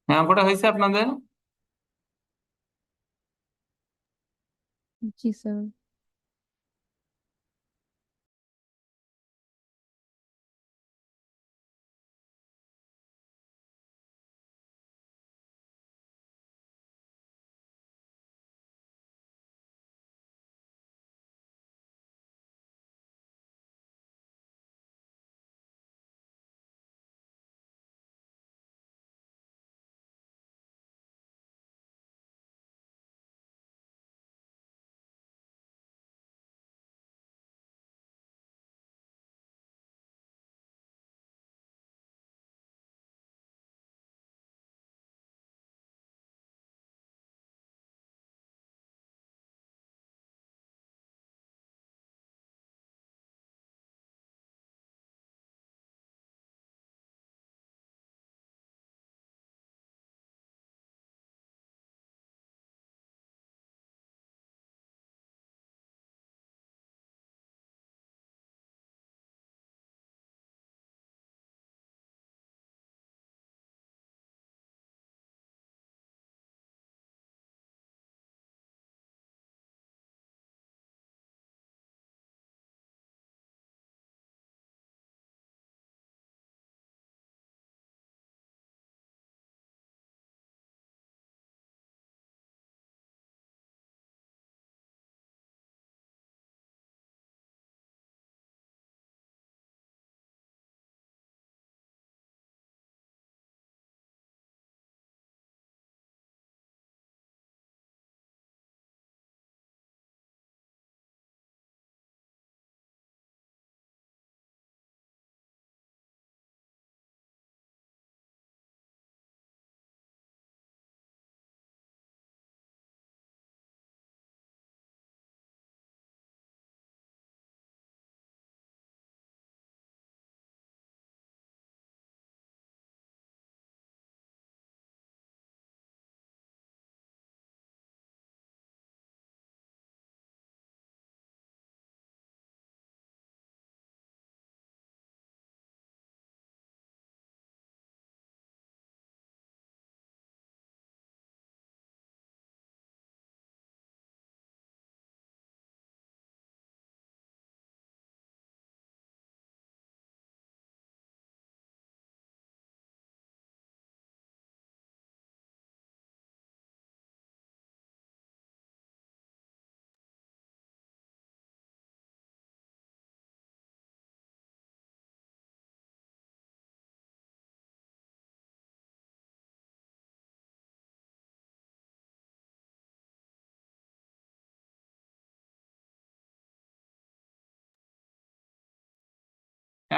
হ্যাঁ, অঙ্কটা হয়েছে আপনাদের? জি স্যার।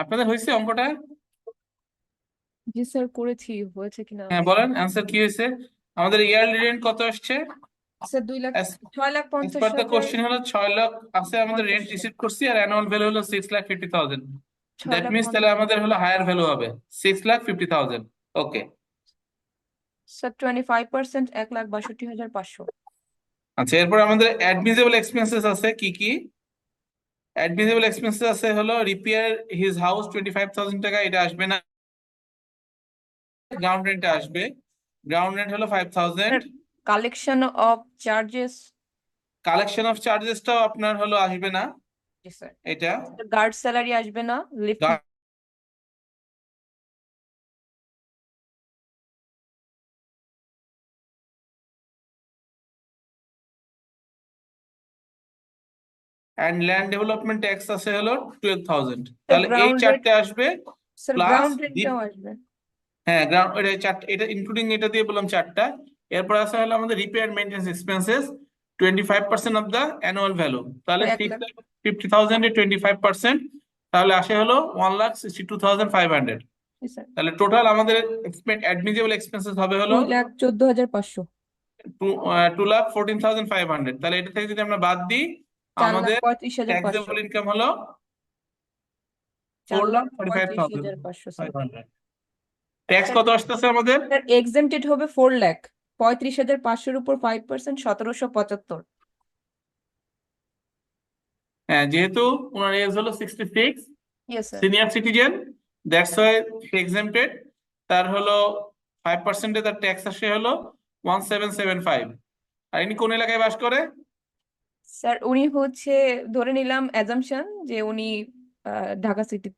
আপনাদের হয়েছে অঙ্কটা? জি স্যার, করেছি, হয়েছে কিনা। হ্যাঁ বলেন অ্যান্সার কি হয়েছে। আমাদের ইয়ারলি রেন্ট কত আসছে? Sir 2 lakh, As 6,50,000 per the question হলো 6 লাখ আছে আমাদের রেন্ট 50,000, রিসিভ করছি, আর অ্যানুয়াল ভ্যালু হলো 6,50,000। That means 6,50,000। তাহলে আমাদের হলো হায়ার ভ্যালু হবে 6,50,000। ওকে। স্যার 25%, 1,62,500। আচ্ছা, এরপর আমাদের অ্যাডমিসেবল এক্সপেন্সেস আছে কি কি? অ্যাডমিসেবল এক্সপেন্সেস আছে হলো রিপেয়ার হিজ হাউস 25,000 টাকা, এটা আসবে না। গ্রাউন্ড রেন্ট আসবে, গ্রাউন্ড রেন্ট হলো 5,000। Collection of charges. Collection of চার্জেসটাও আপনার হলো আসবে না জি স্যার। এটা। গার্ড স্যালারি আসবে না, lift. And land development tax আছে হলো 12,000। তাহলে এই গ্রাউন্ড রেট, চারটে আসবে স্যার প্লাস গ্রাউন্ড রেটটাও আসবে। হ্যাঁ গ্রাউন্ড এটা চারটে, এটা ইনক্লুডিং এটা দিয়ে বললাম চারটা। এরপর আছে হলো আমাদের repair maintenance expenses 25% of the annual value. তাহলে 6,50,000 এর 25%, তাহলে আসে হলো 1,62,500। জি স্যার। তাহলে টোটাল আমাদের অ্যাডমিসেবল এক্সপেন্সেস হবে হলো 2,14,500। 2,14,500। তাহলে এটা থেকে যদি আমরা বাদ দিই, আমাদের 4,35,500। ট্যাক্সেবল ইনকাম হলো 4,35,500 স্যার। 4,35,500। ট্যাক্স কত আসতেছে আমাদের? স্যার এক্সেমটেড হবে 4,00,000, 35,500 উপর 5%, 1,775। হ্যাঁ, যেহেতু ওনার এজ হলো 66, yes sir. Senior citizen, that's why exempted. তার হলো 5%-এ তার ট্যাক্স আসে হলো 1,775। আর ইনি কোন এলাকায় বাস করে? স্যার উনি হচ্ছে, ধরে নিলাম অ্যাজাম্পশন যে উনি ঢাকা সিটি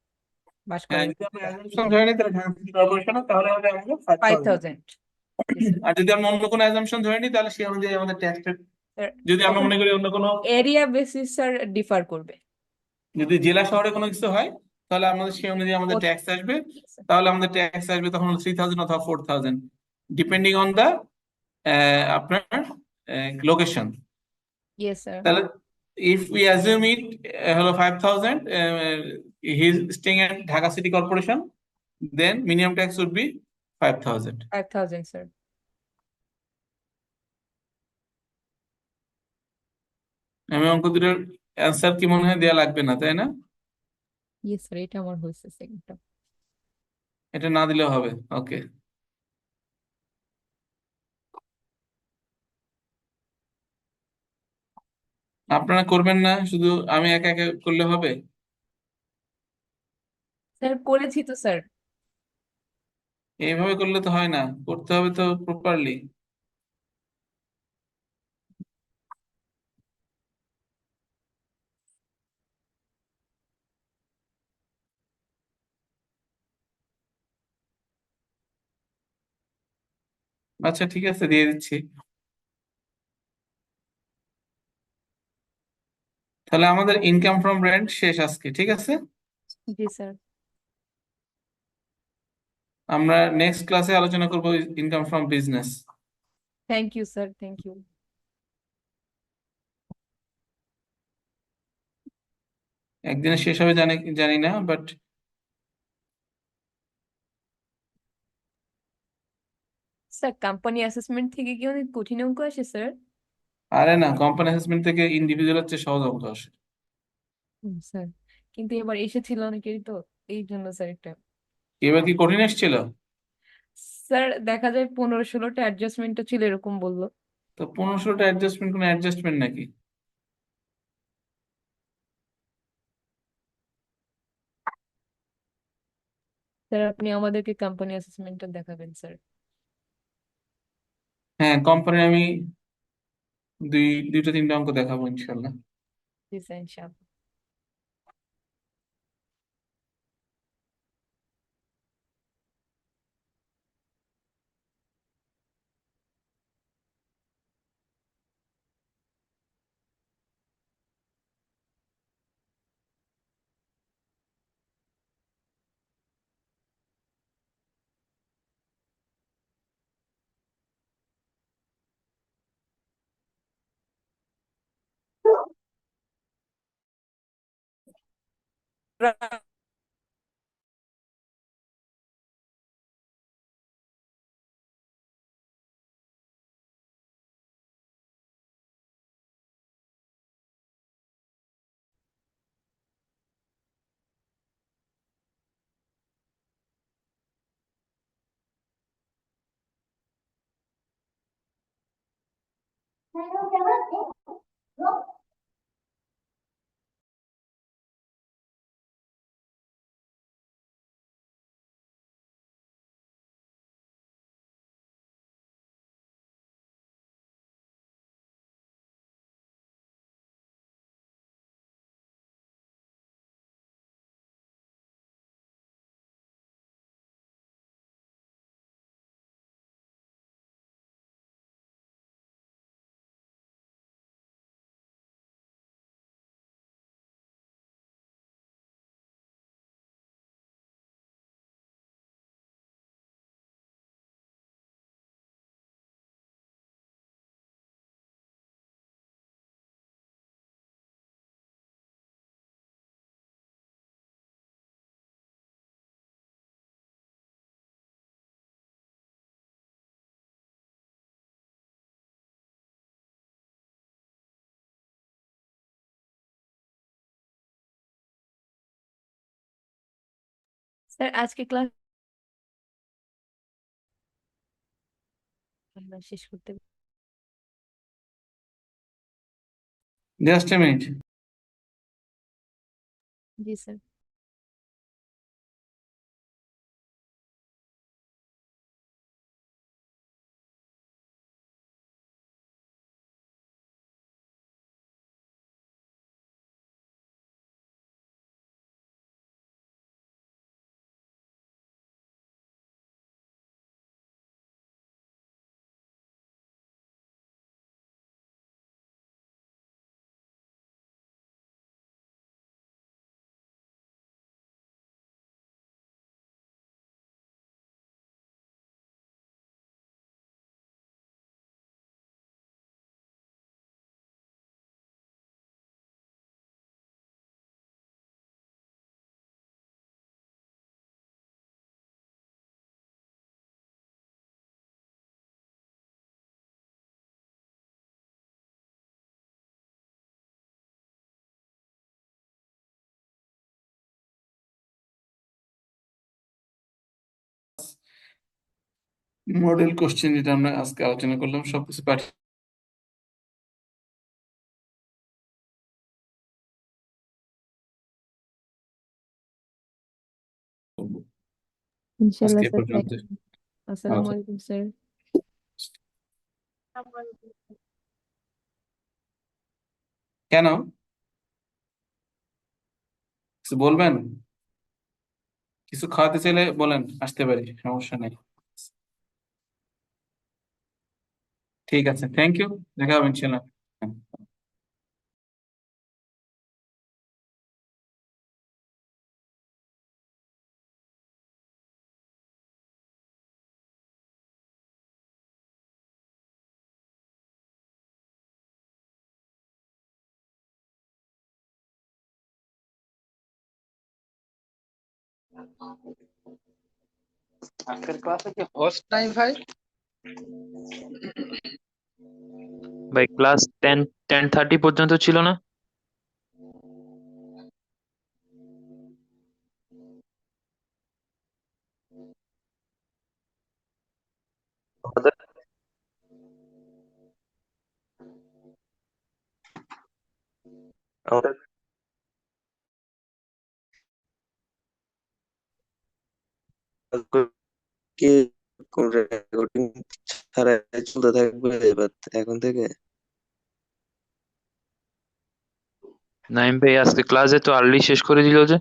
বাস হ্যাঁ, করেন। যদি আমরা অ্যাজাম্পশন ধরে নিই তাহলে ঢাকা সিটি কর্পোরেশন, তাহলে হবে আমাদের 5,000। 5,000। আর যদি আমরা অন্য কোনো অ্যাজাম্পশন ধরে নিই তাহলে সে অনুযায়ী আমাদের ট্যাক্সটা, স্যার যদি আমরা তখন মনে করি অন্য কোনো, এরিয়া বেসিস স্যার ডিফার করবে। যদি জেলা শহরে কোনো কিছু হয় তাহলে আমাদের সেই অনুযায়ী আমাদের ট্যাক্স আসবে। তাহলে আমাদের ট্যাক্স আসবে তখন 3,000 অথবা 4,000, ডিপেন্ডিং অন দা আপনার লোকেশন। Yes sir. তাহলে if we assume it হলো 5,000, he is staying at Dhaka City Corporation, then minimum tax would be 5,000. 5,000 sir. আমি অঙ্ক দুটোর অ্যান্সার কি মনে হয় দেয়া লাগবে না, তাই না? ইয়েস স্যার, এটা আমার হয়েছে সেকেন্ডটা। এটা না দিলেও হবে। ওকে, আপনারা করবেন না, শুধু আমি একা একা করলে হবে? স্যার করেছি তো স্যার। এইভাবে করলে তো হয় না, করতে হবে তো প্রপারলি। আচ্ছা ঠিক আছে, দিয়ে দিচ্ছি। তাহলে আমাদের ইনকাম ফ্রম রেন্ট শেষ আজকে, ঠিক আছে। জি স্যার। আমরা নেক্সট ক্লাসে আলোচনা করব income from business. Thank you sir, thank you. একদিনে শেষ হবে জানি জানি না, বাট স্যার কোম্পানি অ্যাসেসমেন্ট থেকে কি অনেক কঠিন অঙ্ক আসে স্যার? আরে না, কোম্পানি অ্যাসেসমেন্ট থেকে ইন্ডিভিজুয়াল চেয়ে সহজ অঙ্ক আসে। স্যার কিন্তু এবার এসেছিল অনেকেরই তো, এই জন্য স্যার এটা। এবার কি কঠিন এসেছিল? স্যার দেখা যায় 15-16টা অ্যাডজাস্টমেন্টও ছিল এরকম বললো। তো 1500টা অ্যাডজাস্টমেন্ট কোনো অ্যাডজাস্টমেন্ট নাকি? স্যার আপনি আমাদেরকে কোম্পানি অ্যাসেসমেন্টটা দেখাবেন স্যার। হ্যাঁ, কোম্পানি আমি দুইটা তিনটা অঙ্ক দেখাবো ইনশাল্লাহ। জি স্যার ইনশাআল্লাহ। স্যার আজকে ক্লাস আমরা শেষ করতে just a minute. G sir. Model question যেটা আমরা আজকে আলোচনা করলাম সবকিছু পাঠিয়ে করবো। ইনশাল্লাহ আজকে এ স্যার, পর্যন্ত। আসসালামু আচ্ছা, আলাইকুম স্যার। কেন কিছু বলবেন? কিছু খাওয়াতে চাইলে বলেন, আসতে পারি, সমস্যা নেই। ঠিক আছে, থ্যাংক ইউ, দেখা হবে ইনশাল্লাহ। হ্যাঁ। আজকের ক্লাসে কি হোস্ট নাই ভাই? ভাই ক্লাস 10:30 পর্যন্ত ছিল না? আমাদের আমাদের কি রেকর্ডিং ছাড়া চলতে থাকবে এবার এখন থেকে? নাইম ভাই আজকে ক্লাস এত আর্লি শেষ করে দিল যে?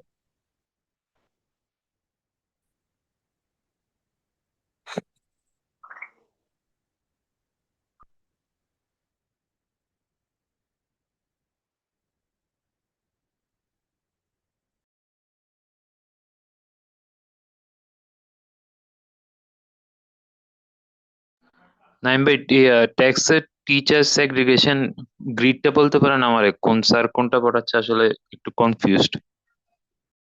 নাইম ভাই টেক্সটের টিচার সেগ্রিগেশন গ্রিডটা বলতে পারেন আমারে? কোন স্যার কোনটা পড়াচ্ছে আসলে একটু কনফিউজড।